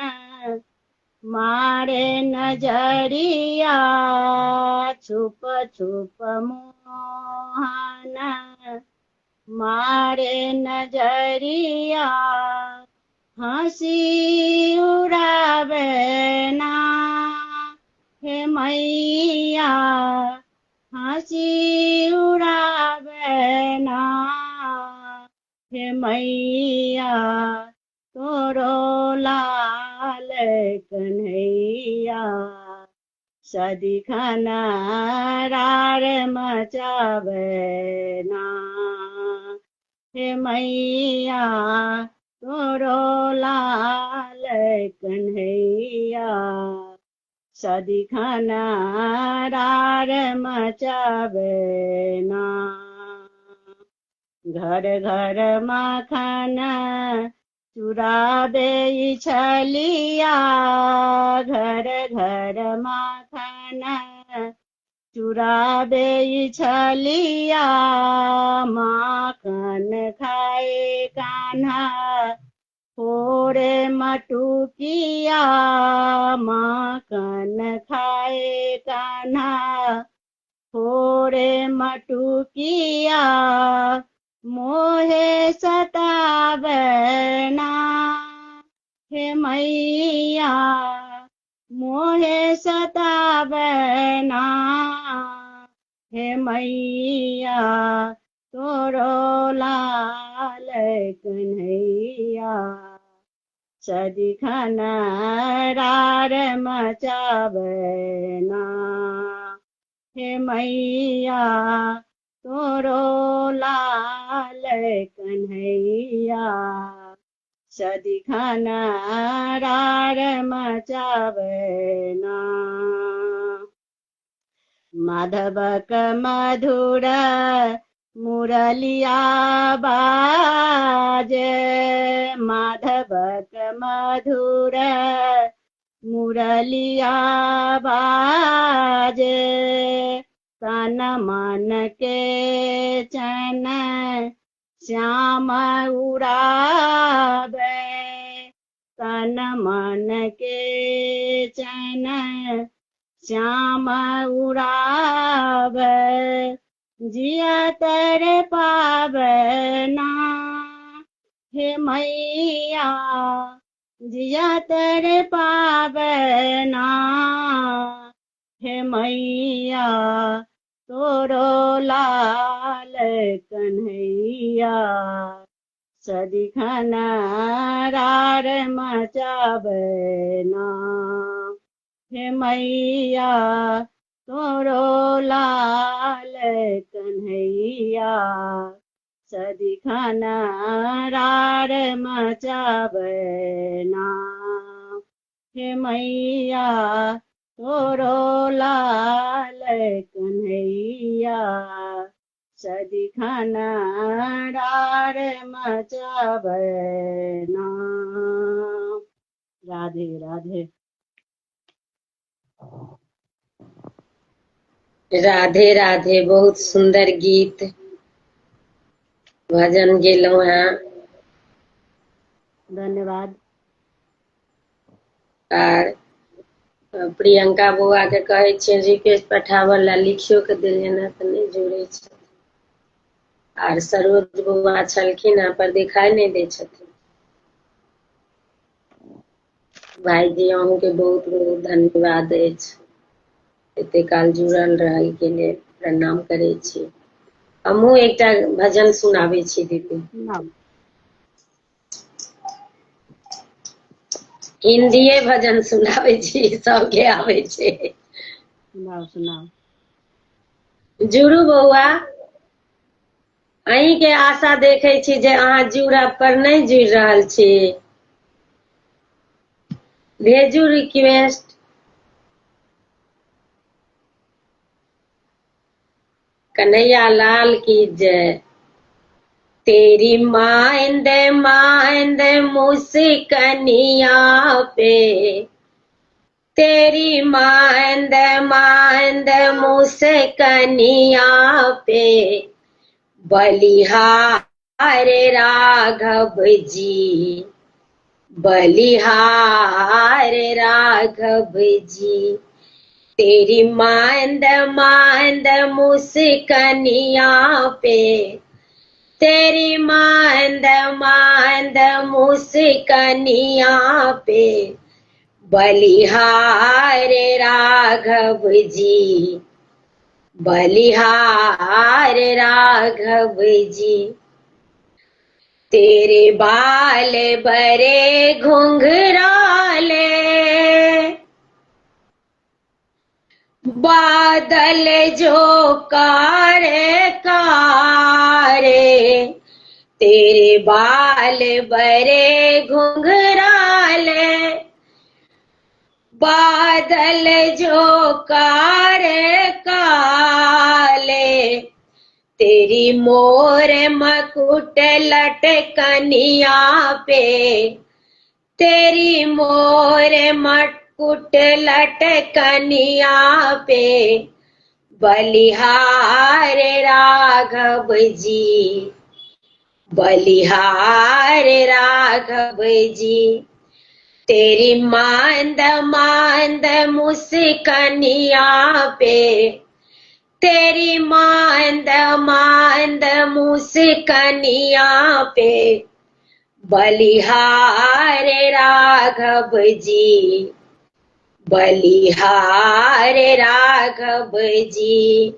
मारे नजरिया छुप छुप मोहन मारे नजरिया हंसी उड़ावे ना। हे मैया हंसी उड़ावे ना। हे मैया तोरो लाल कन्हैया सदिखन रार मचावे ना। हे मैया तोरो लाल कन्हैया सदिखन रार मचावे ना। घर घर माखन चुराबे छलिया घर घर माखन चुराबे छलिया माखन खाए कान्हा फोरे मटुकिया माखन खाए कान्हा फोरे मटुकिया मोहे सतावे ना। हे मैया मोहे सतावे ना। हे मैया तोरो लाल कन्हैया सदिखन रार मचावे ना। हे मैया तोरो लाल कन्हैया सदिखन रार मचावना माधवक मधुर मुरलिया बाजे माधवक मधुर मुरलिया बाजे तन मन के चैन श्याम उड़ावे तन मन के चैन श्याम उड़ावे जिया तेरे पावना हे मैया जिया तेरे पावना हे मैया तोरो लाल कन्हैया सदिखन रार मचावना हे मैया तोरो लाल कन्हैया सदिखन रार मचावना हे मैया तोरो लाल कन्हैया सदिखन रार मचावना। राधे राधे। राधे राधे। बहुत सुंदर गीत भजन गेलहुँ हैं। धन्यवाद। आर प्रियंका बौआ के कहै छियै रिक्वेस्ट पठाबऽ ला, लिखियो के देलियै ना तऽ नहीं जुड़े छै। आर सरोज बौआ छलखिन हैं पर दिखाई नहीं दे छथिन। भाईजी अहूँ के बहुत बहुत धन्यवाद अछि, एते काल जुड़ल रहै के लिए प्रणाम करै छी। हमहूँ एकटा भजन सुनाबै छी दीदी। हिंदीए भजन सुनाबै छी, सबके आबै छै। सुनाओ सुनाओ। जुड़ू बौआ, अहीं के आशा देखे छी जे अहाँ जुड़ब पर नहीं जुड़ रहल छी। भेजू रिक्वेस्ट। कन्हैया लाल की जय। तेरी माइंद माइंद मुस्कनिया पे, तेरी माइंद माइंद मुस्कनिया पे, बलिहार राघव जी, बलिहार राघव जी। तेरी माइंद माइंद मुस्कनिया पे, तेरी माइंद माइंद मुस्कनिया पे, बलिहार राघव जी, बलिहार राघव जी। तेरे बाल बरे घुंघराले, बादल जो कारे कारे, तेरे बाल बरे घुंघराले, बादल जो कारे काले, तेरी मोर मकुट लटकनिया पे, तेरी मोर मकुट लटकनिया पे, बलिहार राघव जी, बलिहार राघव जी। तेरी मांद मांद मुस्कनिया पे, तेरी मांद मांद मुस्कनिया पे, बलिहार राघव जी, बलिहार राघव जी।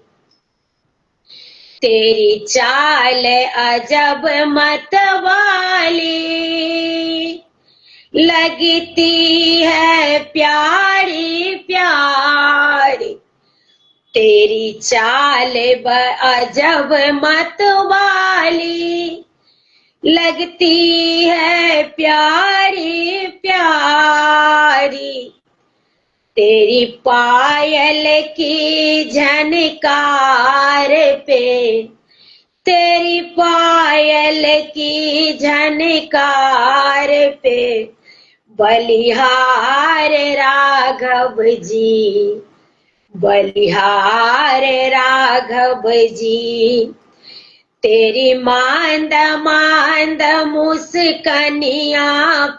तेरी चाल अजब मतवाली, लगती है प्यारी प्यारी, तेरी चाल अजब मतवाली, लगती है प्यारी प्यारी तेरी पायल की झनकार पे, तेरी पायल की झनकार पे बलिहार राघव जी, बलिहार राघव जी। तेरी मांद मांद मुस्कनिया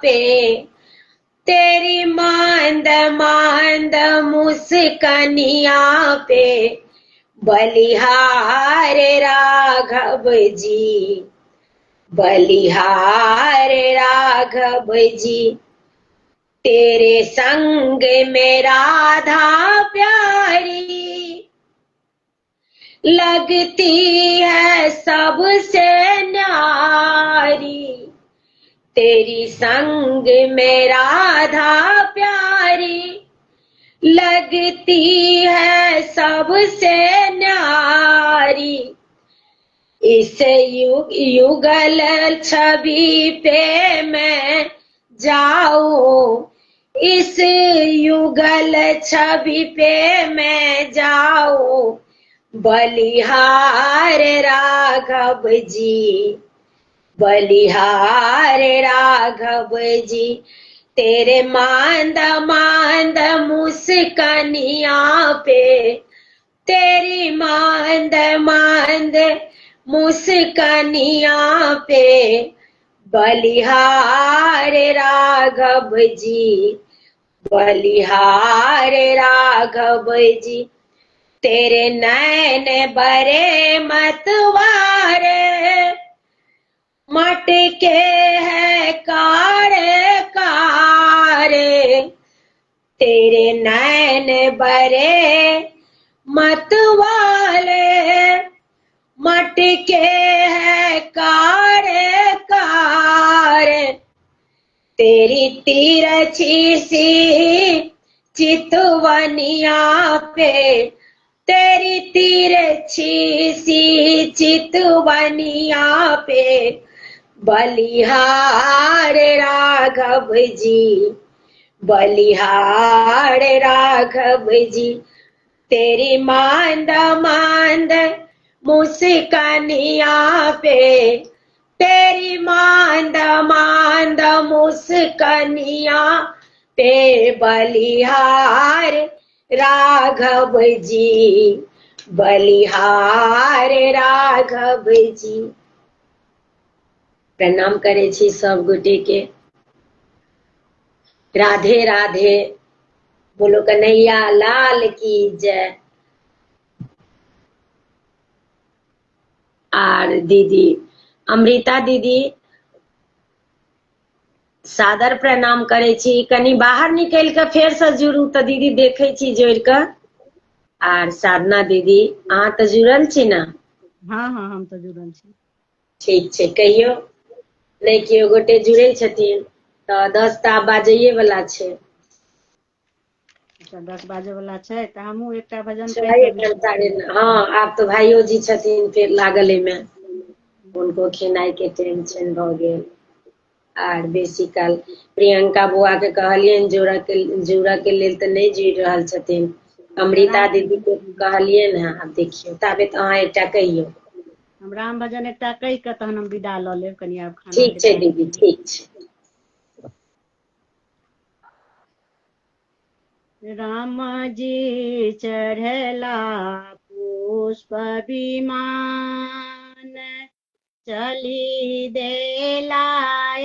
पे, तेरी मांद मांद मुस्कनिया पे बलिहार राघव जी, बलिहार राघव जी। तेरे संग में राधा प्यारी लगती है सबसे न्यारी, तेरी संग में राधा प्यारी लगती है सबसे न्यारी। इस युगल छवि पे मैं जाऊं, इस युगल छवि पे मैं जाऊं बलिहार राघव जी, बलिहार राघव जी। तेरे मांद मांद मुस्कनिया पे, तेरी मांद मांद मुस्कनिया पे बलिहार राघव जी, बलिहार राघव जी। तेरे नैन बरे मतवारे मटके है कारे कारे, तेरे नैन बरे मतवाले मटके है कारे कारे। तेरी तिरछी सी चितवनिया पे, तेरी तिरछी सी चितवनिया पे बलिहार राघव जी, बलिहार राघव जी। तेरी मांद मांद मुस्कनिया पे, तेरी मांद मांद मुस्कनिया पे बलिहार राघव जी, बलिहार राघव जी। प्रणाम करे छी सब गोटे के। राधे राधे। बोलो कन्हैया लाल की जय। आर दीदी अमृता दीदी सादर प्रणाम करे छी। कनी बाहर निकल के फेर से जुड़ू तो दीदी देखे छी जोड़ के। आर साधना दीदी अहाँ तो जुड़ल छी ना? हाँ हाँ हम तो जुड़ल छी। ठीक छै कहियो। नहीं केओ गोटे जुड़े छथिन तो 10 ता बाजैये वाला छै। अच्छा 10 बाजे वाला छै त हमहू एकटा भजन कह साढ़े के हाँ आप तो भाइयों जी छथिन फिर लागल में उनको खेनाई के टेंशन भ गेल। आर बेसी काल प्रियंका बुआ के कहलियन जुड़ा के लेल त नहीं जुड़ रहल छथिन। अमृता राम दीदी के कहलियन है। अब देखियो ताबे तो अहाँ एकटा कहियो। हम राम भजन एकटा कह के तहन हम विदा ल लेब, कनी आब खाना ठीक के छै टाइम दीदी ठीक छै। राम जी चढ़ला पुष्प विमान, चली देला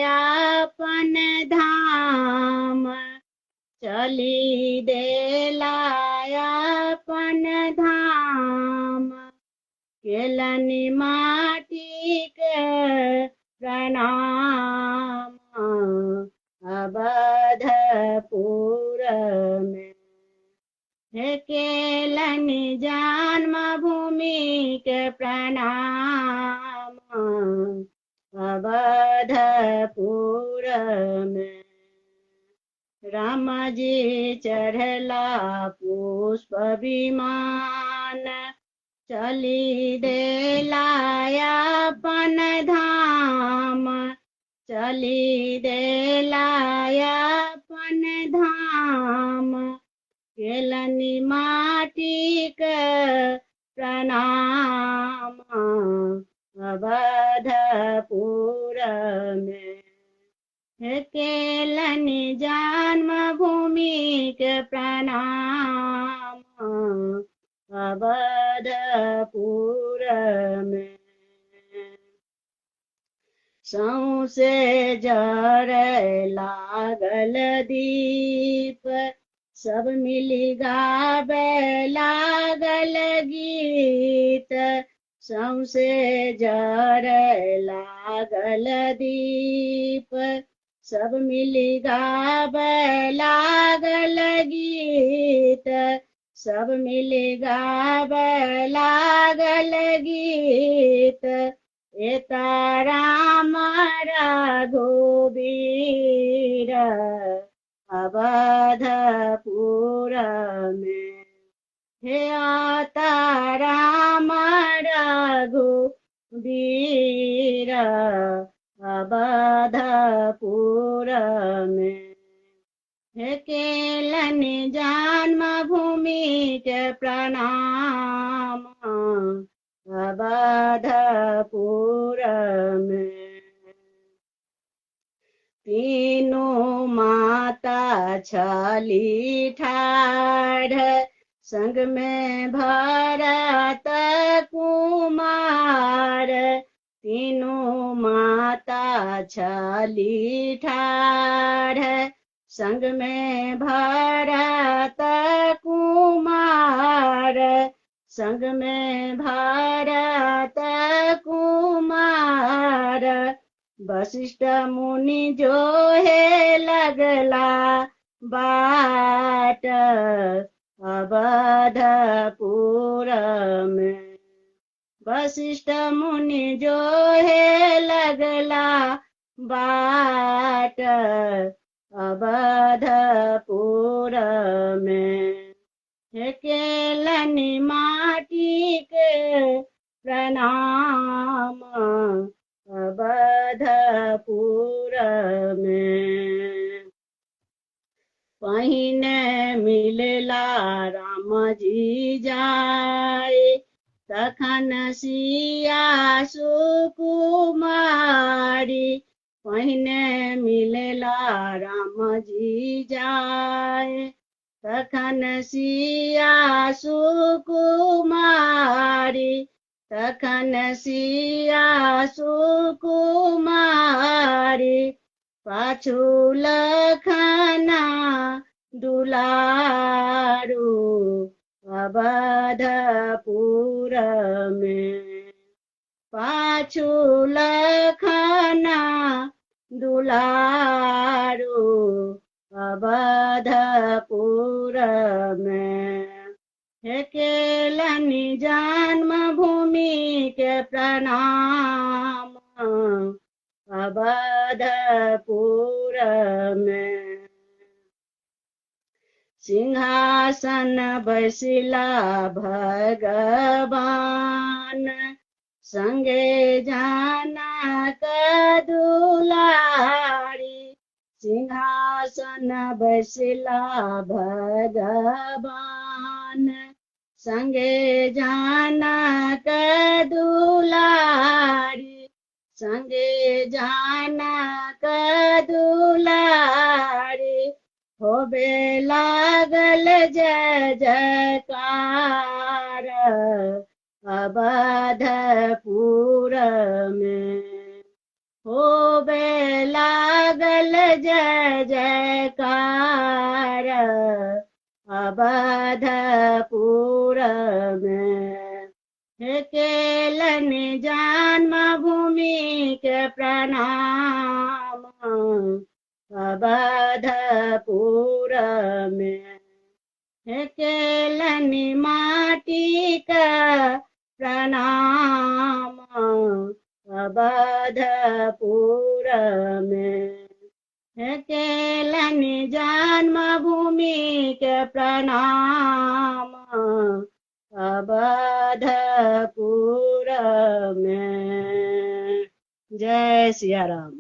अपन धाम, चली देला अपन धाम। केलनि माटी के प्रणाम अवधपुर में, केलनि जन्मभूमि के प्रणाम अवधपुर में। राम जी चढ़ला पुष्प विमान, चली देलाया अपन धाम, चली देलाया अपन धाम, केलनि माटी के प्रणाम, अवधपुर में केलनि जन्मभूमि के प्रणाम, अवधपुर में सौंसे जरय लागल दीप, सब मिली गावे लागल गीत, सौंसे जरय लागल दीप, सब मिली गावे लागल गीत, सब मिली गावे लागल गीत, एता राम रघुबीर अवधपुर में, हे आता राम रघुबीर अवधपुर में, हे केलनि जन्मभूमि के प्रणाम, अवधपुर में तीनों माता छली ठाढ़, संग में भरत कुमार, तीनों माता छली ठाढ़, संग में भरत कुमार, संग में भरत कुमार, वशिष्ठ मुनि जो है लगला बाट, अवधपुर में वशिष्ठ मुनि जो है लगला बाट, अवधपुर में केलनि माटी के प्रणाम, अवधपुर में पहिने मिलला राम जी जाए, तखन सिया सुकुमारी, पहिने मिलला राम जी जाए, तखन सिया सुकुमारी, तखन सिया सुकुमारी, पाछू लखना दुलारू अवधपुर में, पाछू लखना दुलारू अवधपुर में, हे केलनि जन्मभूमि के प्रणाम, अवधपुर में सिंहासन बैसिला भगवान, संगे जनक दुलारी, सिंहासन बैसिला भगवान, संगे जनक दुलारी, संगे जनक दुलारी, होबे लागल जय जयकार, अवधपुर में होबे लागल जय जयकार, अवधपुर में हे केलनि जन्मभूमि के प्रणाम, अवधपुर में हे केलनि माटी का प्रणाम, अवधपुर में हे केलनि जन्मभूमि के प्रणाम, अवधपुर में। जय सिया राम।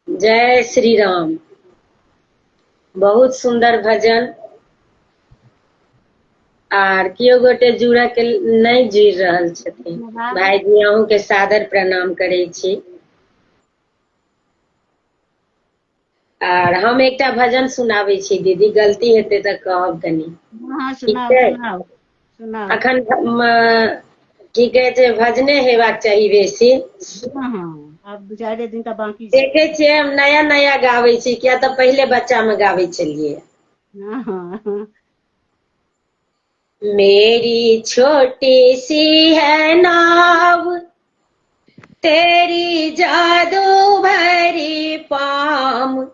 जय श्री राम। बहुत सुंदर भजन। आर कियो गोटे जुड़ा के नहीं जुड़ रहल छथिन। भाई जी अहूँ के सादर प्रणाम करे छी। आर हम एकटा भजन सुनाबै छी दीदी, गलती हेतै तऽ कहब कनी। हाँ ठीक सुनाओ छै। सुनाओ सुनाओ। अखन की कहै छै, भजने हेबाक चाही बेसी। हाँ हाँ, अब 2-4 दिन का बाकी छै। देखे छियै हम नया नया गाबै छी, किया तऽ पहिले बच्चा में गाबै छलियै। हाँ हाँ। मेरी छोटी सी है नाव, तेरी जादू भरी पाम।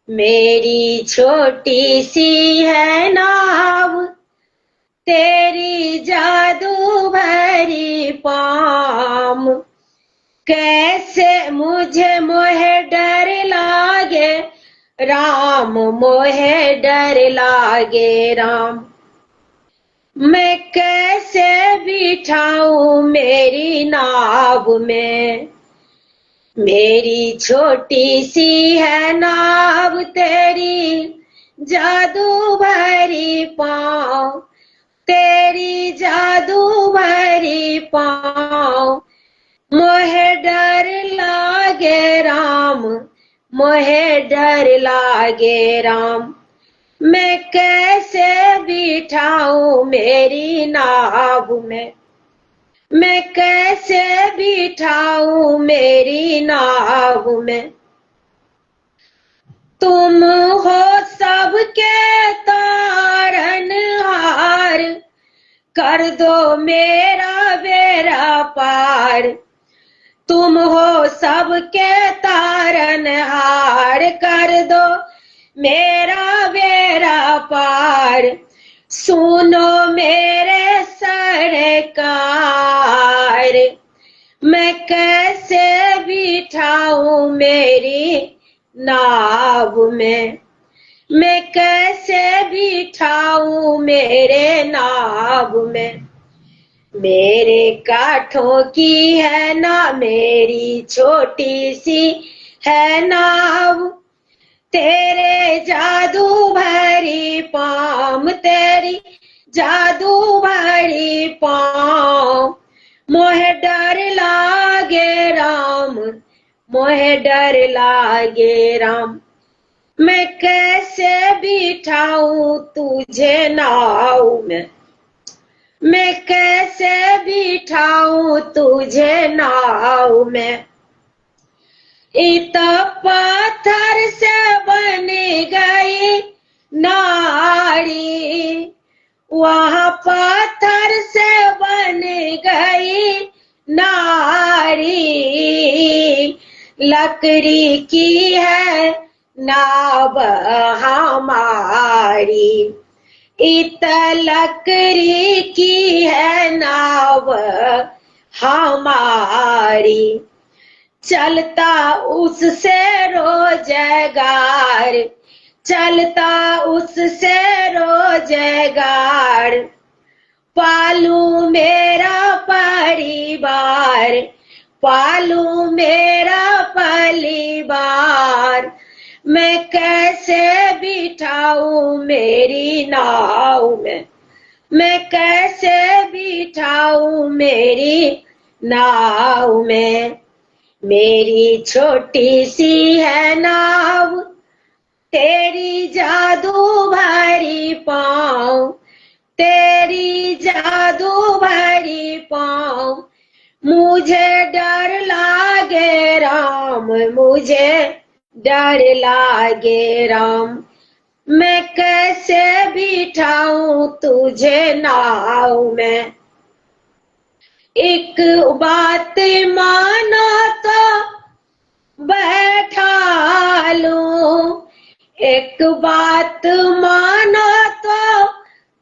मेरी छोटी सी है नाव, तेरी जादू भरी पाम। कैसे मुझे मोहे डर लागे राम, मोहे डर लागे राम। मैं कैसे बिठाऊं मेरी नाव में। मेरी छोटी सी है नाव, तेरी जादू भरी पाँव। तेरी जादू भरी पाँव। मोहे डर लागे राम, मोहे डर लागे राम। मैं कैसे बिठाऊं मेरी नाव में। मैं कैसे बिठाऊं मेरी नाव में। तुम हो सबके तारनहार, कर दो मेरा बेड़ा पार। तुम हो सबके तारनहार, कर दो मेरा बेड़ा पार। सुनो मेरे सरकार, मैं कैसे बिठाऊं मेरी नाव में। मैं कैसे बिठाऊं मेरे नाव में। मेरे काठों की है ना मेरी छोटी सी है नाव, तेरे जादू भरी पाम। तेरी जादू भरी पाँव। मोहे डर लागे राम, मोहे डर लागे राम। मैं कैसे बिठाऊं तुझे नाव में। मैं कैसे बिठाऊं तुझे नाव में। इत पत्थर से बन गई नारी, वहाँ पत्थर से बन गई नारी। लकड़ी की है नाव हमारी, इत लकड़ी की है नाव हमारी। चलता उससे रोजगार, चलता उससे रोजगार। पालू मेरा परिवार, पालू मेरा परिवार। मैं कैसे बिठाऊं मेरी नाव में। मैं कैसे बिठाऊं मेरी नाव में। मेरी छोटी सी है नाव, तेरी जादू भरी पाँव। तेरी जादू भरी पाँव। मुझे डर लागे राम, मुझे डर लागे राम। मैं कैसे बिठाऊं तुझे नाव में। एक बात मानो तो बैठा लूं, एक बात मानो तो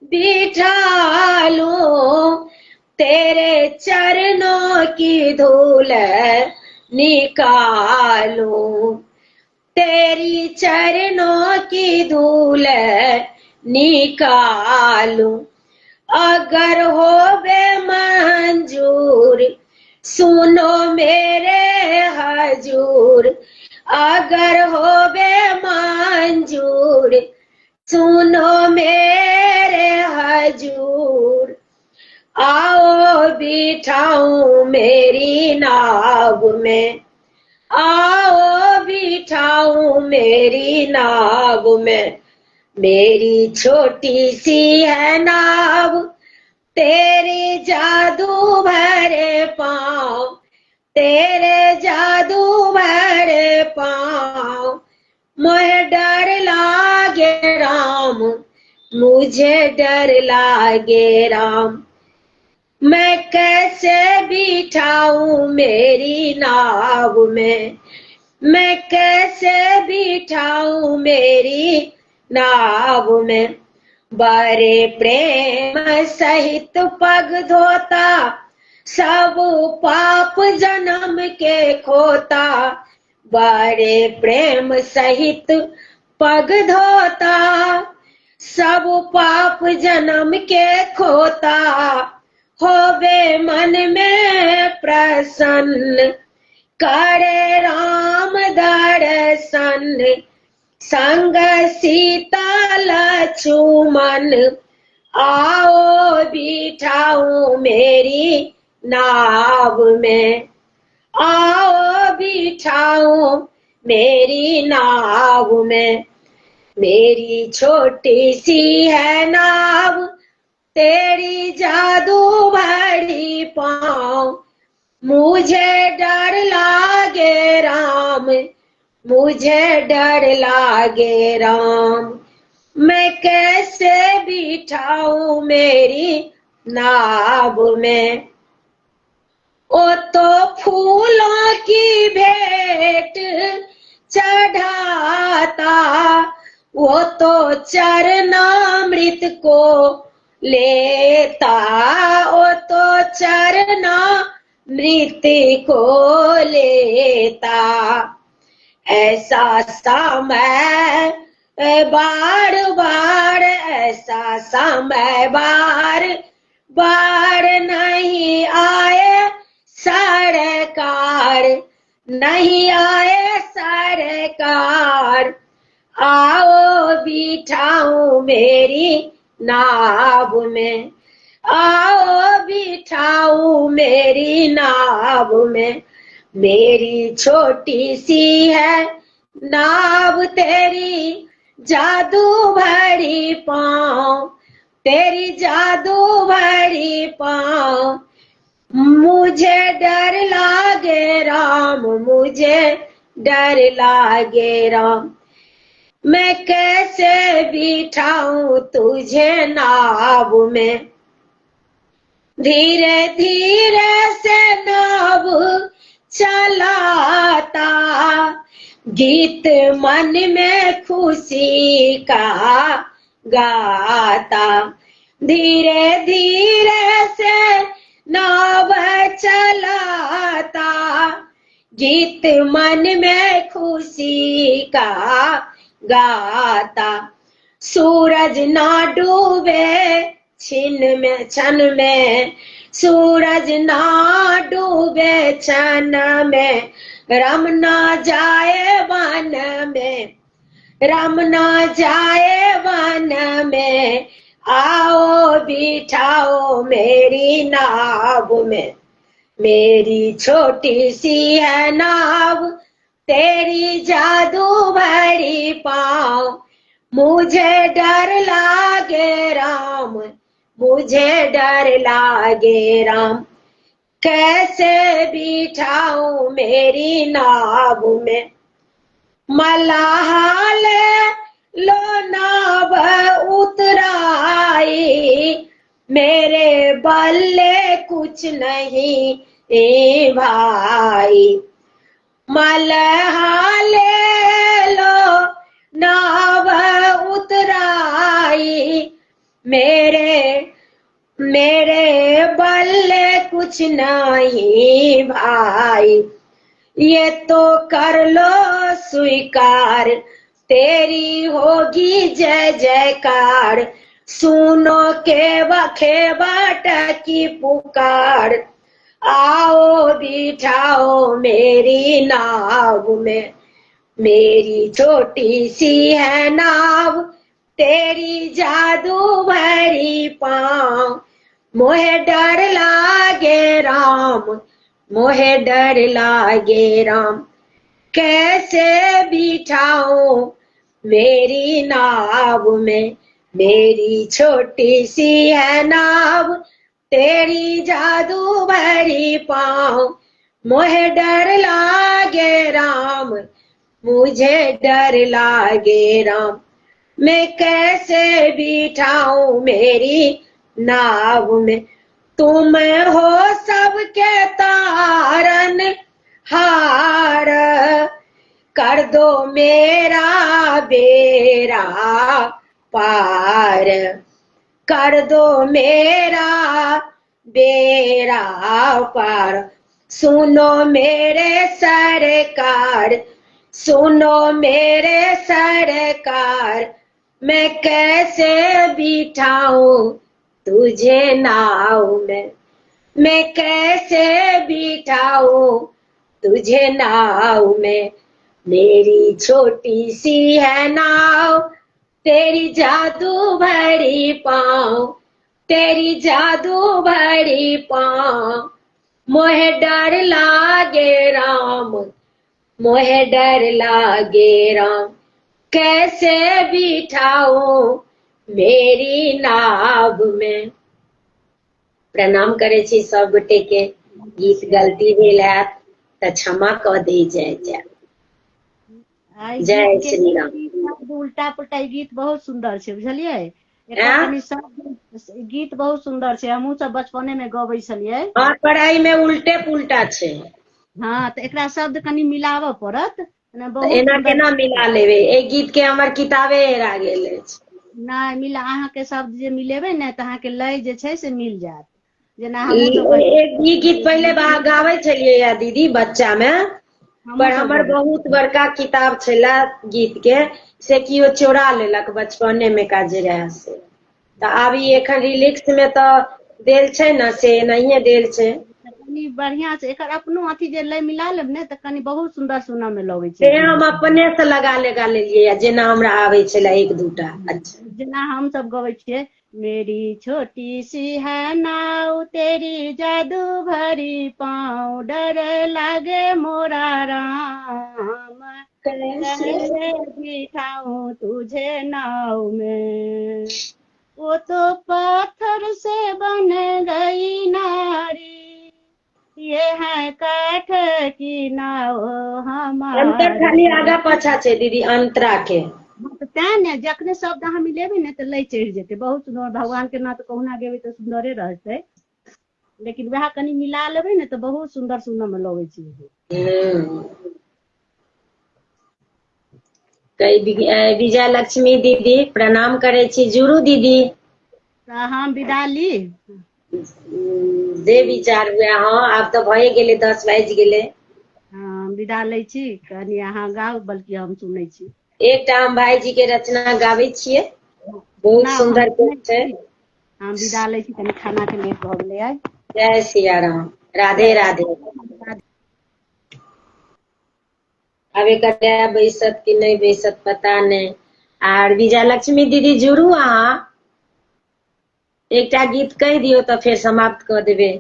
बिठा लूं। तेरे चरणों की धूल निकालूं, तेरी चरणों की धूल निकालूं। अगर हो बे मंजूर सुनो मेरे हजूर, अगर हो बे मंजूर सुनो मेरे हजूर। आओ बिठाऊं मेरी नाव में, आओ बिठाऊं मेरी नाव में। मेरी छोटी सी है नाव, तेरे जादू भरे पाँव, तेरे जादू भरे पाँव। मुझे डर लागे राम, मुझे डर लागे राम। मैं कैसे बिठाऊं मेरी नाव में, मैं कैसे बिठाऊं मेरी नाव में। बड़े प्रेम सहित पग धोता, सब पाप जन्म के खोता। बड़े प्रेम सहित पग धोता, सब पाप जन्म के खोता। होवे मन में प्रसन्न, करे राम दर्शन। संग सीता लक्ष्मण, आओ बिठाऊं मेरी नाव में, आओ बिठाऊं मेरी नाव में। मेरी छोटी सी है नाव, तेरी जादू भरी पाँव। मुझे डर लागे राम, मुझे डर लागे राम। मैं कैसे बिठाऊं मेरी नाव में। ओ तो फूलों की भेंट चढ़ाता, वो तो चरणामृत को लेता। वो तो चरणामृत को लेता। ऐसा समय बार बार, ऐसा समय बार बार नहीं आए सरकार, नहीं आए सरकार। आओ बिठाऊं मेरी नाव में, आओ बिठाऊं मेरी नाव में। मेरी छोटी सी है नाव, तेरी जादू भरी पाँव, तेरी जादू भरी पाँव। मुझे डर लागे राम, मुझे डर लागे राम। मैं कैसे बिठाऊं तुझे नाव में। धीरे धीरे से नाव चलाता, गीत मन में खुशी का गाता। धीरे धीरे से नाव चलाता, गीत मन में खुशी का गाता। सूरज ना डूबे क्षण में, सूरज ना डूबे क्षण में। रम ना जाए वन में, रम ना जाए वन में। आओ बिठाओ मेरी नाव में। मेरी छोटी सी है नाव, तेरी जादू भरी पाँव। मुझे डर लागे राम, मुझे डर लागे राम। कैसे बिठाऊं मेरी नाव में। मलाहाल लो नाव उतराई, मेरे बल्ले कुछ नहीं भाई। मलाहाल लो नाव उतराई, मेरे बल्ले कुछ नहीं भाई। ये तो कर लो स्वीकार, तेरी होगी जय जयकार। सुनो के बखेबाट की पुकार, आओ बिठाओ मेरी नाव में। मेरी छोटी सी है नाव, तेरी जादू भरी पाँव। मोहे डर लागे राम, मोहे डर लागे राम। कैसे बिठाऊं मेरी नाव में। मेरी छोटी सी है नाव, तेरी जादू भरी पाँव। मोहे डर लागे राम, मुझे डर लागे राम। मैं कैसे बिठाऊं मेरी नाव में। तुम हो सबके तारन हार, कर दो मेरा बेड़ा पार। कर दो मेरा बेड़ा पार। सुनो मेरे सरकार, सुनो मेरे सरकार। मैं कैसे बिठाऊं तुझे नाव में। मैं कैसे बिठाऊं तुझे नाव में। मेरी छोटी सी है नाव, तेरी जादू भरी पाँव। तेरी जादू भरी पाँव। मोहे डर लागे राम, मोहे डर लागे राम। कैसे बिठाऊं मेरी नाव में। प्रणाम करे छी सब गोटे के। गीत गलती भेल हैत तऽ क्षमा कऽ दै जय जय। आई जय गीत के श्री राम। शब्द उल्टा पुल्टा ई गीत बहुत सुंदर छै बुझलियै। एकर हाँ कनी शब्द गीत बहुत सुंदर छै, हमहूँ सब बचपने में गबै छलियै। पढ़ाई में उल्टे पुल्टा छै, हाँ तऽ एकरा शब्द कनी मिलाबऽ पड़त, तऽ बहुत एना सुंदर। केना मिला लेबै। एहि गीत के हमर किताबे हेरा गेल अछि। नहीं मिला, अहाँके शब्द जे मिलेबै ने तऽ अहाँके लय जे छै से मिल जायत। जेना हमहूँ सब ई गीत पहिले गाबै छलियै या दीदी बच्चा में, हमहूँ पर सब हमर गबै बहुत बड़का किताब छले गीत के, से कियो चोरा लेलक बचपने में का जे रहे से। तऽ आब ई एखन रिलिक्स में तऽ देल छै ने, से एनाहिए देल छै। कनी बढ़िया से एकर अपनो अथी जे लय मिला लेब ने तऽ कनी बहुत सुंदर सुनऽ में लगै छै से हम गीत। अपने से लगा लेलियै, जेना हमरा आबै छले एक दूटा। अच्छा जेना हम सब गबै छियै, मेरी छोटी सी है नाव, तेरी जादू भरी पाँव। डर लागे मोरा राम, कैसे बिठाऊं तुझे नाव में। वो तो पत्थर से बन गई नारी, ये है काठ की नाव अंतर हमारी। खाली आगा पाछा छै दीदी, अंतरा के। तें ने जखने शब्द अहाँ मिलेबै ने तऽ लय चढ़ि जेतै। बहुत सुंदर, भगवान के नाम तऽ कहुना गेबै तऽ सुंदरे रहतै, लेकिन वएह कनी मिला लेबै ने तऽ बहुत सुंदर सुनऽ में लगै छै। विजय लक्ष्मी दीदी प्रणाम करे छी। जुड़ू दीदी। तऽ हम विदा ली। जे विचार हुए। हाँ आब तऽ भए गेलै, 10 बाजि गेलै। हाँ विदा लै छी, कनी अहाँ गाउ बल्कि हम सुनै छी। एकटा हम भाईजी के रचना गाबै छियै, बहुत ना हम सुंदर सुनै छै। छी, हम विदा लै छी, कनी खाना के लेट भऽ गेलै आइ। जय सिया राम, राधे जय राधे। अब एकर बैसत कि नहीं बैसत पता नहीं। आर विजय लक्ष्मी दीदी जुड़ू अहाँ। एकटा गीत कहि दियौ तऽ फेर समाप्त कऽ देबै।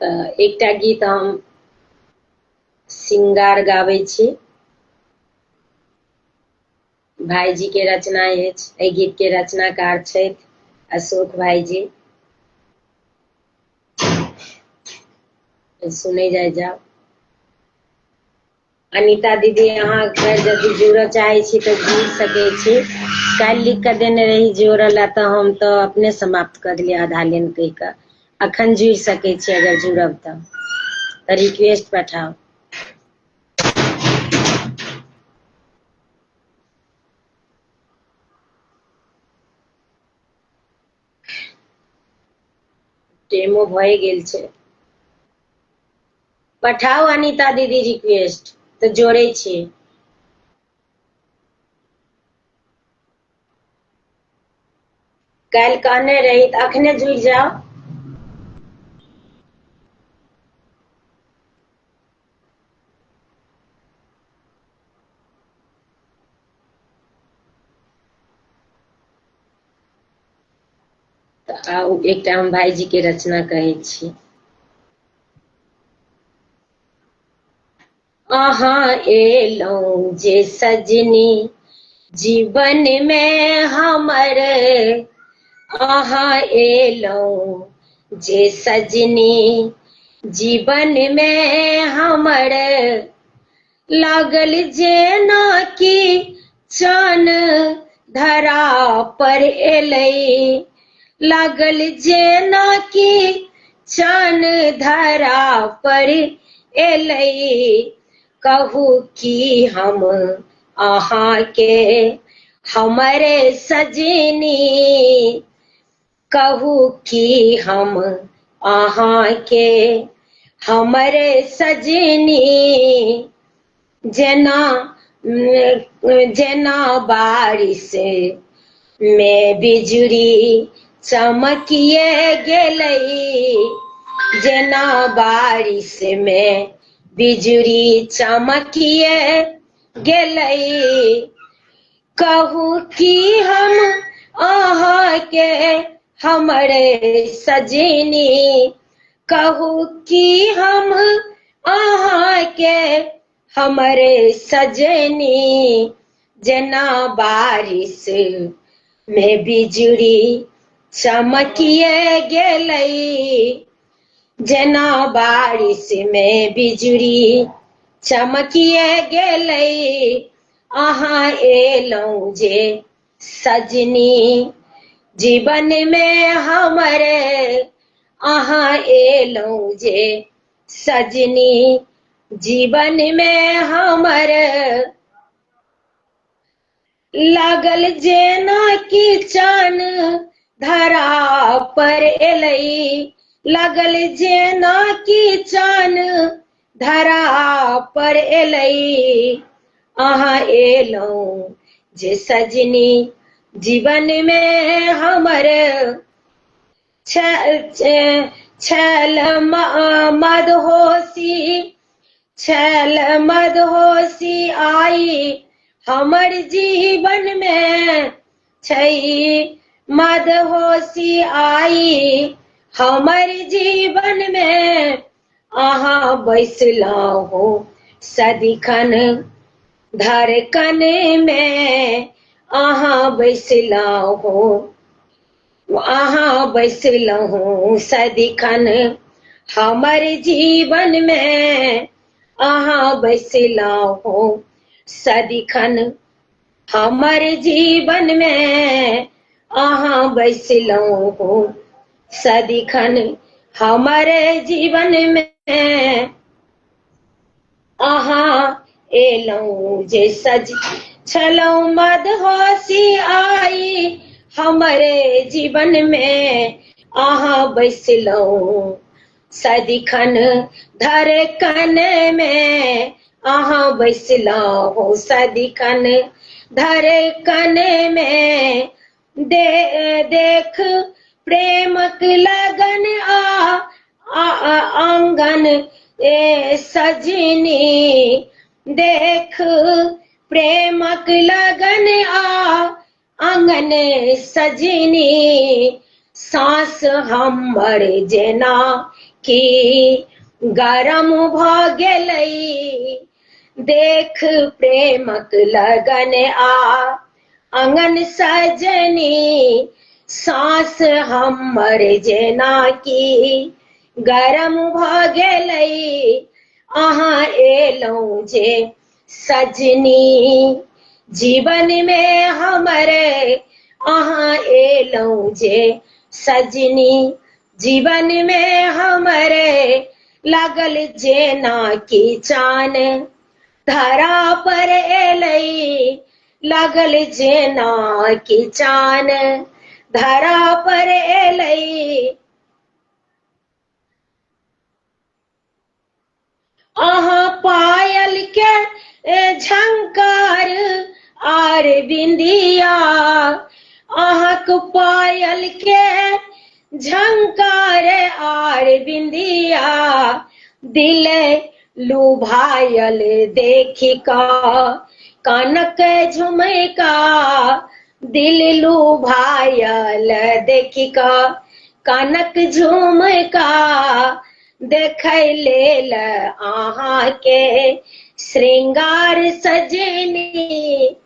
तऽ एकटा गीत हम सिंगार गाबै छी। भाईजी के रचना अछि। एहि गीत के रचनाकार छथि अशोक भाईजी। सुनै जाय जाओ। अनीता दीदी अहाँ अगर यदि जुड़ऽ चाहे छी तो जुड़ सके छी। काल्हि लिख के देने रही जोड़ऽ ला तो हम तो अपने समाप्त कर दिए आधा लाइन कह के। अखन जुड़ सके छी अगर जुड़ब तो रिक्वेस्ट पठाओ। डेमो भए गेल छै। पठाओ अनीता दीदी रिक्वेस्ट तो जोड़े छी। काल्हि कहने रही तो अखने जुड़ जाओ। तो आउ एकटा हम भाईजी के रचना कहै छी। अहाँ एलौं जे सजनी जीवन में हमर, अहाँ एलौं जे सजनी जीवन में हमर, लागल जेना कि चान धरा पर एलै, लागल जेना कि चान धरा पर एलै। कहू कि हम अहाँ के हमरे सजनी, कहू कि हम अहाँ के हमरे सजनी, जेना जेना बारिश में बिजुरी चमकिए गेलै, जेना बारिश में बिजुरी चमकिए गेलै। कहू कि हम अहाँ के हमरे सजनी, कहू कि हम अहाँ के हमरे सजनी, जेना बारिश में बिजुरी चमकिए गेलै, जेना बारिश में बिजुरी चमकिए गेलै। अहाँ एलौं जे सजनी जीवन में हमरे, अहाँ एलौं जे सजनी जीवन में हमर, लागल जेना कि चान धरा पर एलै, लागल जेना कि चान धरा पर एलै। अहाँ एलौं जे सजनी जीवन में हमर, छल मदहोशी, छल मदहोशी आई हमर जीवन में, छै मदहोशी आई हमर जीवन में। अहाँ बैसलौं हो सदिखन धड़कन में, अहाँ बैसलौं हो, अहाँ बैसलौं हो सदिखन हमर जीवन में, अहाँ बैसलौं हो सदिखन हमर जीवन में, अहाँ बैसलौं हो सदिखन हमारे जीवन में। अहाँ एलौं जे सज छलौं मदहोशी आई हमरे जीवन में, अहाँ बैसलौं सदिखन धड़कन में, अहाँ बैसलौं हो सदिखन धड़कन में। देख प्रेमक लगन आंगन ए सजनी, देख प्रेमक लगन आंगन सजनी, सांस हमर जेना कि गरम भ गेलै, देख प्रेमक लगन आंगन सजनी, सांस हमर जेना कि गरम भ गेलै। अहाँ एलौं जे सजनी जीवन में हमरे अहाँ एलौं जे सजनी जीवन में हमरे लागल जेना की चान धरा पर एलई लागल जेना की चान धरा पर एलई अहाँ पायल के झंकार आर बिंदिया अहाँक पायल के झंकार आर बिंदिया दिल लुभायल देखी का कनक झुमका दिल लुभायल देखी का कनक झुमका देखै लेल अहाँ के श्रृंगार सजनी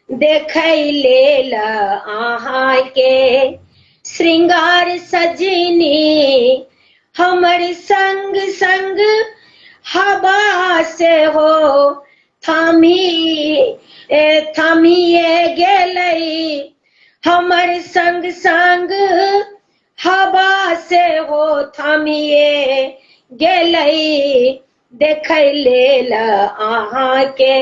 देखै लेल अहाँ के श्रृंगार सजनी हमर संग संग हवा से हो थमिए गेलै हमर संग संग हवा से हो थमिए गेलै देखै लेल अहाँ के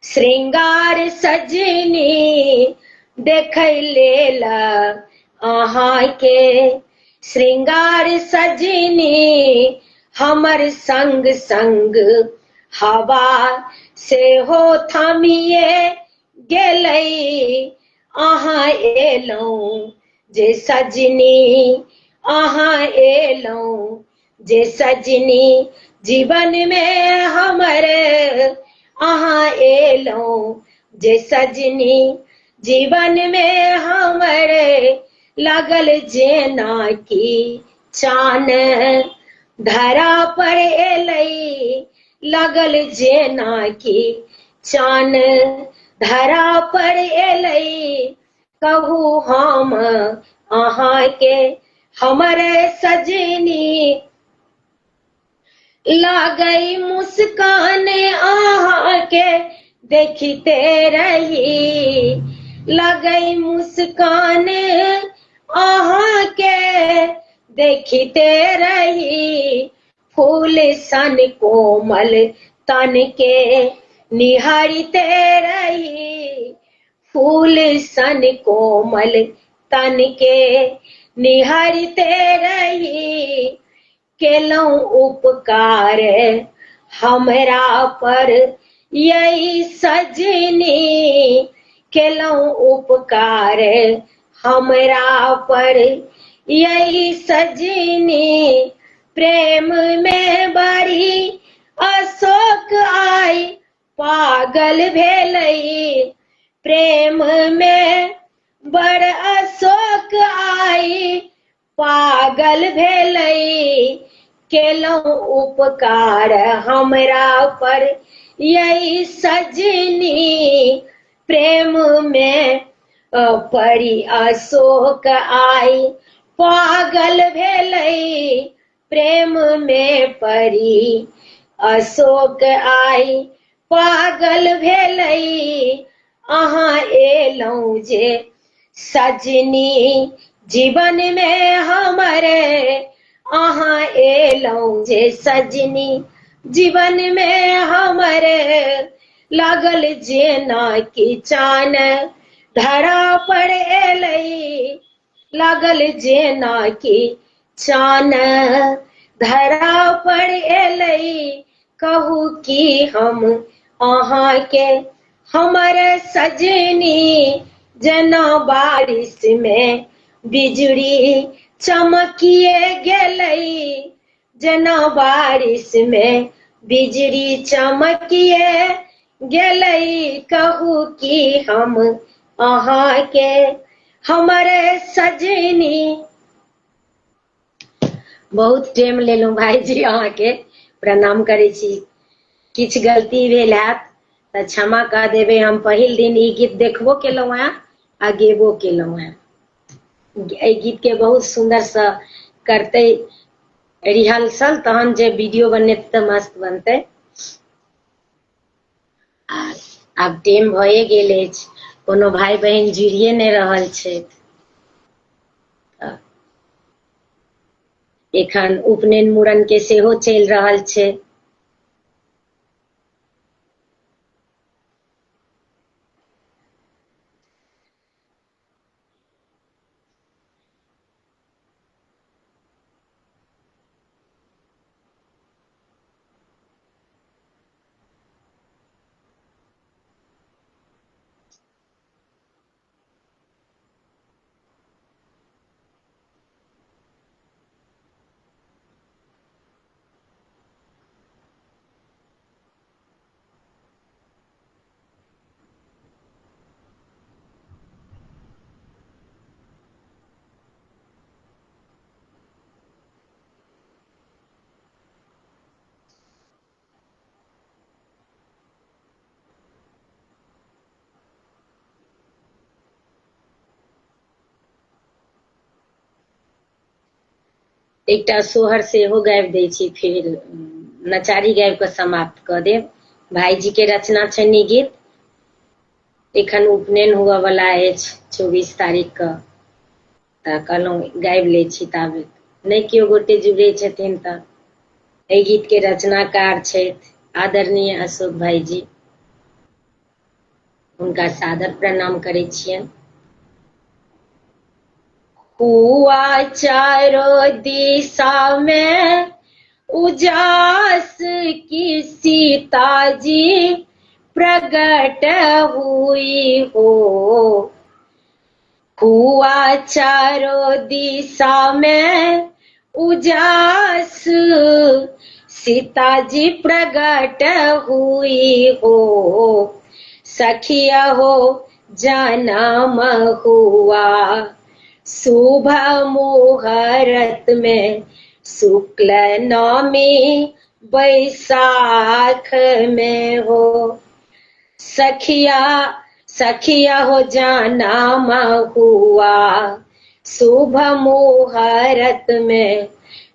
श्रृंगार सजनी देखै लेल अहाँ के श्रृंगार सजनी हमर संग संग हवा से हो थमिए गेलै अहाँ एलौं जे सजनी अहाँ एलौं जे सजनी जीवन में हमरे अहाँ एलौं जे सजनी जीवन में हमरे लागल जेना की चान धरा पर एलई लागल जेना की चान धरा पर एलई कहू हम अहाँ के हमरे सजनी लागई मुस्कान अहाँ के देखते रही लगई मुस्कान अहाँ के देखते रही फूल सन कोमल तन के निहारते रही फूल सन कोमल तन के निहारते रही केलौं उपकार हमरा पर यही सजनी केलौं उपकार हमरा पर यही सजनी प्रेम में बड़ी अशोक आई पागल भेलई प्रेम में बड़ अशोक आई पागल भेलई केलौं उपकार हमरा पर यही सजनी प्रेम में पड़ी अशोक आई पागल भेलई प्रेम में पड़ी अशोक आई पागल भेलई अहाँ एलौं जे सजनी जीवन में हमरे अहाँ एलौं जे सजनी जीवन में हमरे लागल जेना की चान धरा पर एलई लागल जेना की चान धरा पर एलई कहू कि हम अहाँ के हमरे सजनी जना बारिश में बिजली चमकिए गेलई जना बारिश में बिजली चमकिए गेलई कहू कि हम अहाँ के हमरे सजनी बहुत टाइम लेलहुँ भाईजी अहाँ के प्रणाम करै छी किछ गलती भेल हैत तऽ क्षमा कऽ देबै हम पहिल दिन ई गीत देखबो केलहुँ हैं आ गेबो केलहुँ हैं एहि गीत के बहुत सुंदर सँ करते रिहर्सल तहन जे वीडियो बनेतै तऽ मस्त बनतै आब टाइम भए गेल अछि, कोनो भाई बहन जुड़िए नहि रहल छथि। एखन उपनयन मूड़न के सेहो चलि रहल छै। एकटा सोहर सेहो गाबि दै छी, फिर नचारी गाबि कऽ समाप्त कऽ देब। भाईजी के रचना छन्नी गीत एखन उपनयन हुअ वाला अछि 24 तारीख क, तऽ कहलहुँ गाबि लै छी। ताबे नहि केओ गोटे जुड़े छथिन तऽ एहि गीत के रचनाकार छथि आदरणीय अशोक भाईजी, हुनका सादर प्रणाम करै छियनि। हुआ चारों दिशा में उजास की सीता जी प्रकट हुई हो। हुआ चारों दिशा में उजास सीता जी प्रकट हुई हो। सखिया हो जन्म हुआ शुभ मुहूर्त में शुक्ल नवमी बैसाख में हो। सखिया हो जन्म हुआ शुभ मुहूर्त में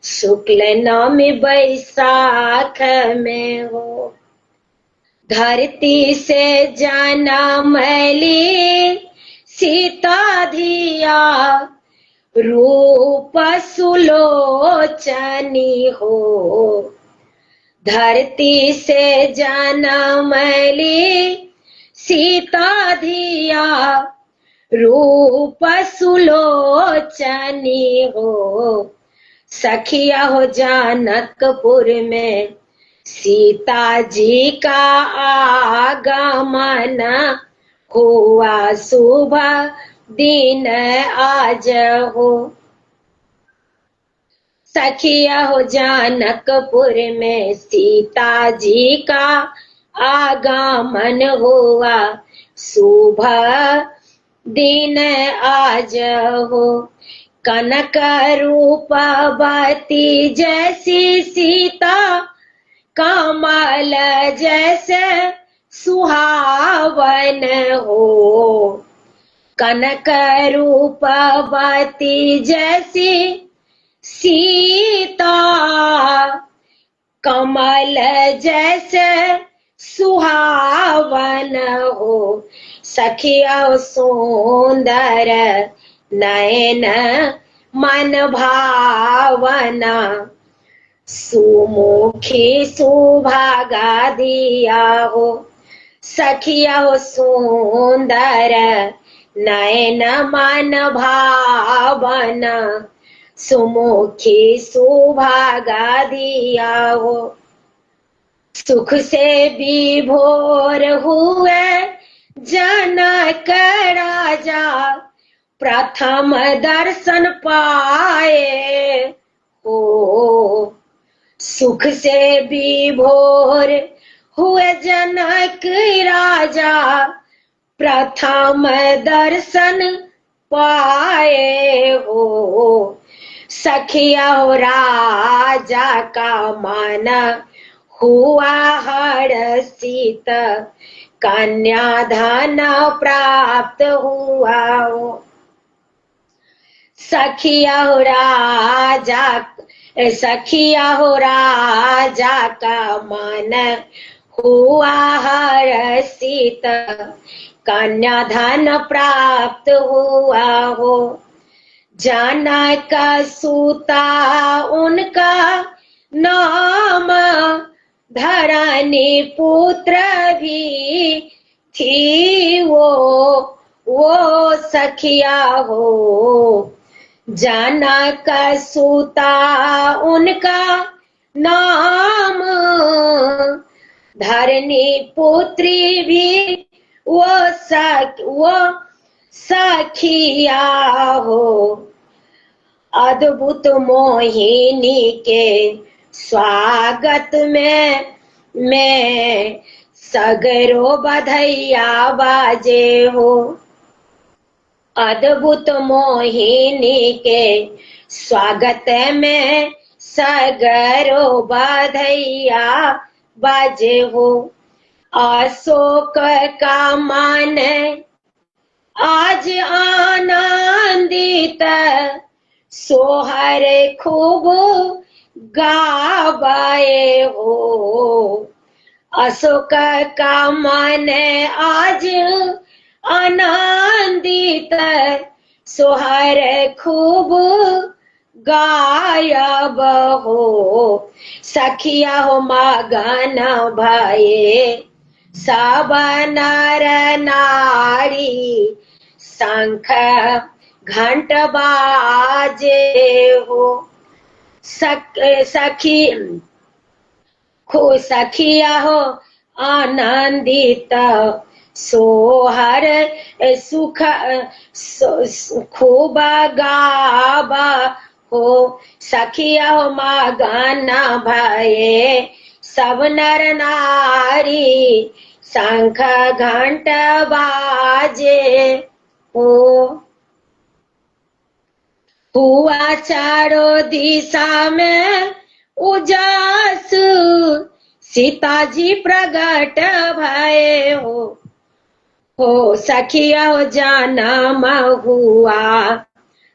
शुक्ल नवमी बैसाख में हो। धरती से जन्म ली सीता धिया रूप सुलोचनी हो। धरती से जन्म ली सीता धिया रूप सुलोचनी हो। सखिया हो जनकपुर में सीता जी का आगमन हुआ शुभ दिन आज हो। सखिया हो जनकपुर में सीता जी का आगमन हुआ शुभ दिन आज हो। कनक रूपवती जैसी सीता कमल जैसे सुहावन हो। कनक रूपवती जैसी सीता कमल जैसे सुहावन हो। सखिया सुंदर नयन मन भावना सुमुखी सुभागा दिया हो। सखिया सुंदर नयन मन भावना सुमुखी सुभागा दिया हो। सुख से विभोर हुए जनक राजा प्रथम दर्शन पाए हो। सुख से विभोर हुए जनक राजा प्रथम दर्शन पाए हो। सखिया हो राजा का मन हुआ हर्षित कन्याधन प्राप्त हुआ हो। सखिया हो राजा का मन हुआ हर्षित, कन्याधन प्राप्त हुआ हो। जनक सुता उनका नाम, धरणी पुत्र भी थी वो सखिया हो। जनक सुता उनका नाम, धरणी पुत्री भी वो सखिया हो। अद्भुत मोहिनी के स्वागत में सगरो बधैया बाजे हो। अद्भुत मोहिनी के स्वागत में सगरो बधैया बाजे हो। अशोक का मन आज आनंदित, सोहर खूब गावाए हो। अशोक का मन आज आनंदित, सोहर खूब गायब हो। सखिया हो मगन भये, सब नर नारी, शंख घंट बाजे हो। सखिया हो आनंदित, सोहर सुख खूब गावा हो। सखिया हो मगन भये, सब नर नारी, शंख घंट बाजे हो। हुआ चारों दिशा में उजास, सीता जी प्रगट भये हो। सखिया हो जन्म हुआ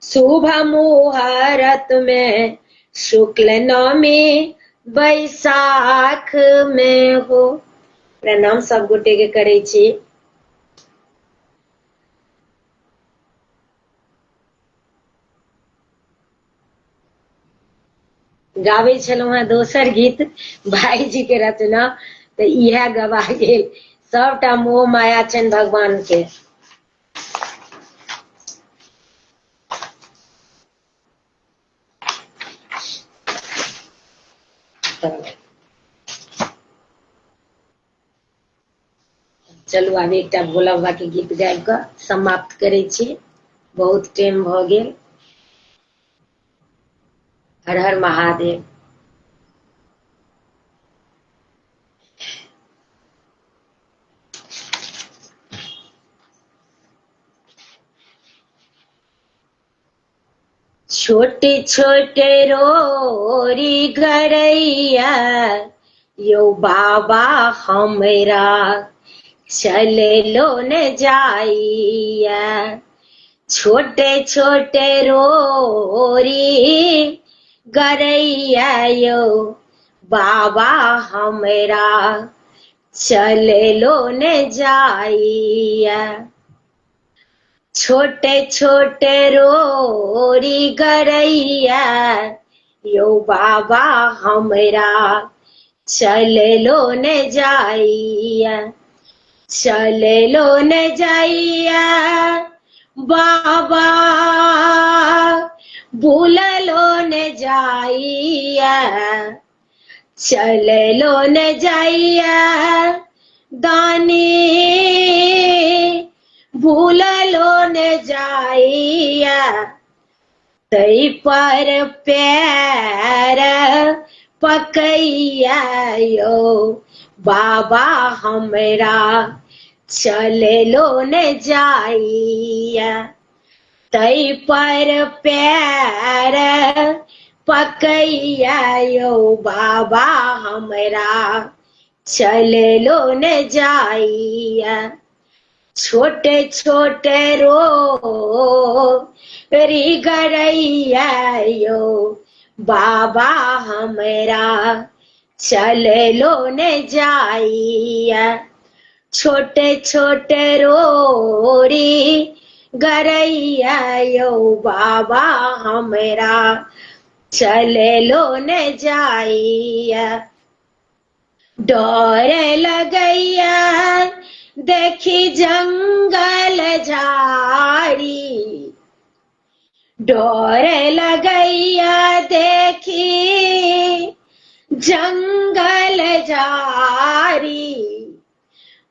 शुभ मुहूर्त में, शुक्ल नवमी बैसाख में हो। प्रणाम सब गोटे के करे छी। गावे छलहुँ हेँ दोसर गीत भाई जी के रचना, तो इहे गवा गेल। सबटा मोह माया छनि भगवान के। चलू आब एकटा भोला बाबा के गीत गाबि कऽ समाप्त करै छी, बहुत टाइम भऽ गेल। हर हर महादेव। छोटे छोटे रोरी गरैया, यो बाबा हमरा चलो न जाइया। छोटे छोटे रोरी गरैया, यो बाबा हमरा चलो न जाइया। छोटे छोटे रोरी गरैया, यो बाबा हमरा चलो न जाइया। चलो न जाइया बाबा, भूललो न जाइया। चलो न जाइया दानी, भूललो न जाइया। तै पर पैर पकैया, यो बाबा हमरा चलो न जाइया। तै पर पैर पकैया, यो बाबा हमरा चलो न जाइया। छोटे छोटे रोरी गरैया, यो बाबा हमरा चले लो न जाइया छोटे छोटे रोरी गरैया यो बाबा हमरा चले लो न जाइया डर लगैया देखी जंगल झाड़ी डर लगैया देखी जंगल झाड़ी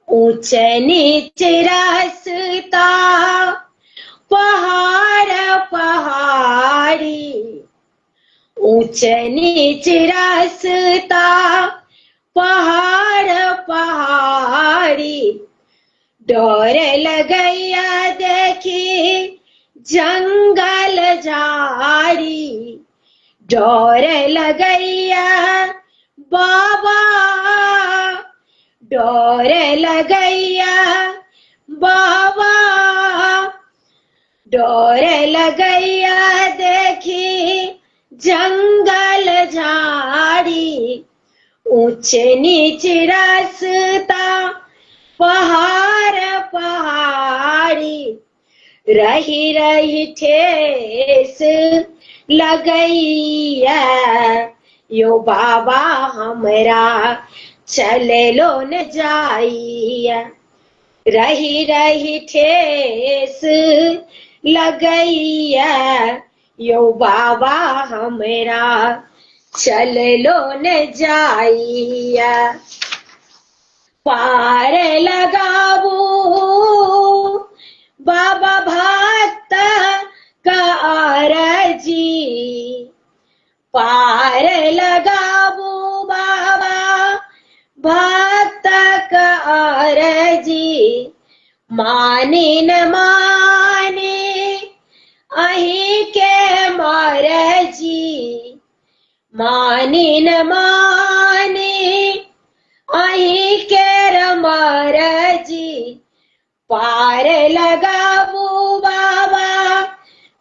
ऊंचे नीचे रास्ता पहाड़ पहाड़ी ऊंचे नीचे रास्ता पहाड़ पहाड़ी डर लगैया देखी जंगल झाड़ी डर लगैया बाबा डर लगैया बाबा डर लगैया देखी जंगल झाड़ी ऊंचे नीचे रास्ता पहाड़ पहाड़ी रही रही ठेस लगैया यो बाबा हमरा चले लो न जाइया रही रही ठेस लगैया यो बाबा हमरा चले लो न जाइया पार लगाबू बाबा भक्त का अरजी पार लगाबू बाबा भक्त का अरजी माने न माने अही के मरजी माने न माने अही के मरजी पार लगाबू बाबा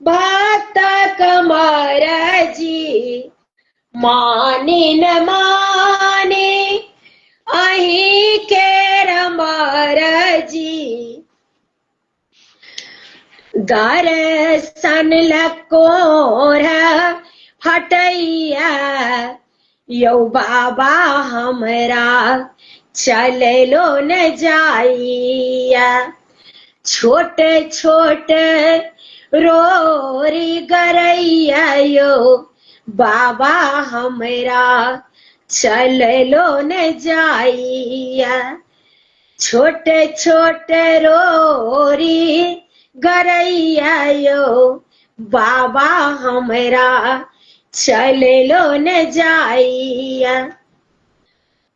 भक्त कमरजी माने न माने अही के मरजी दर्शन लकोर हटैया यो बाबा हमरा चले लो न जाइया छोटे छोटे रोरी गरैया यो बाबा हमरा चले लो न जाइया छोटे छोटे रोरी गरैया यो बाबा हमरा चले लो न जाइया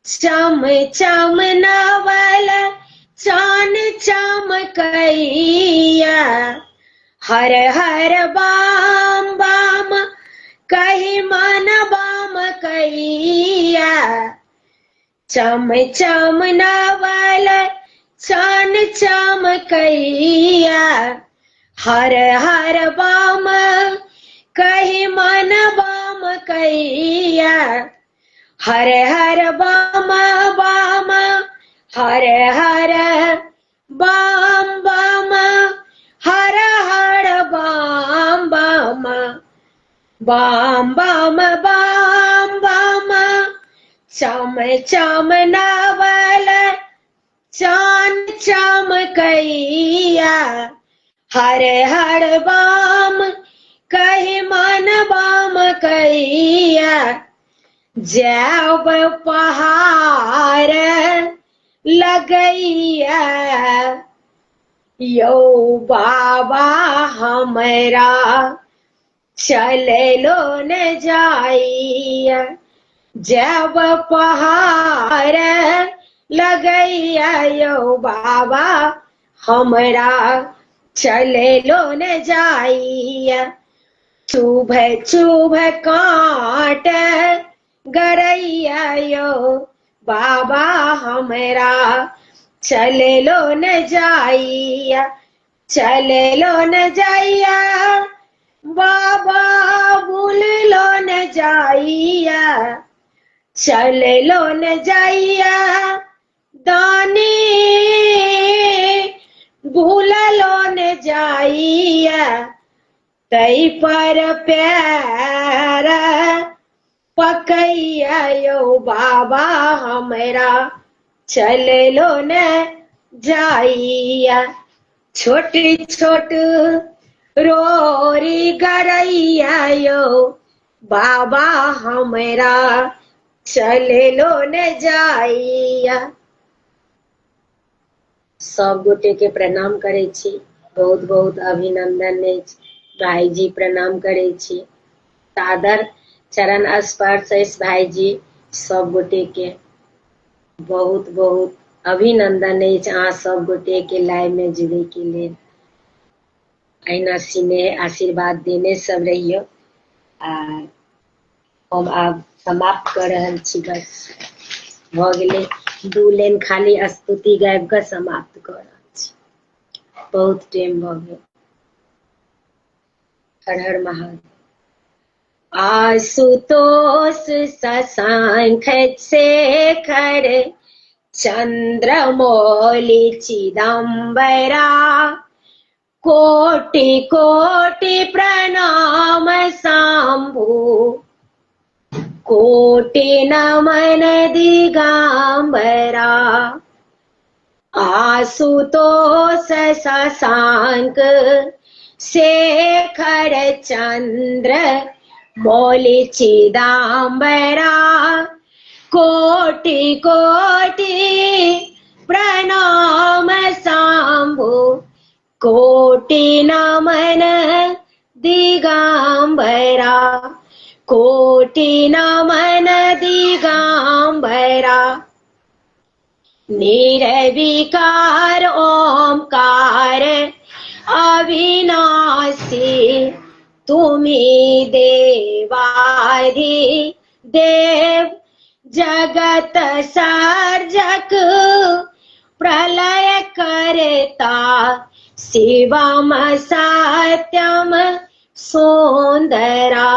चम चम नवल चान चमकैया हर हर बाम बाम कही मन बाम कैया चम चम नवल चान चमकैया हर हर बाम कही मन बाम कैया हर हर बाम बाम हर हर बाम बाम हर हर बाम बाम बाम बाम बाम बाम चम चम नवल चान चमकैया हर हर बाम कही मन बाम कैया जब पहाड़ लगैया यो बाबा हमरा चले लो न जाइया जब पहाड़ लगैया यो बाबा हमरा चले लो न जाइया चुभ चुभ काट गरैया यो बाबा हमरा चले लो न जाइया चले लो न जाइया बाबा भूल लो न जाइया चल लो न जाइया दानी भूल लो न जाइया तई पर प्यार पकैया यो बाबा हमरा चल लो न जाइया छोट छोट रोरी गरैया यो बाबा हमरा चले लो न जाइया। सब गोटे के प्रणाम करे छी, बहुत बहुत अभिनंदन अछि भाईजी, प्रणाम करे छी, सादर चरण स्पर्श अछि भाईजी, सब गोटे के बहुत बहुत अभिनंदन अछि अहाँ सब गोटे के लाइव में जुड़े के लिए। अहिना स्नेह आशीर्वाद देने सब रहियो। हम आब समाप्त कर रहल छी, बस भ गेले 2 लाइन खाली स्तुति गाबि के समाप्त कर रहल छी, बहुत टाइम भ गेल। हर हर महादेव। आशुतोष शशांक शेखर चंद्रमौलि चिदंबरा कोटि कोटि प्रणाम शंभु कोटि नमन दिगंबरा आशुतोष शशांक शेखर चंद्र मौलि चिदंबरा कोटि कोटि प्रणाम शंभु कोटि नमन दिगंबरा कोटि नमन दिगंबरा निर्विकार ओंकार अविनाशी तुम्ही देवाधि देव जगत सर्जक प्रलय करता शिवम सत्यम सुंदरा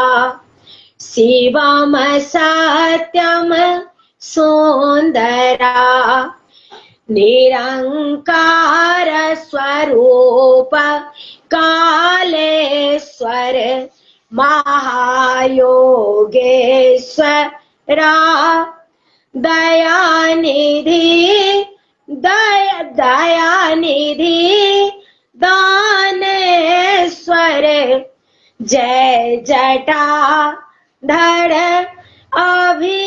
शिवम सत्यम सुंदरा निरंकार स्वरूप कालेश्वर महायोगेश्वरा दयानिधि दयानिधि दानेश्वर जय जटाधर अभियंकरा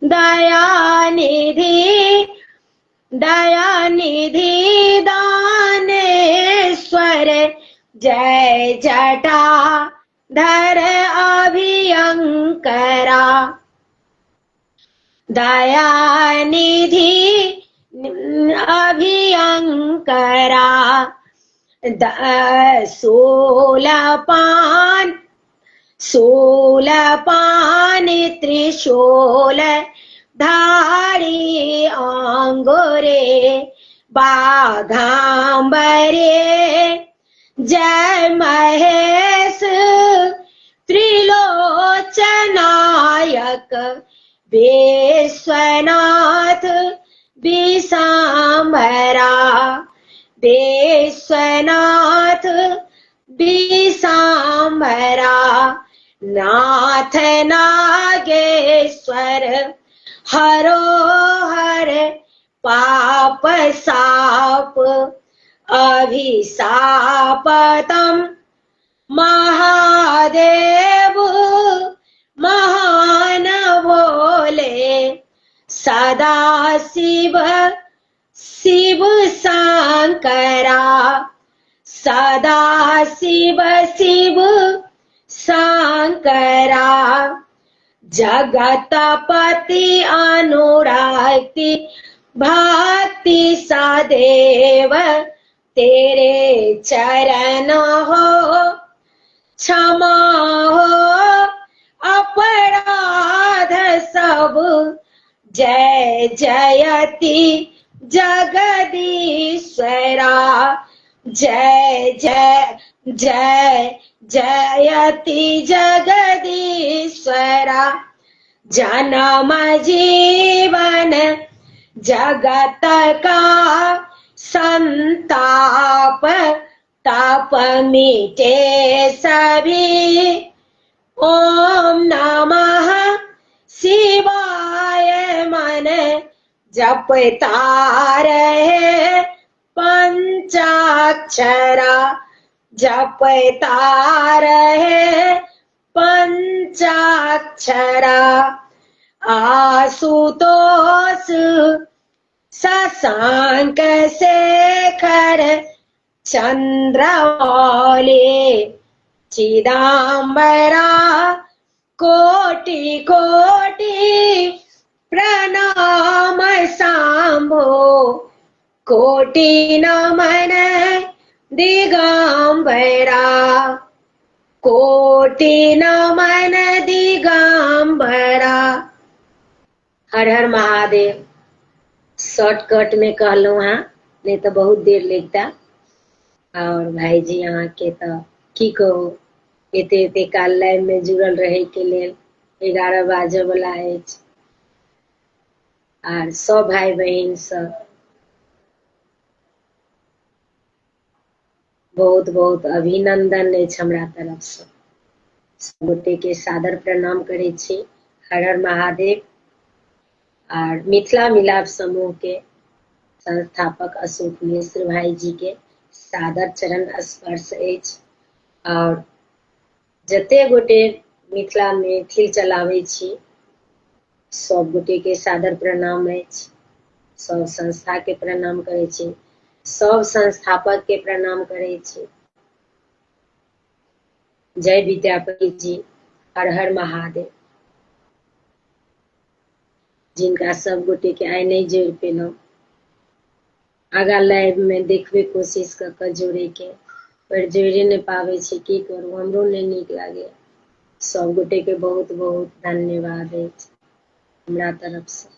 दयानिधि दयानिधि दानेश्वर जय जटाधर अभियंकरा दयानिधि अभियंकरा शूलपान त्रिशूल धारी अंगुरे बाघांबरे जय महेश त्रिलोचनायक विश्वनाथ विशांबरा विश्वनाथ विशांबरा नाथ नागेश्वर हरो हर पाप साप अभिशापतम महादेव महान बोले सदा शिव शिव शंकरा सदा शिव शिव शंकरा जगतपति अनुराक्ति भक्ति सदैव तेरे चरण हो क्षमा हो अपराध सब जय जयति जगदीश्वरा जय जय जय जयति जगदीश्वरा जन्म जीवन जगत का संताप ताप मिटे सभी ओम नमः शिवाय मन जपता रहे पंचाक्षरा जपता रहे पंचाक्षरा आशुतोष शशांक शेखर चंद्रमौली चिदंबरा कोटि कोटि प्रणाम शंभो कोटि नमन दिगंबरा कोटि नमन दिगंबरा। हर हर महादेव। शॉर्टकट में कहलू हाँ, नहीं तो बहुत देर लगता। और भाई जी यहाँ के तो की कहो, एते एते काल लाइव में जुड़ल रहे के लिए 11 बाजे वाला है और सब भाई बहन सब बहुत बहुत अभिनंदन है हमरा तरफ से। सब गोटे के सादर प्रणाम करे छी। हर हर महादेव। और मिथिला मिलाप समूह के संस्थापक अशोक मिश्र भाई जी के सादर चरण स्पर्श अछि। और जते गोटे मिथिला में थिल चलावे छी सब गोटे के सादर प्रणाम अछि। सब संस्था के प्रणाम करे छी, सब संस्थापक के प्रणाम करे छी। जय विद्यापति जी। हर हर महादेव। जिनका सब गोटे के आइ नहीं जोड़ पेलौ, आगा लाइव में देखबे कोशिश कर जोड़े के, पर जोड़े नहीं पावे छी, की करू, हमरो नहीं नीक लागे। सब गोटे के बहुत बहुत धन्यवाद है हमरा तरफ से।